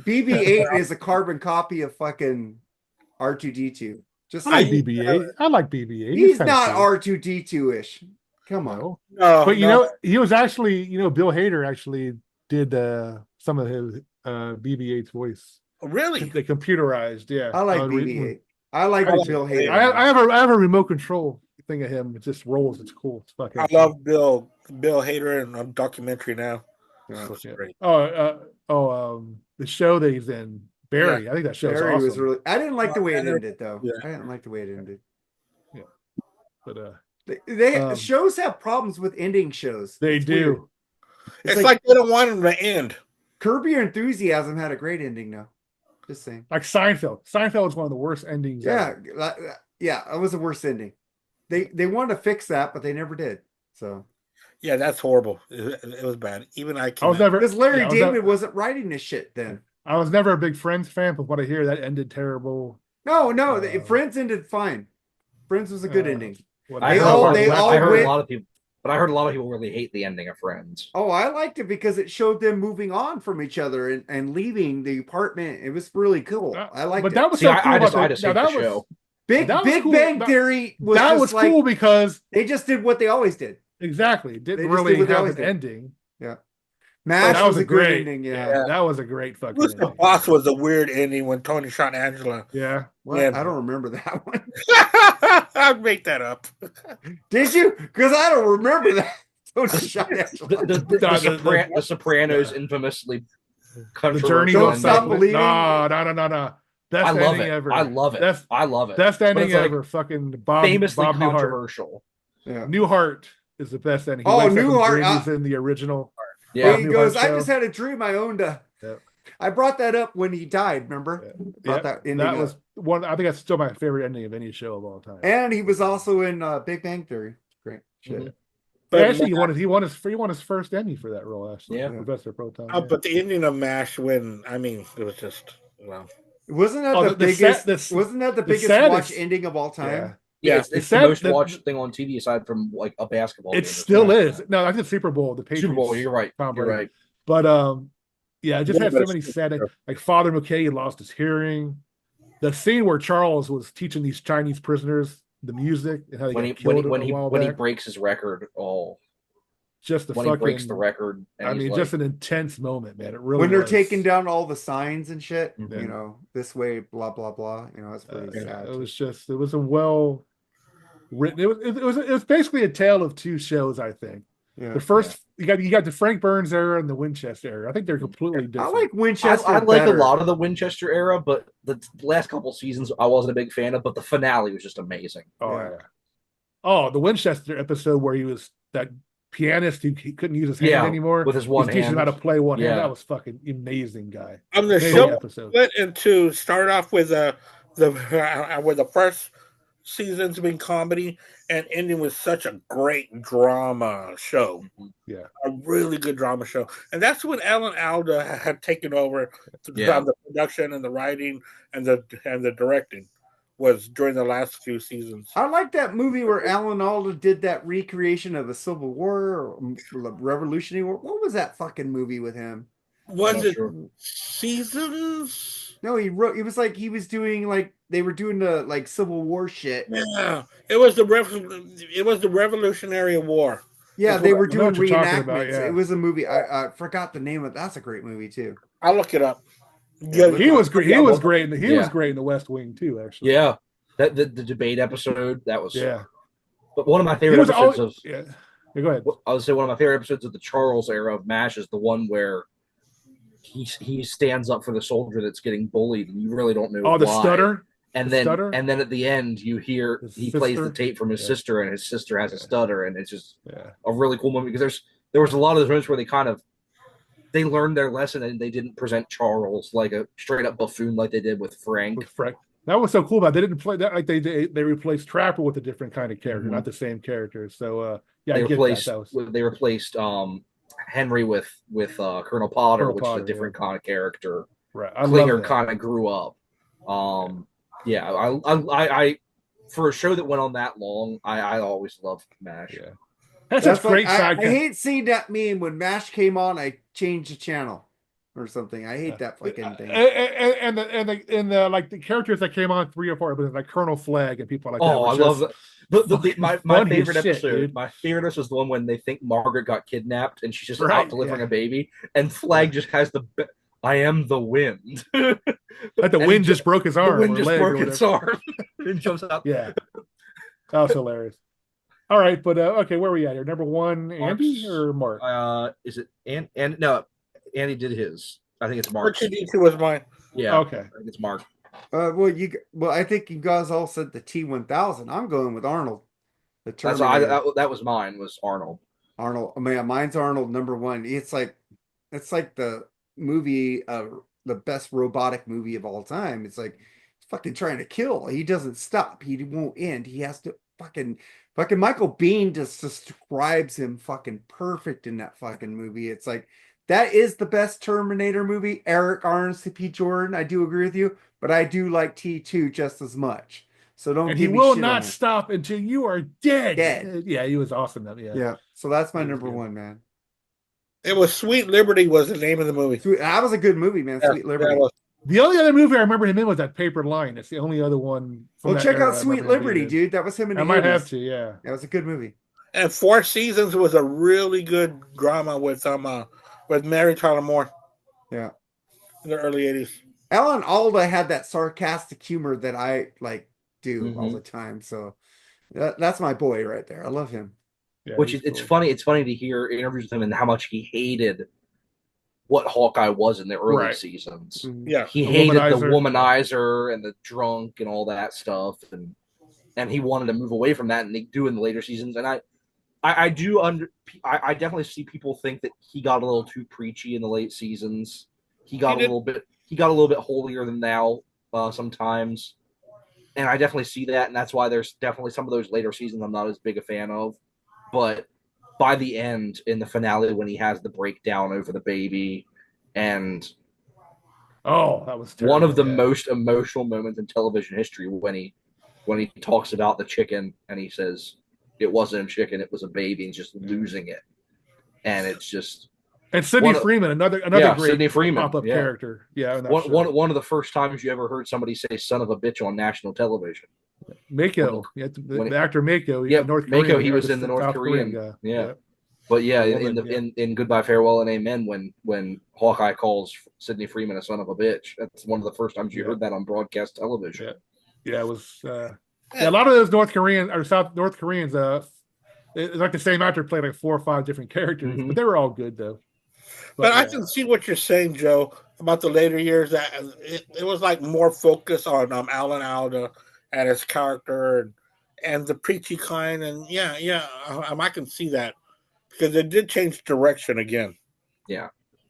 BB-8 is a carbon copy of fucking R2D2. Just I like saying. BB-8. I like BB-8. He's kinda not cool. R2D2 ish. Come on. No. But you know, he was actually, Bill Hader actually did some of his BB-8's voice. Really? They computerized, yeah. I like BB-8. I like Bill Hader. I have a remote control thing of him. It just rolls. It's cool. It's fucking. I love Bill Hader in a documentary now. Yeah. Great. The show that he's in, Barry. Yeah. I think that show's Barry awesome. was really. I didn't like the way it ended, though. Yeah. I didn't like the way it ended. Yeah, but they shows have problems with ending shows. They do. It's like they don't want them to end. Curb Your Enthusiasm had a great ending, though. Just saying. Like Seinfeld. Seinfeld was one of the worst endings. Yeah, it was the worst ending. They wanted to fix that, but they never did. So. Yeah, that's horrible. It was bad. Even I was never because Larry David wasn't writing this shit then. I was never a big Friends fan, but what I hear that ended terrible. No, Friends ended fine. Friends was a good ending. I heard a lot of people, but I heard a lot of people really hate the ending of Friends. Oh, I liked it because it showed them moving on from each other and leaving the apartment. It was really cool. I liked it. But that was so cool. I just hate the show. Big Bang Theory was cool because they just did what they always did. Exactly. Didn't really have an ending. Yeah. MASH was a great ending. Yeah. That was a great fucking ending. The Boss was a weird ending when Tony shot Angela. Yeah. Well, I don't remember that one. I'd make that up. Did you? Because I don't remember that. Tony shot Angela. The Sopranos infamously the journey. Don't stop believing. No. Best ending ever. I love it. I love it. Best ending ever. Fucking Bob. Famously Bob controversial. Yeah. Newhart is the best ending. Newhart is in the original. Yeah, he goes. I just had a dream. I owned a. Yeah. I brought that up when he died. Remember? Yeah. That was one. I think that's still my favorite ending of any show of all time. And he was also in Big Bang Theory. Great shit. Mm-hmm. But actually, he won his first Emmy for that role. Actually, Professor Proton. But the ending of MASH, it was just wow. Wasn't that the biggest watch ending of all time? Yeah, it's the most watched thing on TV aside from like a basketball. It still is. No, I think Super Bowl. The Patriots. Super Bowl. You're right. You're right. But it just had so many sad. Like Father McKay lost his hearing. The scene where Charles was teaching these Chinese prisoners the music and how they got killed when he breaks his record. Just the when fucking, he breaks the record. Just an intense moment, man. It really when they're taking down all the signs and shit. This way, blah blah blah. It's pretty sad. It was a well written. It was basically a tale of two shows. I think. Yeah, the first you got the Frank Burns era and the Winchester era. I think they're completely different. I like Winchester. I like a lot of the Winchester era, but the last couple seasons I wasn't a big fan of. But the finale was just amazing. The Winchester episode where he was that pianist who he couldn't use his hand anymore with his one hand. Teaching him how to play one hand. That was fucking amazing, guy. The show split into start off with the first seasons being comedy and ending with such a great drama show. Yeah, a really good drama show, and that's when Alan Alda had taken over the production and the writing and the directing. Was during the last few seasons. I like that movie where Alan Alda did that recreation of the Civil War or Revolutionary War. What was that fucking movie with him? Was it Seasons? No, he wrote. It was like he was doing like they were doing the like Civil War shit. Yeah, it was the Revolutionary War. Yeah, they were doing reenactments. It was a movie. I forgot the name of it. That's a great movie too. I'll look it up. Yeah, he was great. He was great. He was great in The West Wing too. Actually, yeah, that the debate episode that was But one of my favorite episodes go ahead. I would say one of my favorite episodes of the Charles era of MASH is the one where he stands up for the soldier that's getting bullied, and you really don't know. Oh, the stutter. And then at the end, you hear he plays the tape from his sister, and his sister has a stutter, and it's just a really cool moment because there was a lot of those moments where they learned their lesson and they didn't present Charles like a straight up buffoon like they did with Frank. That was so cool. But they didn't play that like they replaced Trapper with a different kind of character, not the same character. So they replaced Henry with Colonel Potter, which is a different kind of character. Right, Klinger kind of grew up. I for a show that went on that long, I always loved MASH. Yeah. That's a great I hate seeing that meme when MASH came on. I changed the channel. or something. I hate that fucking thing. And the like the characters that came on 3 or 4 episodes, like Colonel Flag and people like that. Oh, I love that. My favorite shit, episode. dude. My favorite episode was the one when they think Margaret got kidnapped and she's just Right, out delivering a baby, and Flag just has I am the wind. Like the wind just broke his arm. The wind or just leg broke or its whatever. arm and jumps out. Yeah, that was hilarious. All right, but okay, where are we at here? Number 1, Andy or Mark? Is it and no, Andy did his. I think it's Mark. R2D2 was mine. Yeah, okay. I think it's Mark. Well, I think you guys all said the T1000. I'm going with Arnold. The Terminator. That was mine. Was Arnold. Arnold. I mean, mine's Arnold number 1. It's like the movie, the best robotic movie of all time. It's like he's fucking trying to kill. He doesn't stop. He won't end. He has to fucking Michael Biehn just describes him fucking perfect in that fucking movie. It's like that is the best Terminator movie. Eric Arns to P. Jordan, I do agree with you, but I do like T2 just as much. So don't. And give he me will shit not stop until you are dead. Yeah, he was awesome. Yeah. So that's my number 1, man. It was Sweet Liberty was the name of the movie. That was a good movie, man. Sweet Liberty. The only other movie I remember him in was that Paper Line. It's the only other one. Well, check out Sweet Liberty, dude. That was him in the 80s. might have to, yeah. That was a good movie. And 4 Seasons was a really good drama with Mary Tyler Moore. Yeah. In the early 80s. Alan Alda had that sarcastic humor that I do all the time. So that's my boy right there. I love him. Yeah, it's funny. It's funny to hear interviews with him and how much he hated what Hawkeye was in the early seasons. Yeah, he hated the womanizer and the drunk and all that stuff, and he wanted to move away from that and they do in the later seasons. And I definitely see people think that he got a little too preachy in the late seasons. He got a little bit holier than thou sometimes, and I definitely see that, and that's why there's definitely some of those later seasons I'm not as big a fan of. But by the end, in the finale, when he has the breakdown over the baby, and that was terrible, one of the most emotional moments in television history when he talks about the chicken and he says it wasn't a chicken, it was a baby, and just losing it, and it's just. And Sidney Freeman, another great Sidney Freeman, pop-up character. Yeah, one of the first times you ever heard somebody say "son of a bitch" on national television. Mako, the actor Mako. North Korean. Mako, he was in the North Korean guy. Yeah. But in Goodbye, Farewell, and Amen, when Hawkeye calls Sidney Freeman a son of a bitch, that's one of the first times you heard that on broadcast television. Yeah, it was. A lot of those North Koreans or South North Koreans, it's like the same actor played like 4 or 5 different characters, but they were all good though. But I can see what you're saying, Joe, about the later years. That it was like more focus on Alan Alda and his character and the preachy kind, and I can see that because it did change direction again. Yeah,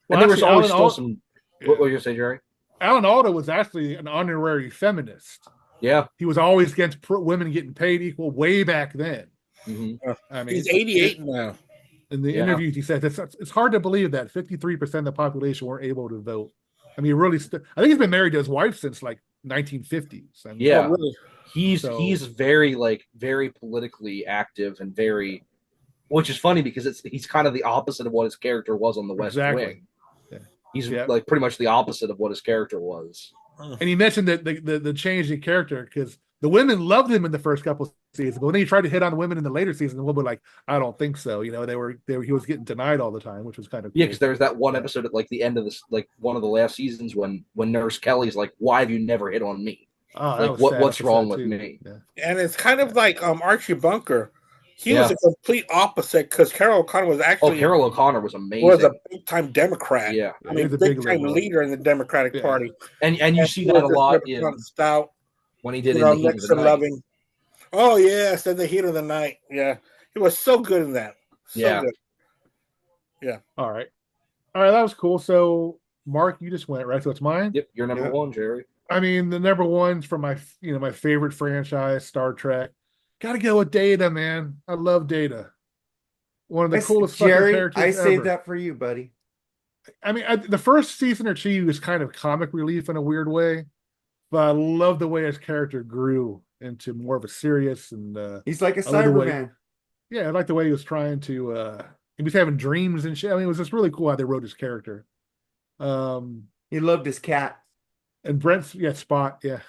well, and there was always still some. What were you gonna say, Jerry? Alan Alda was actually an honorary feminist. Yeah, he was always against women getting paid equal way back then. Mm-hmm. I mean, he's 88 now. In the interviews, he said it's hard to believe that 53% of the population weren't able to vote. I mean, really, I think he's been married to his wife since like 1950s. I mean, really. He's very very politically active and very, which is funny because he's kind of the opposite of what his character was on the West Wing. Yeah. He's like pretty much the opposite of what his character was. And he mentioned that the change in character because the women loved him in the first couple of seasons, but when he tried to hit on the women in the later seasons, the women were like, "I don't think so." You know, he was getting denied all the time, which was kind of cool. Yeah. Because there's that one episode at like the end of this, like one of the last seasons when Nurse Kelly's like, "Why have you never hit on me? Like what's wrong with me?" Yeah. And it's kind of like Archie Bunker. He was a complete opposite because Carol O'Connor was actually. Carol O'Connor was amazing. Was a big time Democrat. Yeah, I mean, big time leader in the Democratic Party. And you see that a lot in Stout when he did in the Heat of the Night. Loving. Oh yes, in the Heat of the Night. Yeah, he was so good in that. So good. Yeah. All right, that was cool. So, Mark, you just went right. So it's mine. Yep, you're number 1, Jerry. I mean, the number one's from my favorite franchise, Star Trek. Got to go with Data, man. I love Data. One of the coolest Jerry, characters I saved ever. that for you, buddy. I mean, the first season or two was kind of comic relief in a weird way, but I love the way his character grew into more of a serious and he's like a Cyberman. Yeah, I like the way he was trying to he was having dreams and shit. I mean, it was just really cool how they wrote his character. He loved his cat. And Brent, yeah, Spot, yeah.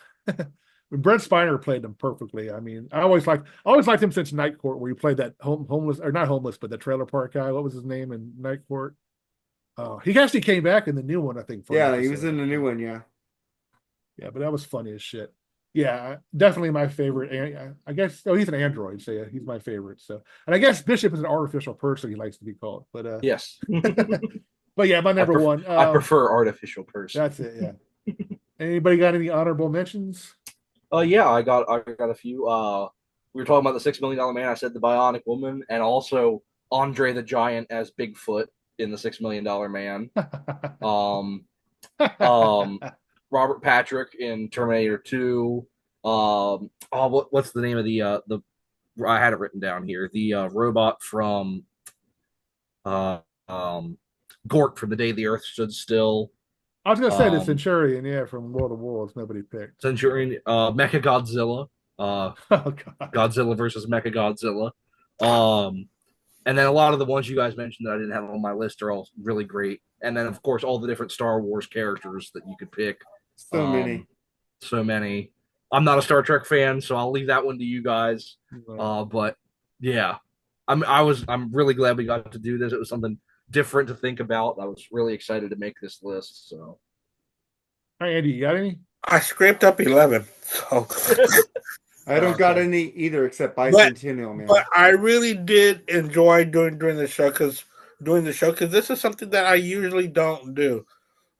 Brent Spiner played them perfectly. I mean, I always liked him since Night Court, where he played that homeless, or not homeless, but the trailer park guy. What was his name in Night Court? He actually came back in the new one, I think. Yeah, he was in the new one. Yeah, yeah, but that was funny as shit. Yeah, definitely my favorite. I guess. Oh, he's an android, so yeah, he's my favorite. So, and I guess Bishop is an artificial person. He likes to be called, but yes. But yeah, my number one. I prefer artificial person. That's it. Yeah. Anybody got any honorable mentions? Yeah, I got a few. We were talking about the $6 Million Man. I said the Bionic Woman, and also Andre the Giant as Bigfoot in the $6 Million Man. Robert Patrick in Terminator 2. What's the name of the I had it written down here. The robot from Gort from The Day the Earth Stood Still. I was gonna say the Centurion, yeah, from World of Wars. Nobody picked Centurion, Mecha Godzilla, oh, God. Godzilla versus Mecha Godzilla, and then a lot of the ones you guys mentioned that I didn't have on my list are all really great. And then of course all the different Star Wars characters that you could pick. So many. I'm not a Star Trek fan, so I'll leave that one to you guys. But yeah, I'm really glad we got to do this. It was something different to think about. I was really excited to make this list. So, all right, Andy, you got any? I scraped up 11. So I don't got any either except Bicentennial Man. But I really did enjoy doing the show because this is something that I usually don't do.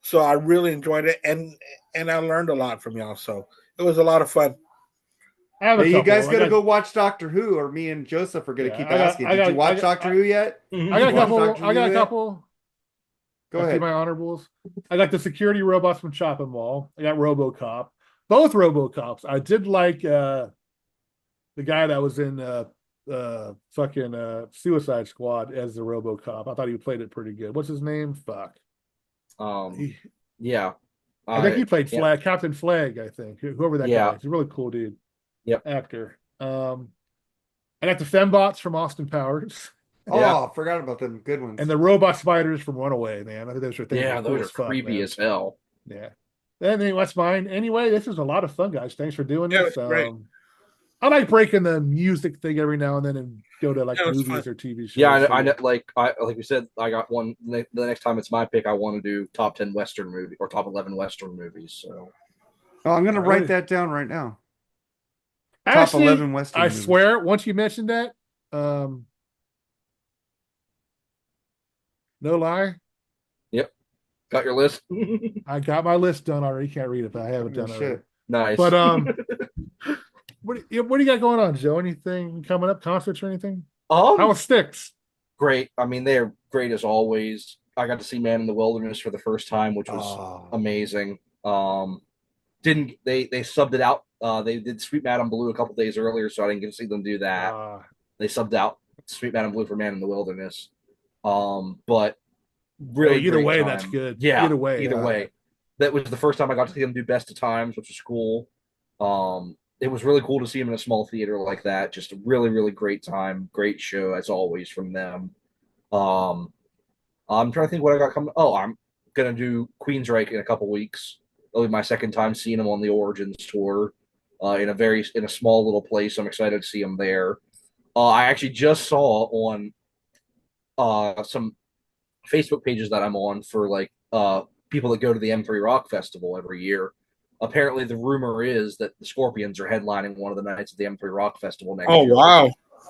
So I really enjoyed it, and I learned a lot from y'all. So it was a lot of fun. You guys got to go watch Doctor Who, or me and Joseph are going to keep asking. Did you watch Doctor Who yet? I got a couple. Go ahead. My honorables. I got the security robots from Chop and Wall. I got RoboCop. Both RoboCops. I did like the guy that was in fucking Suicide Squad as the RoboCop. I thought he played it pretty good. What's his name? Fuck. Yeah. I think he played Captain Flag. I think whoever that guy is. He's a really cool dude. Yep. Actor. I got the Fembots from Austin Powers. Oh, I forgot about them. Good ones. And the robot spiders from Runaway, man. I think those are things. Yeah, those are creepy as hell. Yeah. Anyway, that's mine. Anyway, this was a lot of fun, guys. Thanks for doing this. Great. I like breaking the music thing every now and then and go to like movies or TV shows. Yeah, I know. Like we said, I got one. The next time it's my pick, I want to do top 10 Western movie or top 11 Western movies. So, I'm going to write that down right now. Actually, top 11 Western movies. Swear, once you mentioned that, no lie. Yep. Got your list? I got my list done already. You can't read it, but I haven't done it. Nice. But what do you got going on, Joe? Anything coming up? Concerts or anything? How was Styx? Great. I mean, they're great as always. I got to see Man in the Wilderness for the first time, which was amazing. Didn't they subbed it out? They did Sweet Madam Blue a couple days earlier, so I didn't get to see them do that. They subbed out Sweet Madam Blue for Man in the Wilderness. But really, either way, time. That's good. Yeah, either way. That was the first time I got to see them do Best of Times, which was cool. It was really cool to see them in a small theater like that. Just a really, really great time. Great show as always from them. I'm trying to think what I got coming. Oh, I'm gonna do Queensryche in a couple weeks. It'll be my second time seeing them on the Origins tour in a small little place. I'm excited to see them there. I actually just saw on some Facebook pages that I'm on for like people that go to the M3 Rock Festival every year. Apparently, the rumor is that the Scorpions are headlining one of the nights of the M3 Rock Festival next year. Oh, wow.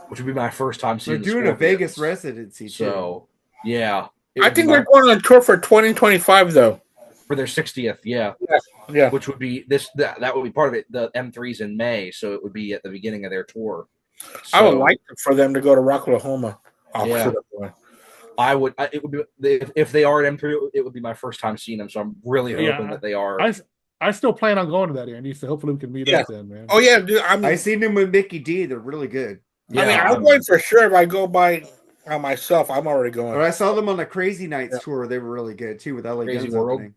Which would be my first time seeing They're doing a Vegas residency, too. So, yeah. I think they're going on tour for 2025, though. For their 60th, yeah. Yeah. Which would be that would be part of it. The M3's in May, so it would be at the beginning of their tour. So, I would like for them to go to Rocklahoma. I would. It would be if they are at M3. It would be my first time seeing them. So I'm really hoping that they are. I still plan on going to that, Andy. So hopefully we can meet up then, man. Oh yeah, dude. I seen them with Mickey D. They're really good. Yeah, I mean, I'm going for sure. If I go by myself, I'm already going. But I saw them on the Crazy Nights tour. They were really good too with LA Crazy Guns World. opening.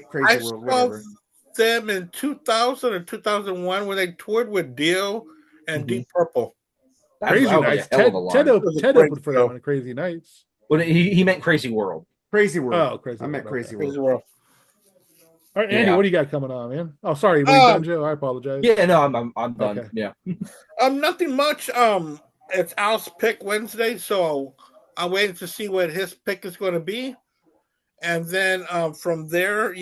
Crazy World, whatever. Them in 2000 or 2001 when they toured with Dio and Deep Purple. Crazy Nights. Ted opened for them on Crazy Nights. Well, he meant Crazy World. Crazy World. Oh, Crazy I meant World, Crazy okay. World. Crazy World. All right, Andy, Yeah. what do you got coming on, man? Oh, sorry, were you done, Joe? I apologize. Yeah, no, I'm done. Okay. Yeah. Nothing much. It's Al's pick Wednesday, so I'm waiting to see what his pick is going to be, and then from there,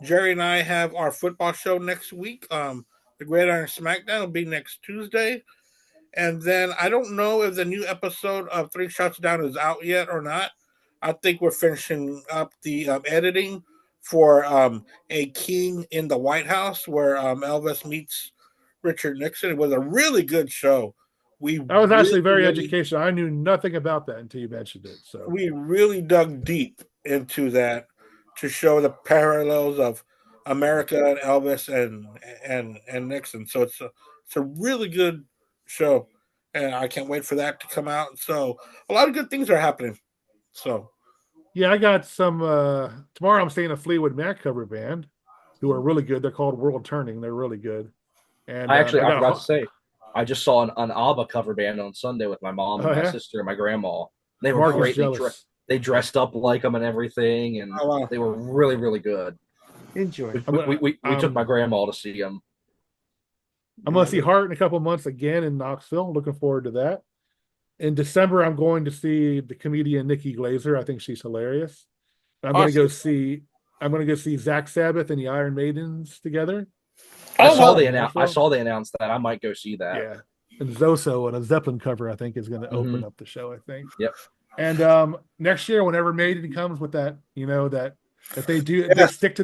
Jerry and I have our football show next week. The Gridiron Smackdown will be next Tuesday, and then I don't know if the new episode of Three Shots Down is out yet or not. I think we're finishing up the editing for A King in the White House, where Elvis meets Richard Nixon. It was a really good show. That was actually very educational. I knew nothing about that until you mentioned it. So we really dug deep into that to show the parallels of America and Elvis and Nixon. So it's a really good show, and I can't wait for that to come out. So a lot of good things are happening. So yeah, I got some tomorrow. I'm seeing a Fleetwood Mac cover band who are really good. They're called World Turning. They're really good. And I forgot to say, I just saw an ABBA cover band on Sunday with my mom and my sister and my grandma. They were great. They dressed up like them and everything, and they were really, really good. Enjoy. We took my grandma to see them. I'm going to see Heart in a couple of months again in Knoxville. Looking forward to that. In December, I'm going to see the comedian Nikki Glazer. I think she's hilarious. I'm going to go see Zach Sabbath and the Iron Maidens together. I saw they announced that. I might go see that. Yeah. And Zoso on a Zeppelin cover, I think, is going to open up the show, I think. Yep. And next year, whenever Maiden comes with that, that if they stick to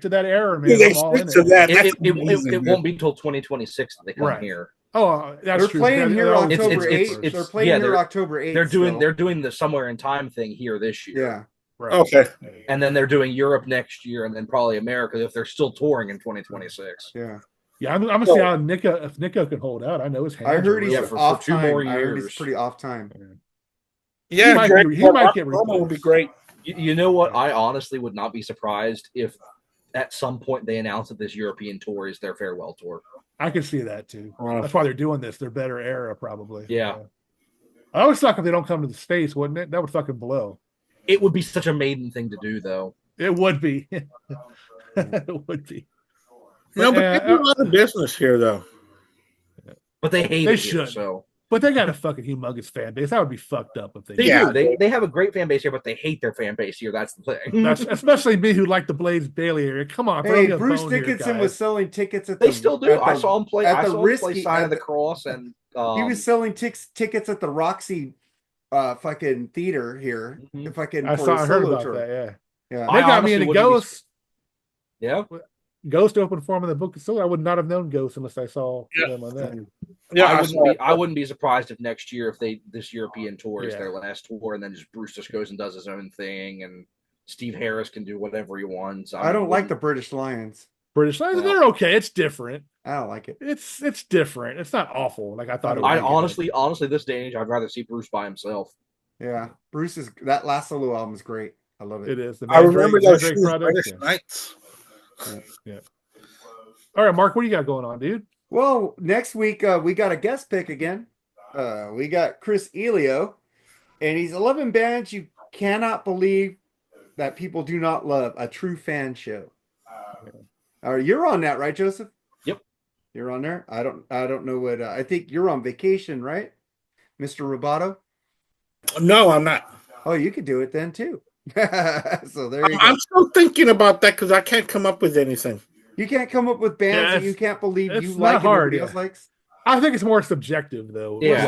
that era, man, I'm all in it. It won't be until 2026 that they come here. Oh, they're playing here October 8th. They're playing here October 8th. They're doing the Somewhere in Time thing here this year. Yeah. Right. Okay. And then they're doing Europe next year, and then probably America if they're still touring in 2026. Yeah. Yeah, I'm gonna see how Nico can hold out. I know his hands. I heard he's off for 2 more years. I heard he's pretty off time. Yeah, he might get would be great. You know what? I honestly would not be surprised if at some point they announce that this European tour is their farewell tour. I can see that too. That's why they're doing this. Their better era, probably. Yeah. I always thought if they don't come to the States, wouldn't it? That would fucking blow. It would be such a Maiden thing to do, though. It would be. It would be. But they do a lot of business here, though. But they hate it here, so. But they got a fucking humongous fan base. That would be fucked up if they do. They have a great fan base here, but they hate their fan base here. That's the thing. Especially me, who like the Blades Bailey area. Come on, hey, Bruce Dickinson was selling tickets at They still do. I saw him play. I saw him play Sign of the Cross, and he was selling tickets at the Roxy fucking theater here. I heard about that. Yeah. They got me into Ghost. Yeah. Ghost opened for him in the Book of Souls. I would not have known Ghost unless I saw them on that. Yeah, I wouldn't be surprised if next year, if this European tour is their last tour, and then Bruce just goes and does his own thing, and Steve Harris can do whatever he wants. I don't like the British Lions. They're okay. It's different. I don't like it. It's different. It's not awful. Like I thought it was. Honestly, this day and age, I'd rather see Bruce by himself. Yeah, that last solo album is great. I love it. It is. I remember those British Nights. Yeah. All right, Mark, what do you got going on, dude? Well, next week we got a guest pick again. We got Chris Elio, and he's 11 bands you cannot believe that people do not love. A true fan show. You're on that, right, Joseph? Yep. You're on there. I don't know what. I think you're on vacation, right, Mr. Roboto? No, I'm not. Oh, you could do it then too. So there you go. I'm still thinking about that because I can't come up with anything. You can't come up with bands that you can't believe you like and everybody else likes. I think it's more subjective, though. Yeah,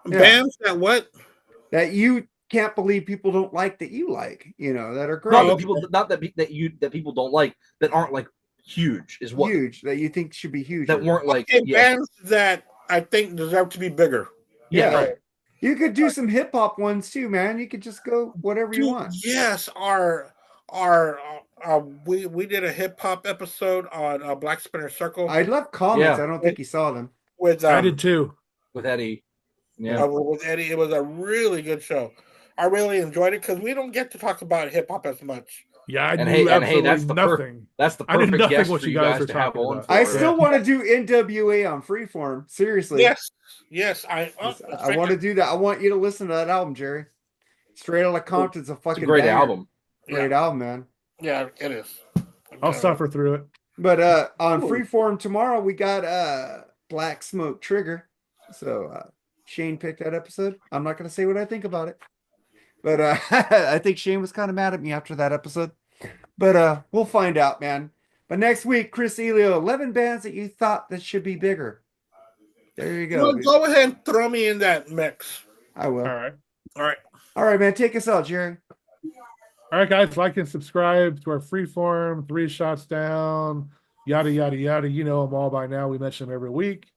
bands that what? That you can't believe people don't like that you like. That are great. Not that people don't like that aren't like huge is what huge that you think should be huge. That weren't like bands that I think deserve to be bigger. Yeah. Right. You could do some hip hop ones too, man. You could just go whatever you want. Yes, we did a hip hop episode on Black Spinner Circle. I left comments. I don't think you saw them. I did too. With Eddie. Yeah. With Eddie, it was a really good show. I really enjoyed it because we don't get to talk about hip hop as much. Yeah, I knew nothing. That's the perfect guest for you guys to have on. I still want to do NWA on Freeform. Seriously. Yes. I want to do that. I want you to listen to that album, Jerry. Straight Outta Compton's a fucking It's a great banger. album. Great album, man. Yeah, it is. I'll suffer through it. But on Freeform tomorrow, we got Black Smoke Trigger. So Shane picked that episode. I'm not going to say what I think about it. But I think Shane was kind of mad at me after that episode. But we'll find out, man. But next week, Chris Elio, 11 bands that you thought that should be bigger. There you go. Well, go ahead and throw me in that mix. I will. All right. All right, man. Take us out, Jerry. All right, guys. Like and subscribe to our Freeform, 3 Shots Down, yada, yada, yada. You know them all by now. We mention them every week.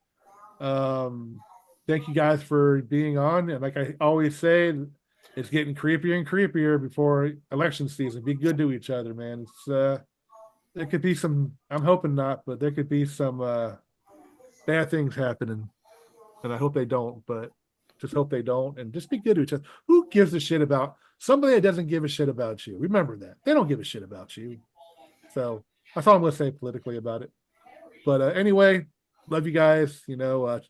Thank you guys for being on. And like I always say, it's getting creepier and creepier before election season. Be good to each other, man. It's there could be some, I'm hoping not, but there could be some bad things happening. And I hope they don't, but just hope they don't. And just be good to each other. Who gives a shit about somebody that doesn't give a shit about you? Remember that. They don't give a shit about you. So that's all I'm going to say politically about it. But anyway, love you guys. You know,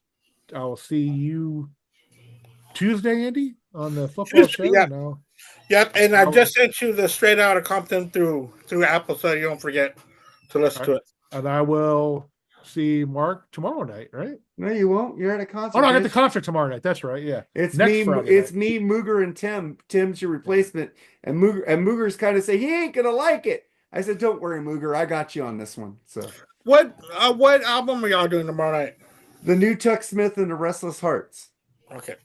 I'll see you Tuesday, Andy, on the football show. Yeah. No. Yep, and I just sent you the Straight Outta Compton through Apple, so you don't forget to listen to it. And I will see Mark tomorrow night, right? No, you won't. You're at a concert. Oh, no, I'm at the concert tomorrow night. That's right. Yeah. It's Next me. Friday It's night. me, Mooger, and Tim. Tim's your replacement, and Mooger's kind of say he ain't gonna like it. I said, "Don't worry, Mooger. I got you on this one." So, What album are y'all doing tomorrow night? the new Tuck Smith and the Restless Hearts. Okay.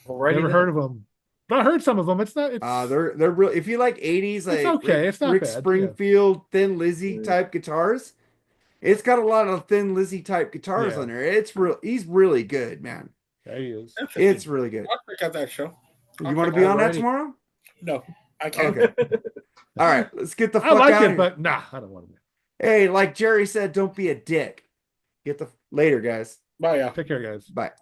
Never heard of them. But I heard some of them. It's not. It's, They're real. If you like '80s, like it's okay. It's not Rick bad. Springfield, Thin Lizzy type guitars. It's got a lot of Thin Lizzy type guitars on there. It's real. He's really good, man. Yeah, he is. It's really good. I'll check out that show. You want to be on that tomorrow? No, I can't. Okay. All right, let's get the fuck I like out it, of here. but nah, I don't want to. Hey, like Jerry said, don't be a dick. Get the later, guys. Bye, y'all. Take care, guys. Bye.